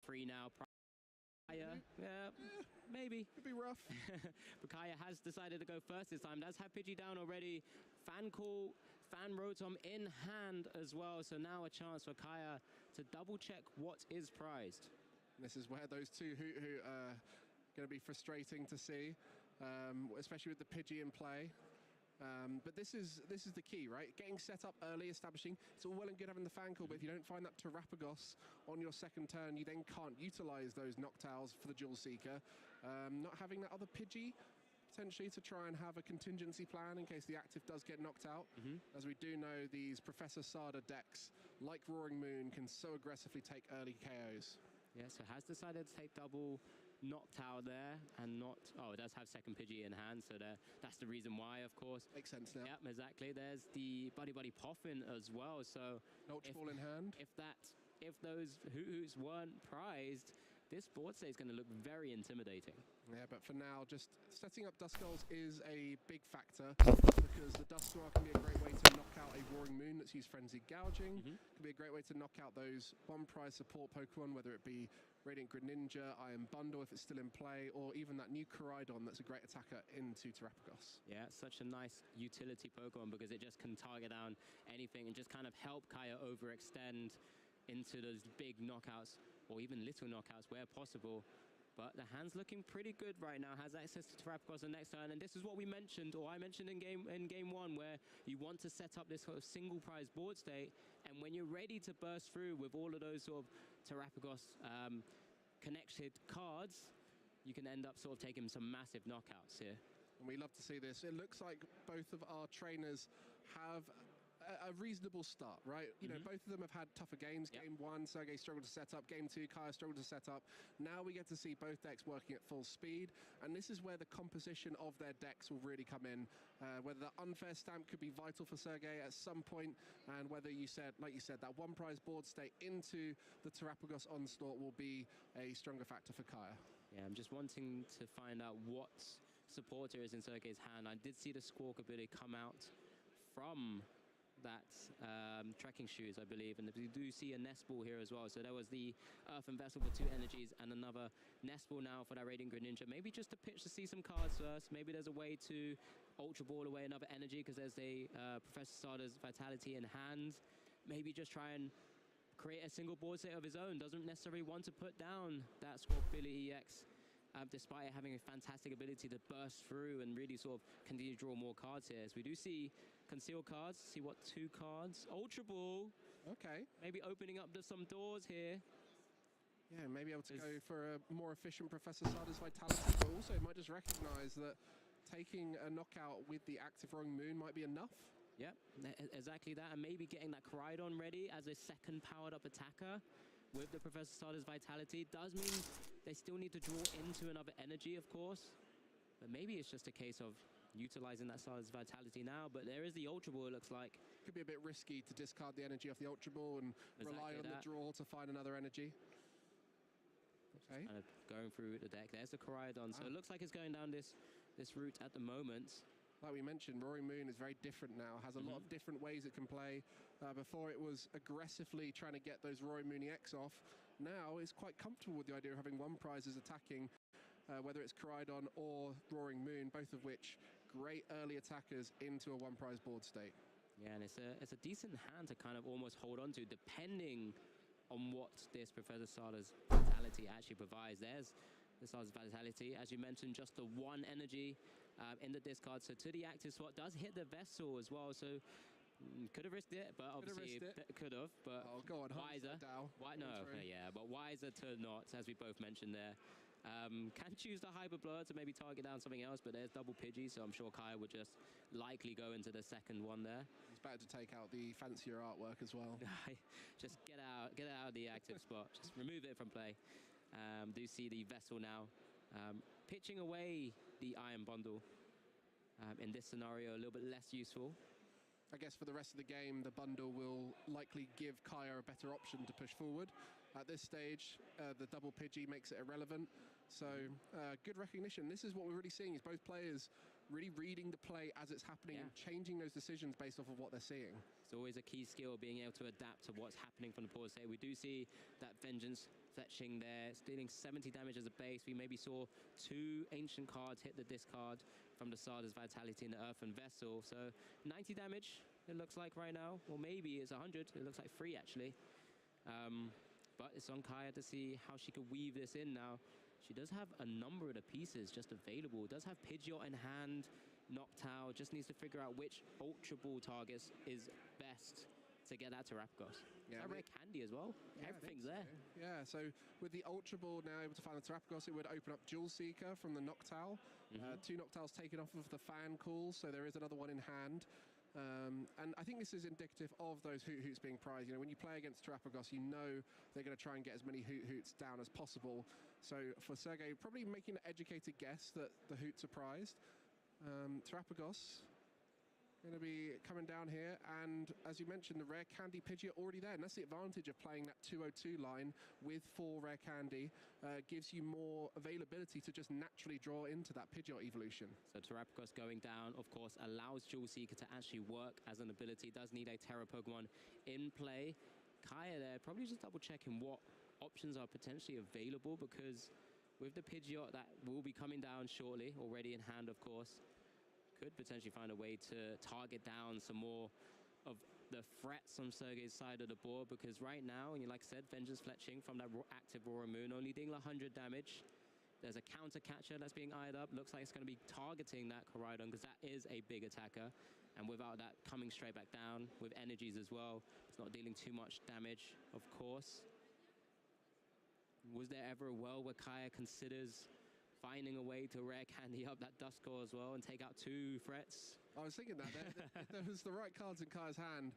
3 now. Kaya, yeah, maybe. Could be rough. But Kaya has decided to go first this time. Does have Pidgey down already. Fan call, fan rotom in hand as well. So now a chance for Kaya to double check what is prized. This is where those two Hoot are going to be frustrating to see, especially with the Pidgey in play. But this is the key, right? Getting set up early, establishing. It's all well and good having the fan call, but if you don't find that Terapagos on your second turn, you then can't utilize those Noctowls for the Jewel Seeker. Not having that other Pidgey, potentially to try and have a contingency plan in case the active does get knocked out. As we do know, these Professor Sada decks, like Roaring Moon, can so aggressively take early KOs. Yeah, so has decided to take double Noctowl there and not... Oh, it does have second Pidgey in hand, so that's the reason why, of course. Makes sense now. Yep, exactly. There's the Buddy Buddy Poffin as well, so... Ultra Ball in hand. If those Hoots weren't prized, this board state is going to look very intimidating. Yeah, but for now, just setting up Duskulls is a big factor because the Dusknoir can be a great way to knock out a Roaring Moon that's used Frenzied Gouging. Can be a great way to knock out those one-prize support Pokemon, whether it be Radiant Greninja, Iron Bundle if it's still in play, or even that new Koraidon that's a great attacker into Terapagos. Yeah, such a nice utility Pokemon because it just can target down anything and just kind of help Kaya overextend into those big knockouts or even little knockouts where possible. But the hand's looking pretty good right now, has access to Terapagos the next turn, and this is what we mentioned, or I mentioned in game 1, where you want to set up this sort of single prize board state, and when you're ready to burst through with all of those sort of Terapagos connected cards, you can end up sort of taking some massive knockouts here. And we love to see this. It looks like both of our trainers have a reasonable start, right? You know, both of them have had tougher games. Game 1, Sergey struggled to set up. Game 2, Kaya struggled to set up. Now we get to see both decks working at full speed, and this is where the composition of their decks will really come in. Whether the unfair stamp could be vital for Sergey at some point, and whether like you said, that one prize board state into the Terapagos onslaught will be a stronger factor for Kaya. Yeah, I'm just wanting to find out what supporter is in Sergey's hand. I did see the Squawk ability come out from that trekking shoes, I believe, and we do see a nest ball here as well. So there was the Earthen Vessel for 2 energies and another nest ball now for that Radiant Greninja. Maybe just a pitch to see some cards first. Maybe there's a way to Ultra Ball away another energy because there's a Professor Sada's Vitality in hand. Maybe just try and create a single board state of his own. Doesn't necessarily want to put down that Squawk Billy EX. Despite having a fantastic ability to burst through and really sort of continue to draw more cards here. So we do see concealed cards, see what 2 cards. Ultra Ball. Okay. Maybe opening up some doors here. Yeah, maybe able to go for a more efficient Professor Sada's Vitality, but also it might just recognize that taking a knockout with the active Roaring Moon might be enough. Yep, exactly that. And maybe getting that Koraidon ready as a second powered up attacker with the Professor Sada's Vitality does mean they still need to draw into another energy, of course. But maybe it's just a case of utilizing that Sada's Vitality now. But there is the Ultra Ball, it looks like. Could be a bit risky to discard the energy off the Ultra Ball and rely on the draw to find another energy. Okay. Kind of going through the deck. There's the Koraidon. So it looks like it's going down this route at the moment. Like we mentioned, Roaring Moon is very different now, has a lot of different ways it can play. Before it was aggressively trying to get those Roaring Moon EX off. Now it's quite comfortable with the idea of having one prize as attacking, whether it's Koraidon or Roaring Moon, both of which great early attackers into a one prize board state. Yeah, and it's a decent hand to kind of almost hold on to, depending on what this Professor Sada's Vitality actually provides. There's the Sada's Vitality, as you mentioned, just the 1 energy in the discard. So to the active slot does hit the Vessel as well. So could have risked it, but obviously could have. But oh, go on, wiser. no, yeah, but wiser to not, as we both mentioned there. Can choose the Hyper Blur to maybe target down something else, but there's double Pidgey, so I'm sure Kaya would just likely go into the second one there. It's better to take out the fancier artwork as well. Just get out of the active spot. Just remove it from play. Do see the Vessel now. Pitching away the Iron Bundle. In this scenario, a little bit less useful. I guess for the rest of the game, the bundle will likely give Kaya a better option to push forward. At this stage, the double Pidgey makes it irrelevant. So good recognition. This is what we're really seeing, is both players really reading the play as it's happening and changing those decisions based off of what they're seeing. It's always a key skill, being able to adapt to what's happening from the board. So we do see that Vengeance fetching there. It's dealing 70 damage as a base. We maybe saw 2 ancient cards hit the discard from the Sarda's Vitality and the Earthen Vessel. So 90 damage, it looks like right now. Or maybe it's 100. It looks like 3 actually. But it's on Kaya to see how she could weave this in now. She does have a number of the pieces just available. Does have Pidgeot in hand, Noctowl. Just needs to figure out which Ultra Ball targets is best to get that to Terapagos. Yeah, that rare candy as well. Yeah, Everything's there. Yeah, so with the Ultra Ball now able to find the Terapagos, it would open up Jewel Seeker from the Noctowl. 2 Noctowls taken off of the fan call, so there is another one in hand. And I think this is indicative of those Hoot-Hoots being prized. You know, when you play against Terapagos, you know they're going to try and get as many Hoot-Hoots down as possible. So for Sergey, probably making an educated guess that the Hoots are prized. Terapagos going to be coming down here, and as you mentioned, the rare candy Pidgeot already there, and that's the advantage of playing that 202 line with 4 rare candy. Gives you more availability to just naturally draw into that Pidgeot evolution. So Terapagos going down, of course, allows Jewel Seeker to actually work as an ability. Does need a Terra Pokemon in play. Kaya there, probably just double checking what options are potentially available, because with the Pidgeot that will be coming down shortly, already in hand, of course, could potentially find a way to target down some more of the threats on Sergey's side of the board, because right now, and like I said, Vengeance fletching from that active Aura Moon, only dealing 100 damage. There's a counter catcher that's being eyed up. Looks like it's going to be targeting that Koraidon, because that is a big attacker. And without that coming straight back down, with energies as well, it's not dealing too much damage, of course. Was there ever a world where Kaya considers finding a way to rare candy up that Duskull as well and take out 2 threats? I was thinking that if there was the right cards in Kaya's hand,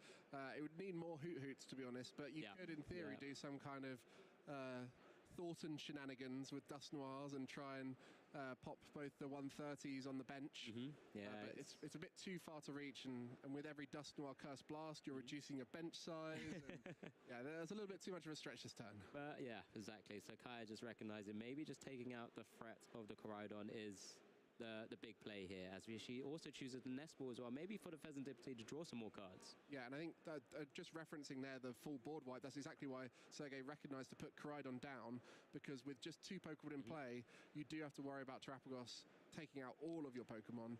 it would need more Hoot-Hoots, to be honest, but you could in theory do some kind of Thornton shenanigans with Dust Noirs and try and pop both the 130s on the bench. Yeah, but it's a bit too far to reach, and with every Dust Noir Curse Blast, you're reducing your bench size. And, yeah, there's a little bit too much of a stretch this turn. But yeah, exactly. So Kaya just recognizing maybe just taking out the threat of the Koraidon is the big play here, as she also chooses the Nest Ball as well, maybe for the Fazendipity to draw some more cards. Yeah, and I think that, just referencing there the full board wipe, that's exactly why Sergey recognized to put Koraidon down, because with just 2 Pokemon in play, you do have to worry about Terapagos taking out all of your Pokemon.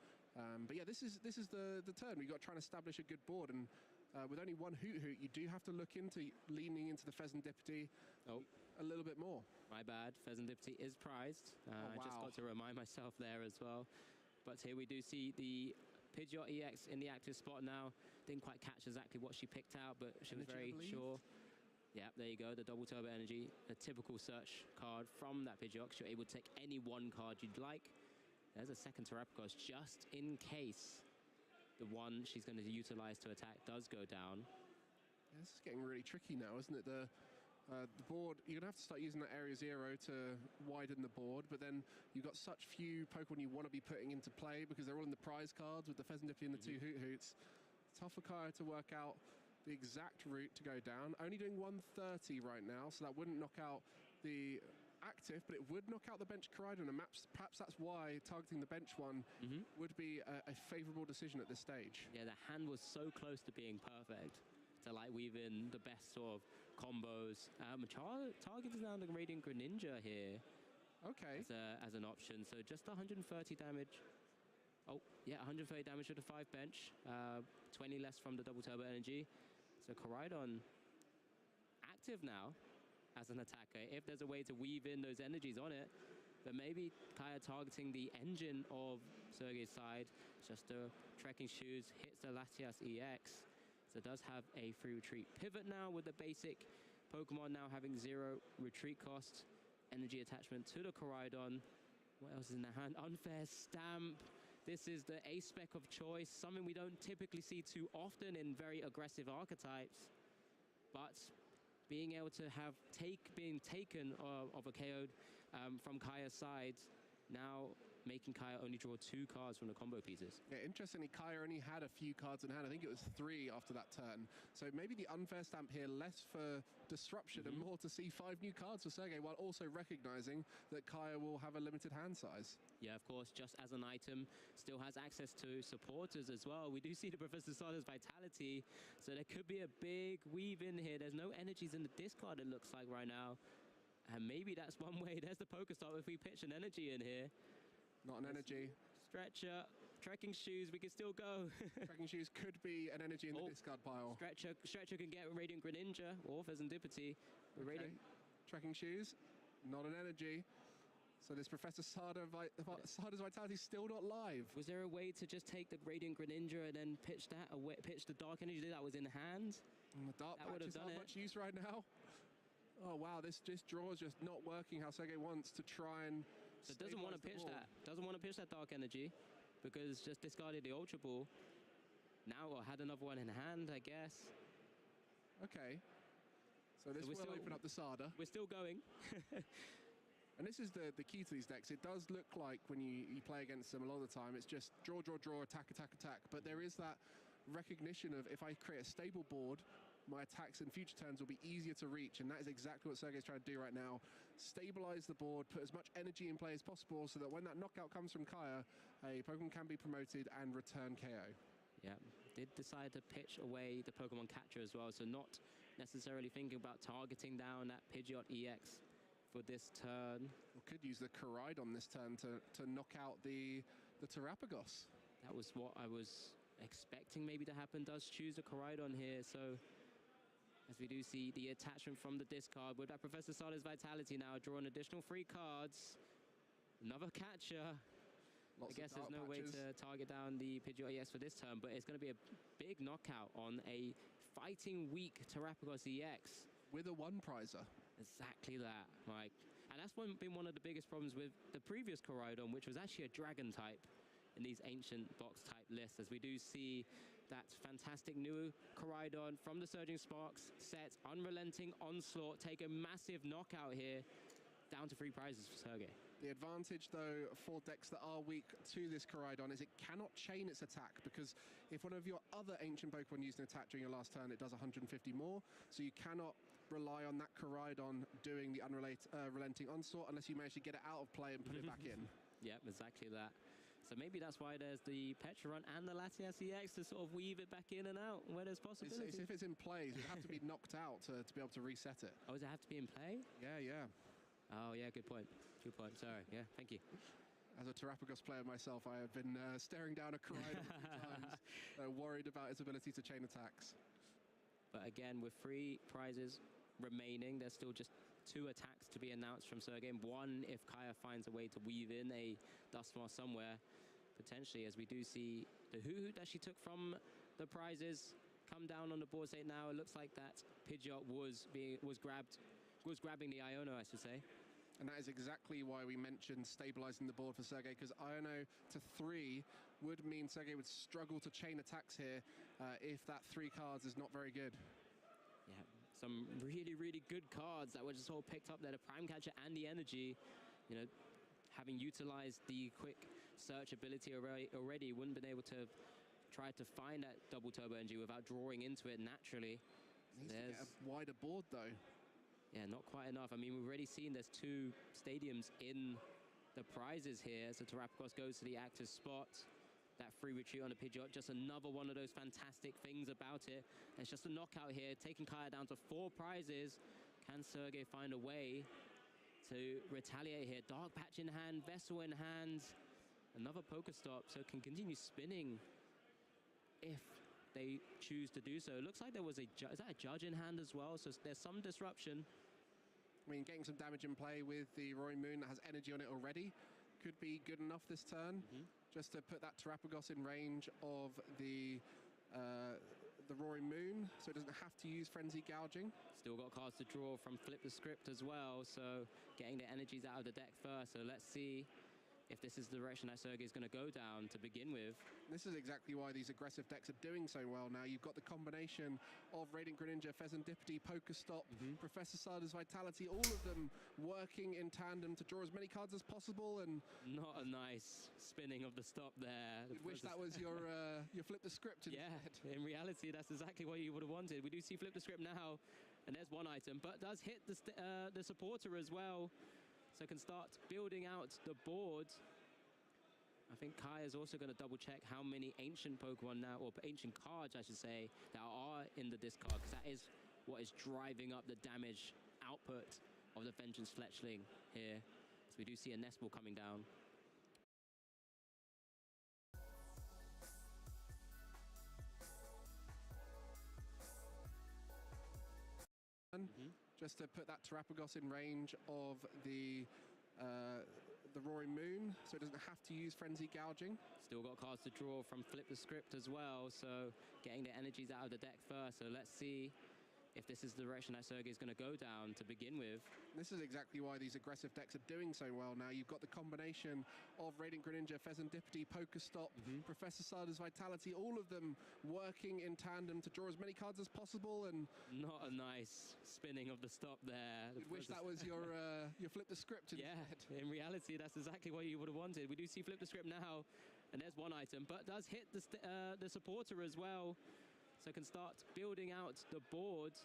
But yeah, this is the turn. We've got to try and establish a good board, and with only 1 Hoot-Hoot, you do have to look into leaning into the Fazendipity a little bit more. My bad. Fazendipity is prized. I just got to remind myself there as well. But here we do see the Pidgeot EX in the active spot now. Didn't quite catch exactly what she picked out, but she was very sure. Yeah, there you go, the double turbo energy, a typical search card from that Pidgeot. You're able to take any 1 card you'd like. There's a second Terapagos just in case the one she's going to utilize to attack does go down. Yeah, this is getting really tricky now, isn't it? The board, you're going to have to start using that Area 0 to widen the board, but then you've got such few Pokemon you want to be putting into play, because they're all in the prize cards with the Fezandipity and the 2 Hoot-Hoots. It's tough for Kaya to work out the exact route to go down. Only doing 130 right now, so that wouldn't knock out the active, but it would knock out the bench Koraidon, and perhaps that's why targeting the bench one would be a favourable decision at this stage. Yeah, the hand was so close to being perfect, to like weave in the best sort of combos. Targeting down the Radiant Greninja here. Okay. As an option. So just 130 damage. Oh, yeah, 130 damage with the 5 bench. 20 less from the double turbo energy. So Koraidon active now as an attacker. If there's a way to weave in those energies on it, but maybe Kaya targeting the engine of Sergey's side. Just the Trekking Shoes hits the Latias EX. So it does have a free retreat pivot now, with the basic Pokemon now having 0 retreat cost. energy attachment to the Koraidon. What else is in the hand? Unfair Stamp. This is the ace spec of choice, something we don't typically see too often in very aggressive archetypes. But being able to have being taken of a KO from Kaya's side, now making Kaya only draw 2 cards from the combo pieces. Yeah, interestingly, Kaya only had a few cards in hand. I think it was 3 after that turn. So maybe the unfair stamp here, less for disruption and more to see 5 new cards for Sergei, while also recognizing that Kaya will have a limited hand size. Yeah, of course, just as an item, still has access to supporters as well. We do see the Professor Sarda's Vitality, so there could be a big weave in here. There's no energies in the discard, it looks like right now. And maybe that's one way. There's the Pokestop if we pitch an energy in here. Not an energy. Stretcher, Trekking Shoes, we can still go. Trekking Shoes could be an energy in the discard pile. Stretcher can get Radiant Greninja or Fezandipity. Okay. Trekking Shoes, not an energy. So this Professor Sarda's Vitality is still not live. Was there a way to just take the Radiant Greninja and then pitch that away, pitch the Dark Energy that was in hand? And the Dark Patch is not much use right now. Oh wow, this draw is just not working how Sergei wants to try and. So doesn't want to pitch that. Doesn't want to pitch that Dark Energy because just discarded the Ultra Ball. Now had another one in hand, I guess. Okay. So this will open up the Sarda. We're still going. And this is the key to these decks. It does look like when you play against them a lot of the time, it's just draw, draw, draw, attack, attack, attack. But there is that recognition of if I create a stable board, my attacks in future turns will be easier to reach, and that is exactly what Sergei's trying to do right now. Stabilize the board, put as much energy in play as possible so that when that knockout comes from Kaya, a Pokemon can be promoted and return KO. Yeah, did decide to pitch away the Pokemon Catcher as well, so not necessarily thinking about targeting down that Pidgeot EX for this turn. We could use the Koraidon this turn to knock out the Terapagos. That was what I was expecting maybe to happen. Does choose the Koraidon here, so as we do see the attachment from the discard with that Professor Sarda's Vitality now, draw an additional 3 cards. Another catcher. I guess there's no way to target down the Pidgeot EX for this turn, but it's going to be a big knockout on a fighting weak Terapagos EX. With a 1-prizer. Exactly that. And that's been one of the biggest problems with the previous Koraidon, which was actually a Dragon type in these ancient box type lists, as we do see that fantastic new Koraidon from the Surging Sparks set, Unrelenting Onslaught, take a massive knockout here, down to 3 prizes for Sergei. The advantage, though, for decks that are weak to this Koraidon is it cannot chain its attack, because if one of your other ancient Pokemon used an attack during your last turn, it does 150 more, so you cannot rely on that Koraidon doing the Unrelenting Onslaught unless you manage to get it out of play and put it back in. Yep, exactly that. So maybe that's why there's the Pecharunt and the Latias EX to sort of weave it back in and out where there's possibility. It's if it's in play, it would have to be knocked out to be able to reset it. Oh, does it have to be in play? Yeah. Oh, yeah, good point. Good point. Sorry. Yeah, thank you. As a Terapagos player myself, I have been staring down a Koraidon a few times, worried about its ability to chain attacks. But again, with 3 prizes remaining, there's still just 2 attacks to be announced from Sergei. 1 if Kaya finds a way to weave in a Duskmoth somewhere, potentially, as we do see the Hoo-Hoot that she took from the prizes come down on the board state now. It looks like that Pidgeot was grabbing the Iono, I should say. And that is exactly why we mentioned stabilizing the board for Sergei, because Iono to 3 would mean Sergei would struggle to chain attacks here if that 3 cards is not very good. Yeah, some really, really good cards that were just all picked up there. The Prime Catcher and the Energy, having utilized the quick search ability already, wouldn't have been able to try to find that double turbo energy without drawing into it naturally. Needs to get a wider board though. Yeah, not quite enough. I mean, we've already seen there's 2 stadiums in the prizes here. So Terapagos goes to the active spot. That free retreat on the Pidgeot, just another one of those fantastic things about it. And it's just a knockout here, taking Kaya down to 4 prizes. Can Sergei find a way to retaliate here? Dark Patch in hand, Vessel in hand, another Pokestop, so can continue spinning if they choose to do so. It looks like there was is that a Judge in hand as well? So there's some disruption. I mean, getting some damage in play with the Roaring Moon that has energy on it already could be good enough this turn. Just to put that Terapagos in range of the the Roaring Moon, so it doesn't have to use Frenzy Gouging. Still got cards to draw from Flip the Script as well, so getting the energies out of the deck first. So let's see if this is the direction that Sergey is going to go down to begin with. This is exactly why these aggressive decks are doing so well now. You've got the combination of Radiant Greninja, Fezandipity, Pokestop, Professor Sada's Vitality, all of them working in tandem to draw as many cards as possible. And not a nice spinning of the stop there. I wish that was your Flip the Script instead. Yeah, in reality, that's exactly what you would have wanted. We do see Flip the Script now, and there's one item, but does hit the supporter as well. So can start building out the board. I think Kai is also going to double check how many ancient Pokemon now, or ancient cards I should say, that are in the discard, because that is what is driving up the damage output of the Vengeance Fletchling here. So we do see a Nest Ball coming down. Just to put that Terapagos in range of the Roaring Moon, so it doesn't have to use Frenzy Gouging. Still got cards to draw from Flip the Script as well, so getting the energies out of the deck first. So let's see if this is the direction that Sergey is going to go down to begin with. This is exactly why these aggressive decks are doing so well now. You've got the combination of Radiant Greninja, Fezandipity, Pokestop, Professor Sada's Vitality, all of them working in tandem to draw as many cards as possible. And not a nice spinning of the stop there. I wish that was your Flip the Script instead. Yeah, in reality, that's exactly what you would have wanted. We do see Flip the Script now, and there's one item, but does hit the supporter as well. So can start building out the board.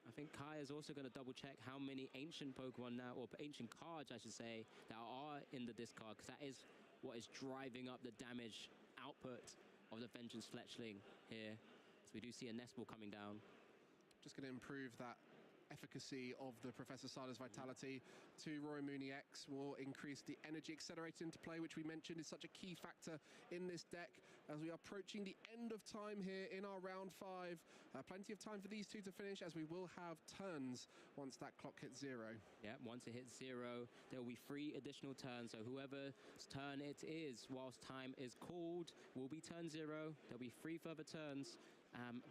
I think Kai is also going to double check how many ancient Pokemon now, or ancient cards I should say, that are in the discard, because that is what is driving up the damage output of the Vengeance Fletchling here. So we do see a Nest Ball coming down. Just going to improve that efficacy of the Professor Sada's Vitality. 2 Roaring Moon EX will increase the energy accelerated into play, which we mentioned is such a key factor in this deck as we are approaching the end of time here in our round 5. Plenty of time for these two to finish, as we will have turns once that clock hits 0. Yeah, once it hits 0, there will be 3 additional turns. So whoever's turn it is whilst time is called will be turn 0. There'll be 3 further turns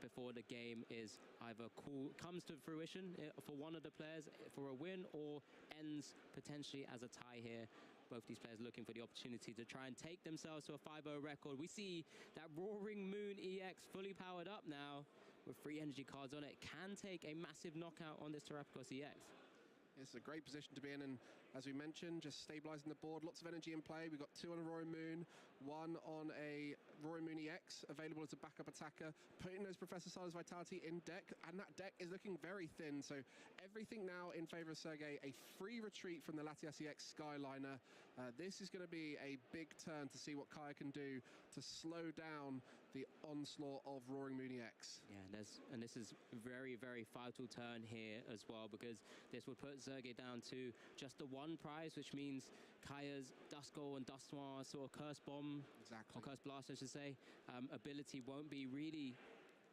before the game is either comes to fruition for one of the players for a win, or ends potentially as a tie here. Both these players looking for the opportunity to try and take themselves to a 5-0 record. We see that Roaring Moon EX fully powered up now with 3 energy cards on it. Can take a massive knockout on this Terapagos EX. It's a great position to be in, and as we mentioned, just stabilizing the board, lots of energy in play. We've got 2 on a Roaring Moon, 1 on a Roaring Moon EX, available as a backup attacker, putting those Professor Sada's Vitality in deck, and that deck is looking very thin, so everything now in favor of Sergey. A free retreat from the Latias EX Skyliner. This is going to be a big turn to see what Kaya can do to slow down the onslaught of Roaring Moon EX. Yeah, and this is very, very vital turn here as well, because this would put Sergey down to just the 1 prize, which means Kaya's Duskull and Dusknoir sort of Curse Bomb, or Curse Blast I should say, ability won't be really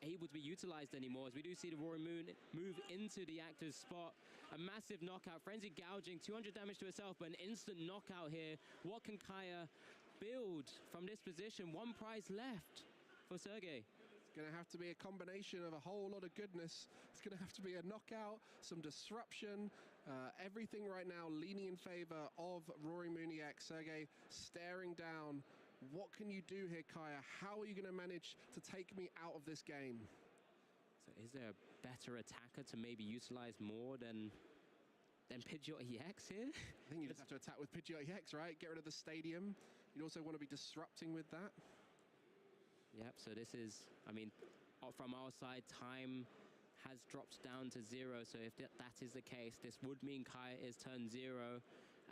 able to be utilized anymore, as we do see the Roaring Moon move into the active spot. A massive knockout, Frenzy Gouging, 200 damage to herself, but an instant knockout here. What can Kaya build from this position? 1 prize left for Sergey. It's going to have to be a combination of a whole lot of goodness. It's going to have to be a knockout, some disruption, everything right now leaning in favor of Roaring Moon EX. Sergey staring down. What can you do here, Kaya? How are you going to manage to take me out of this game? So is there a better attacker to maybe utilize more than Pidgeot EX here? I think you just have to attack with Pidgeot EX, right? Get rid of the stadium. You'd also want to be disrupting with that. Yep, so this is, I mean, from our side, time has dropped down to 0. So if that is the case, this would mean Kaya is turn 0.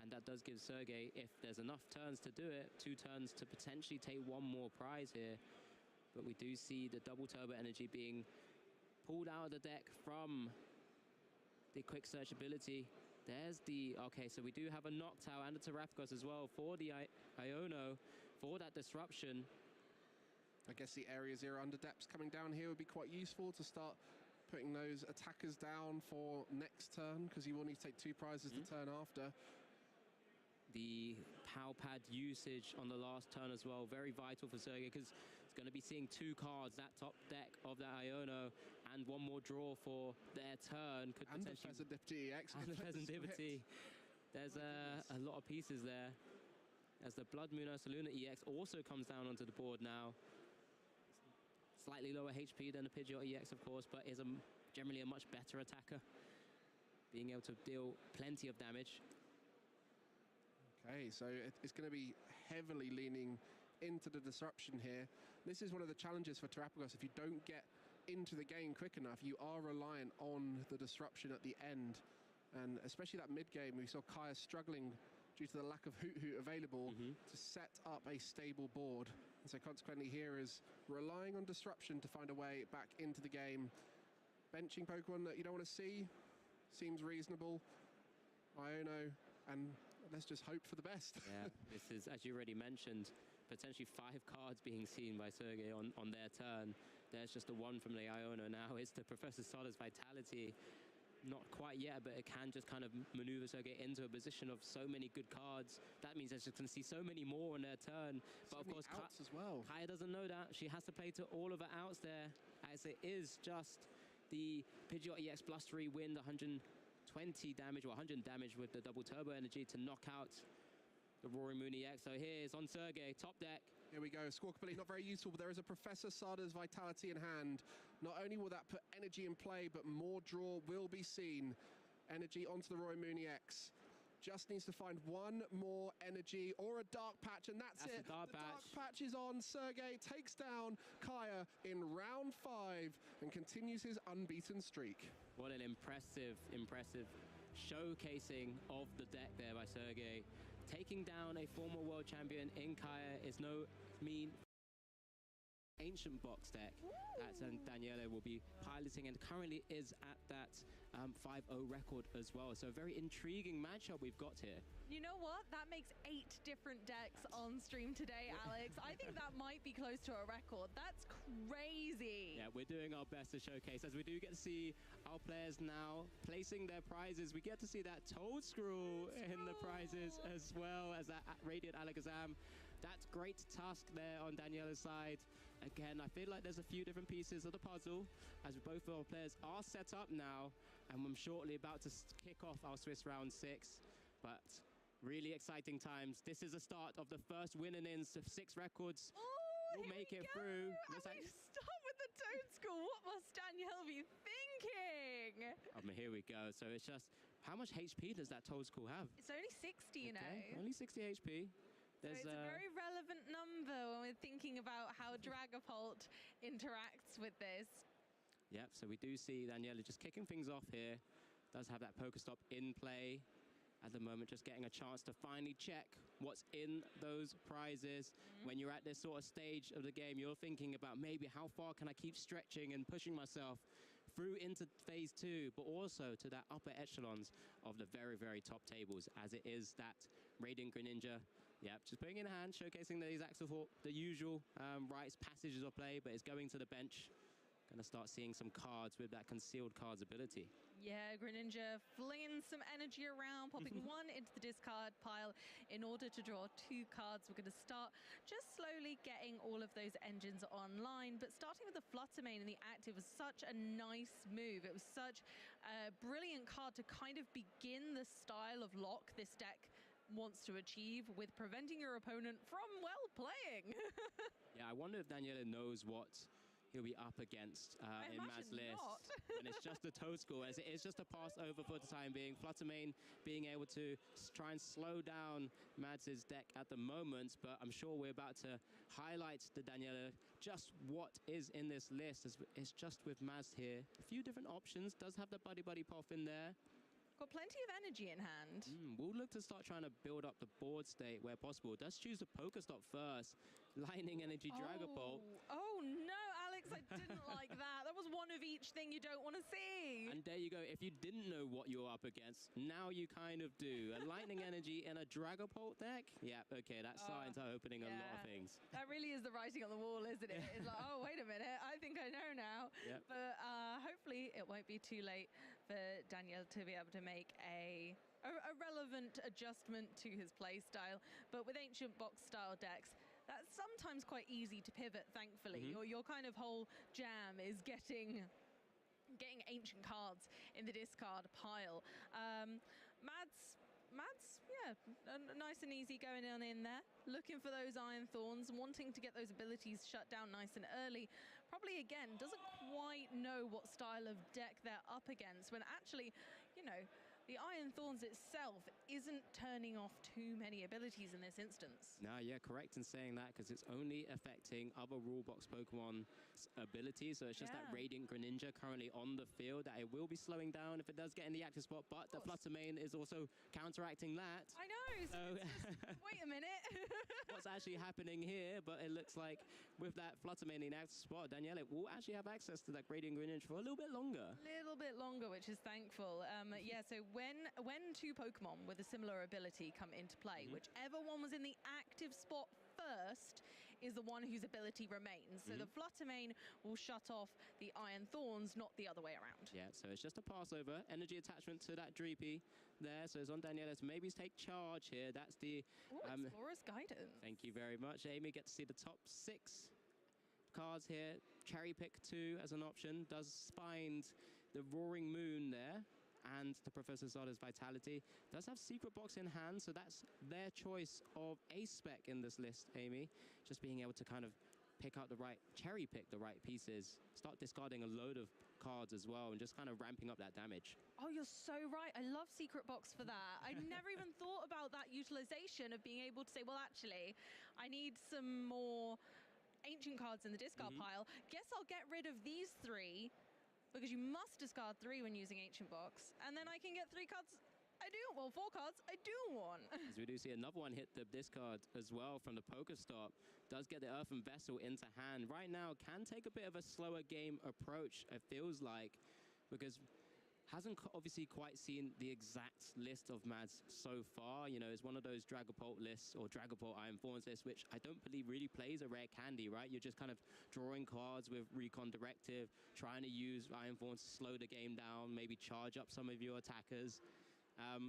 And that does give Sergey, if there's enough turns to do it, 2 turns to potentially take 1 more prize here. But we do see the double turbo energy being pulled out of the deck from the quick search ability. There's the, okay, so we do have a Noctowl and a Terapagos as well for the Iono, for that disruption. I guess the Area 0 Underdepths coming down here would be quite useful to start putting those attackers down for next turn, because you will need to take 2 prizes the turn after. The POW pad usage on the last turn as well, very vital for Sergey, because Going to be seeing 2 cards, that top deck of the Iono, and 1 more draw for their turn. Could and the potentially... Fezandipity EX. And the Fezandipity. There's a lot of pieces there. As the Blood Moon Ursaluna EX also comes down onto the board now. Slightly lower HP than the Pidgeot EX, of course, but is generally a much better attacker, being able to deal plenty of damage. Okay, so it's going to be heavily leaning into the disruption here. This is one of the challenges for Terapagos. If you don't get into the game quick enough, you are reliant on the disruption at the end. And especially that mid-game, we saw Kaya struggling due to the lack of Hoot Hoot available to set up a stable board. And so consequently here is relying on disruption to find a way back into the game. Benching Pokemon that you don't want to see seems reasonable. Iono, and let's just hope for the best. Yeah, this is, as you already mentioned, potentially 5 cards being seen by Sergey on their turn. There's just the one from the Iono now. It's the Professor Stardust Vitality. Not quite yet, but it can just kind of maneuver Sergey into a position of so many good cards. That means they're just going to see so many more on their turn. But of course, outs as well. Kaya doesn't know that. She has to play to all of her outs there, as it is just the Pidgeot EX Blustery Wind, 120 damage, or 100 damage with the double turbo energy to knock out the Roaring Moon EX. So here's on Sergey, top deck. Here we go. Squawkabilly, not very useful, but there is a Professor Stardust Vitality in hand. Not only will that put energy in play, but more draw will be seen. Energy onto the Roaring Moon EX. Just needs to find 1 more energy or a Dark Patch, and that's it. The Dark Patch is on. Sergey takes down Kaya in round 5 and continues his unbeaten streak. What an impressive showcasing of the deck there by Sergey. Taking down a former world champion in Kaya is no mean ancient box deck that Daniela will be piloting, and currently is at that 5-0 record as well. So a very intriguing matchup we've got here. You know what? That makes 8 different decks on stream today, Alex. I think that might be close to a record. That's crazy. Yeah, we're doing our best to showcase, as we do get to see our players now placing their prizes. We get to see that Toad Screw in the prizes, as well as that Radiant Alakazam. That's great task there on Daniela's side. Again, I feel like there's a few different pieces of the puzzle, as both of our players are set up now, and I'm shortly about to kick off our Swiss round 6. But really exciting times. This is the start of the first win-and-ins of 6 records. We'll make it through. Start with the Toad School. What must Danielle be thinking? Here we go. So it's just, how much HP does that Toad School have? It's only 60, you know. Only 60 HP. So it's a very relevant number when we're thinking about how Dragapult interacts with this. Yep, so we do see Daniela just kicking things off here. Does have that Pokestop in play at the moment, just getting a chance to finally check what's in those prizes. When you're at this sort of stage of the game, you're thinking about maybe how far can I keep stretching and pushing myself through into phase 2, but also to that upper echelons of the very, very top tables, as it is that Radiant Greninja. Yep, just putting in hand, showcasing the exact the usual rites, passages of play, but it's going to the bench. Gonna start seeing some cards with that concealed cards ability. Yeah, Greninja flinging some energy around, popping 1 into the discard pile in order to draw 2 cards. We're gonna start just slowly getting all of those engines online, but starting with the Fluttermane in the active was such a nice move. It was such a brilliant card to kind of begin the style of lock this deck wants to achieve, with preventing your opponent from, well, playing. Yeah, I wonder if Daniela knows what he'll be up against in Mad's list. And it's just the Toad School, as it is just a pass over for the time being. Fluttermane being able to try and slow down Mad's deck at the moment, but I'm sure we're about to highlight to Daniela just what is in this list. It's just with Maz here. A few different options, does have the Buddy Buddy Puff in there. Got plenty of energy in hand. We'll look to start trying to build up the board state where possible. Does choose the Pokestop first. Lightning Energy Dragapult. Oh no, Alex, I didn't like that. That was one of each thing you don't want to see. And there you go. If you didn't know what you're up against, now you kind of do. A Lightning Energy and a Dragapult deck? Yeah, okay, that's starting to opening a lot of things. That really is the writing on the wall, isn't it? It's like, oh, wait a minute, I think I know now. Yep. But hopefully it won't be too late for Daniel to be able to make a relevant adjustment to his play style. But with ancient box style decks, that's sometimes quite easy to pivot, thankfully. Your kind of whole jam is getting ancient cards in the discard pile. Mads, yeah, nice and easy going on in there. Looking for those Iron Thorns, wanting to get those abilities shut down nice and early. Probably, again, doesn't quite know what style of deck they're up against, when actually, you know, the Iron Thorns itself isn't turning off too many abilities in this instance. No, yeah, correct in saying that, because it's only affecting other rule box Pokemon's abilities. So it's just that Radiant Greninja currently on the field that it will be slowing down if it does get in the active spot, but the Fluttermane is also counteracting that. I know, so wait a minute. What's actually happening here, but it looks like with that Fluttermane in the active spot, Daniela will actually have access to that Radiant Greninja for a little bit longer. Which is thankful. Yeah, so when two Pokemon with a similar ability come into play, whichever one was in the active spot first is the one whose ability remains. So the Fluttermane will shut off the Iron Thorns, not the other way around. Yeah, so it's just a passover. Energy attachment to that Dreepy there. So it's on Daniela to maybe take charge here. That's the... Explorer's Guidance. Thank you very much, Amy. Get to see the top 6 cards here. Cherry pick 2 as an option. Does find the Roaring Moon there. And the Professor Zada's Vitality. Does have Secret Box in hand, so that's their choice of a spec in this list, Amy. Just being able to kind of cherry pick the right pieces, start discarding a load of cards as well, and just kind of ramping up that damage. Oh, you're so right. I love Secret Box for that. I never even thought about that utilization of being able to say, well, actually, I need some more ancient cards in the discard pile. Guess I'll get rid of these 3, because you must discard 3 when using Ancient Box, and then I can get 3 cards 4 cards I do want. As we do see another one hit the discard as well from the Pokestop. Does get the Earthen Vessel into hand. Right now, can take a bit of a slower game approach, it feels like, because hasn't obviously quite seen the exact list of Mads so far. You know, it's one of those Dragapult lists or Dragapult Iron Thorns lists, which I don't believe really plays a rare candy, right? You're just kind of drawing cards with Recon Directive, trying to use Iron Thorns to slow the game down, maybe charge up some of your attackers.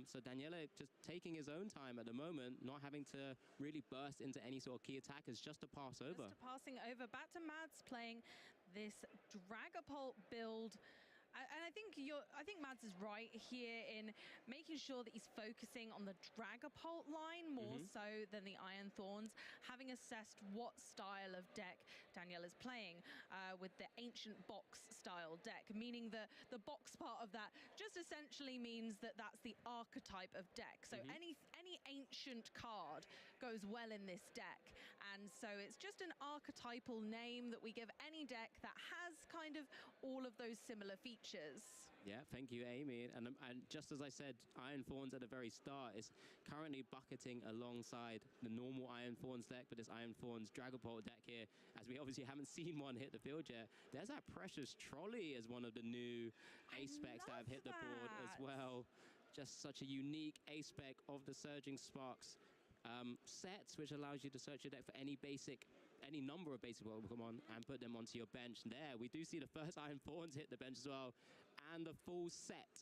So Daniela just taking his own time at the moment, not having to really burst into any sort of key attackers, just to pass over. Just passing over. Back to Mads playing this Dragapult build. And I think Mads is right here in making sure that he's focusing on the Dragapult line more so than the Iron Thorns, having assessed what style of deck Danielle is playing with the Ancient Box style deck, meaning the box part of that just essentially means that that's the archetype of deck. So any ancient card goes well in this deck. And so it's just an archetypal name that we give any deck that has kind of all of those similar features. Yeah, thank you, Amy. And just as I said, Iron Thorns at the very start is currently bucketing alongside the normal Iron Thorns deck, but this Iron Thorns Dragapult deck here, as we obviously haven't seen one hit the field yet. There's that Precious Trolley as one of the new ace specs that have hit the board as well. Just such a unique ace spec of the Surging Sparks sets, which allows you to search your deck for any number of basic Pokemon and put them onto your bench. There, we do see the first Iron Thorns hit the bench as well, and the full set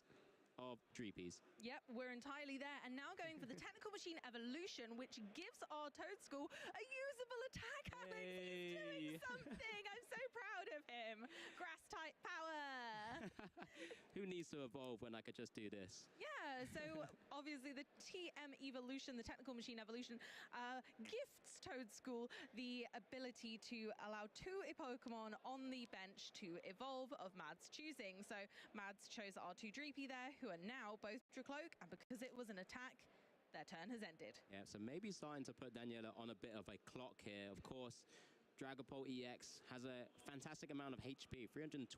of Dreepies. Yep, we're entirely there. And now going for the Technical Machine Evolution, which gives our Toadstool a usable attack. Alex, he's doing something. I'm so proud of him. Grass-type power. Who needs to evolve when I could just do this? Yeah, so obviously the TM Evolution, the Technical Machine Evolution, gifts Toadstool the ability to allow 2 Pokemon on the bench to evolve of Mads' choosing. So Mads chose R2 Dreepy there, who are now both Dracloak, and because it was an attack, their turn has ended. Yeah, so maybe starting to put Daniela on a bit of a clock here. Of course, Dragapult EX has a fantastic amount of HP, 320,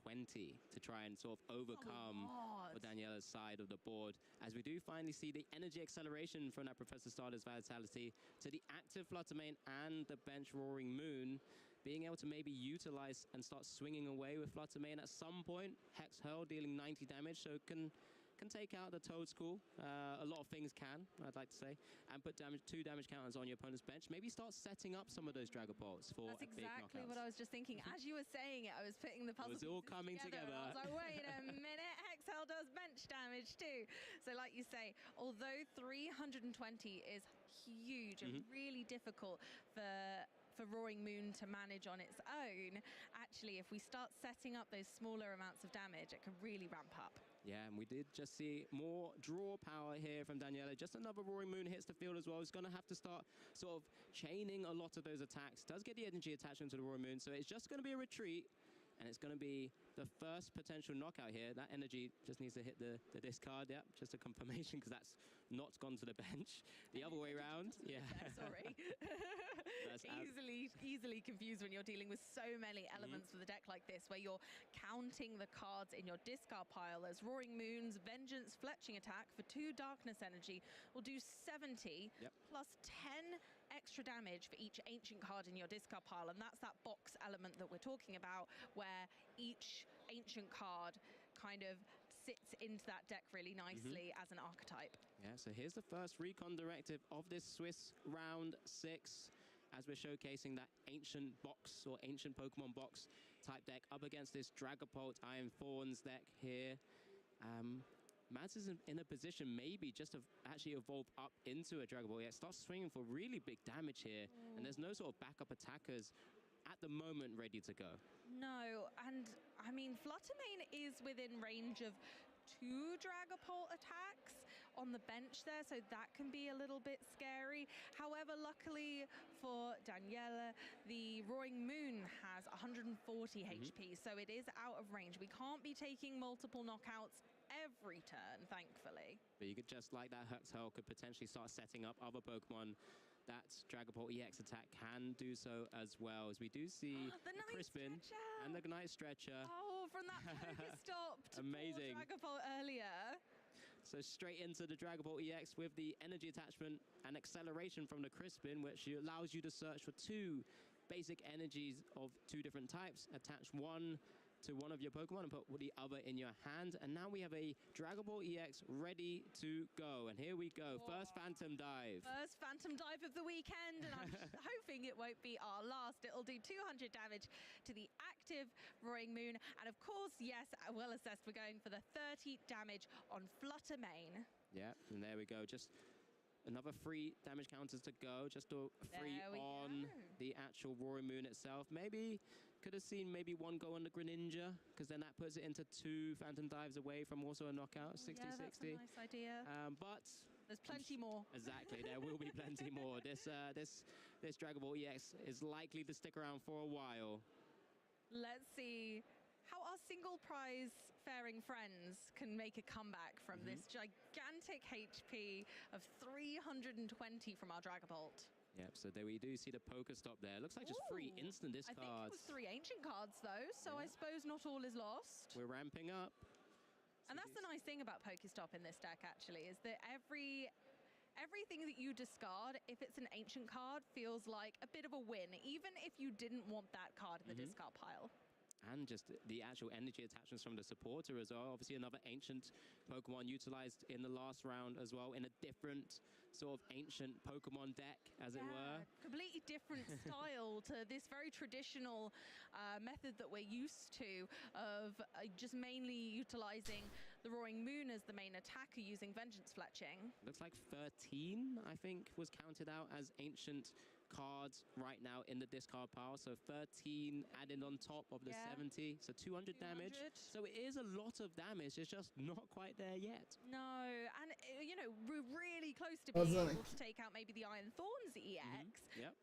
to try and sort of overcome for Daniela's side of the board. As we do finally see the energy acceleration from that Professor Starter's Vitality to the active Fluttermane and the bench Roaring Moon, being able to maybe utilize and start swinging away with Fluttermane at some point. Hex Hurl dealing 90 damage, so can take out the Toadstool. A lot of things can, I'd like to say, and put 2 damage counters on your opponent's bench. Maybe start setting up some of those Dragapults for That's big knockouts. exactly what I was just thinking. As you were saying it, I was putting the puzzle pieces all coming together. I was like, wait a minute, Hexhell does bench damage too. So like you say, although 320 is huge and really difficult for for Roaring Moon to manage on its own. Actually, if we start setting up those smaller amounts of damage, it can really ramp up. Yeah, and we did just see more draw power here from Daniela. Just another Roaring Moon hits the field as well. He's going to have to start sort of chaining a lot of those attacks. Does get the energy attachment to the Roaring Moon, so it's just going to be a retreat. And it's going to be the first potential knockout here. That energy just needs to hit the discard. Yep, just a confirmation because that's not gone to the bench. The other way around. Yeah. Sorry. easily confused when you're dealing with so many elements of the deck like this, where you're counting the cards in your discard pile. As Roaring Moon's Vengeance Fletching attack for 2 darkness energy will do 70 plus 10 extra damage for each ancient card in your discard pile, and that's that box element that we're talking about, where each ancient card kind of sits into that deck really nicely as an archetype. Yeah, so here's the first recon directive of this Swiss round 6, as we're showcasing that ancient box or ancient Pokemon box type deck up against this Dragapult Iron Thorns deck here. Mads is in a position maybe just to actually evolve up into a Dragon Ball. Yeah, starts swinging for really big damage here, and there's no sort of backup attackers at the moment ready to go. No, and I mean, Fluttermane is within range of 2 Dragapult attacks on the bench there, so that can be a little bit scary. However, luckily for Daniela, the Roaring Moon has 140 HP, so it is out of range. We can't be taking multiple knockouts every turn, thankfully. But you could just, like that Huxtail, could potentially start setting up other Pokemon. That Dragapult EX attack can do so as well, as we do see the Crispin and the Night Stretcher. Oh, from that Pokestop to amazing Dragapult earlier. So straight into the Dragapult EX with the energy attachment and acceleration from the Crispin, which allows you to search for 2 basic energies of 2 different types. Attach one to one of your Pokemon and put the other in your hand. And now we have a Dragapult EX ready to go. And here we go. First Phantom Dive. First Phantom Dive of the weekend, and I'm hoping it won't be our last. It'll do 200 damage to the active Roaring Moon. And of course, yes, well assessed, we're going for the 30 damage on Fluttermane. Yeah, and there we go. Just another 3 damage counters to go, just to 3 on the actual Roaring Moon itself. Maybe could have seen maybe 1 go on the Greninja, because then that puts it into 2 Phantom Dives away from also a knockout, 60-60. Yeah, that's a nice idea. But there's plenty more. Exactly, there will be plenty more. This Dragapult EX is likely to stick around for a while. Let's see how our single prize faring friends can make a comeback from this gigantic HP of 320 from our Dragapult. Yep, so there we do see the Pokestop there. Looks like just 3 instant discards. I think it was 3 ancient cards though, so I suppose not all is lost. We're ramping up. And that's the nice thing about Pokestop in this deck actually, is that everything that you discard, if it's an ancient card, feels like a bit of a win, even if you didn't want that card in the discard pile. And just the actual energy attachments from the supporter as well. Obviously another ancient Pokemon utilized in the last round as well, in a different sort of ancient Pokemon deck, as it were. Completely different style to this very traditional method that we're used to of just mainly utilizing the Roaring Moon as the main attacker using Vengeance Fletching. Looks like 13, I think, was counted out as ancient cards right now in the discard pile. So 13 added on top of the 70, so 200 damage. So it is a lot of damage, it's just not quite there yet. No, and you know, we're really close to being able to take out maybe the Iron Thorns EX. Yep.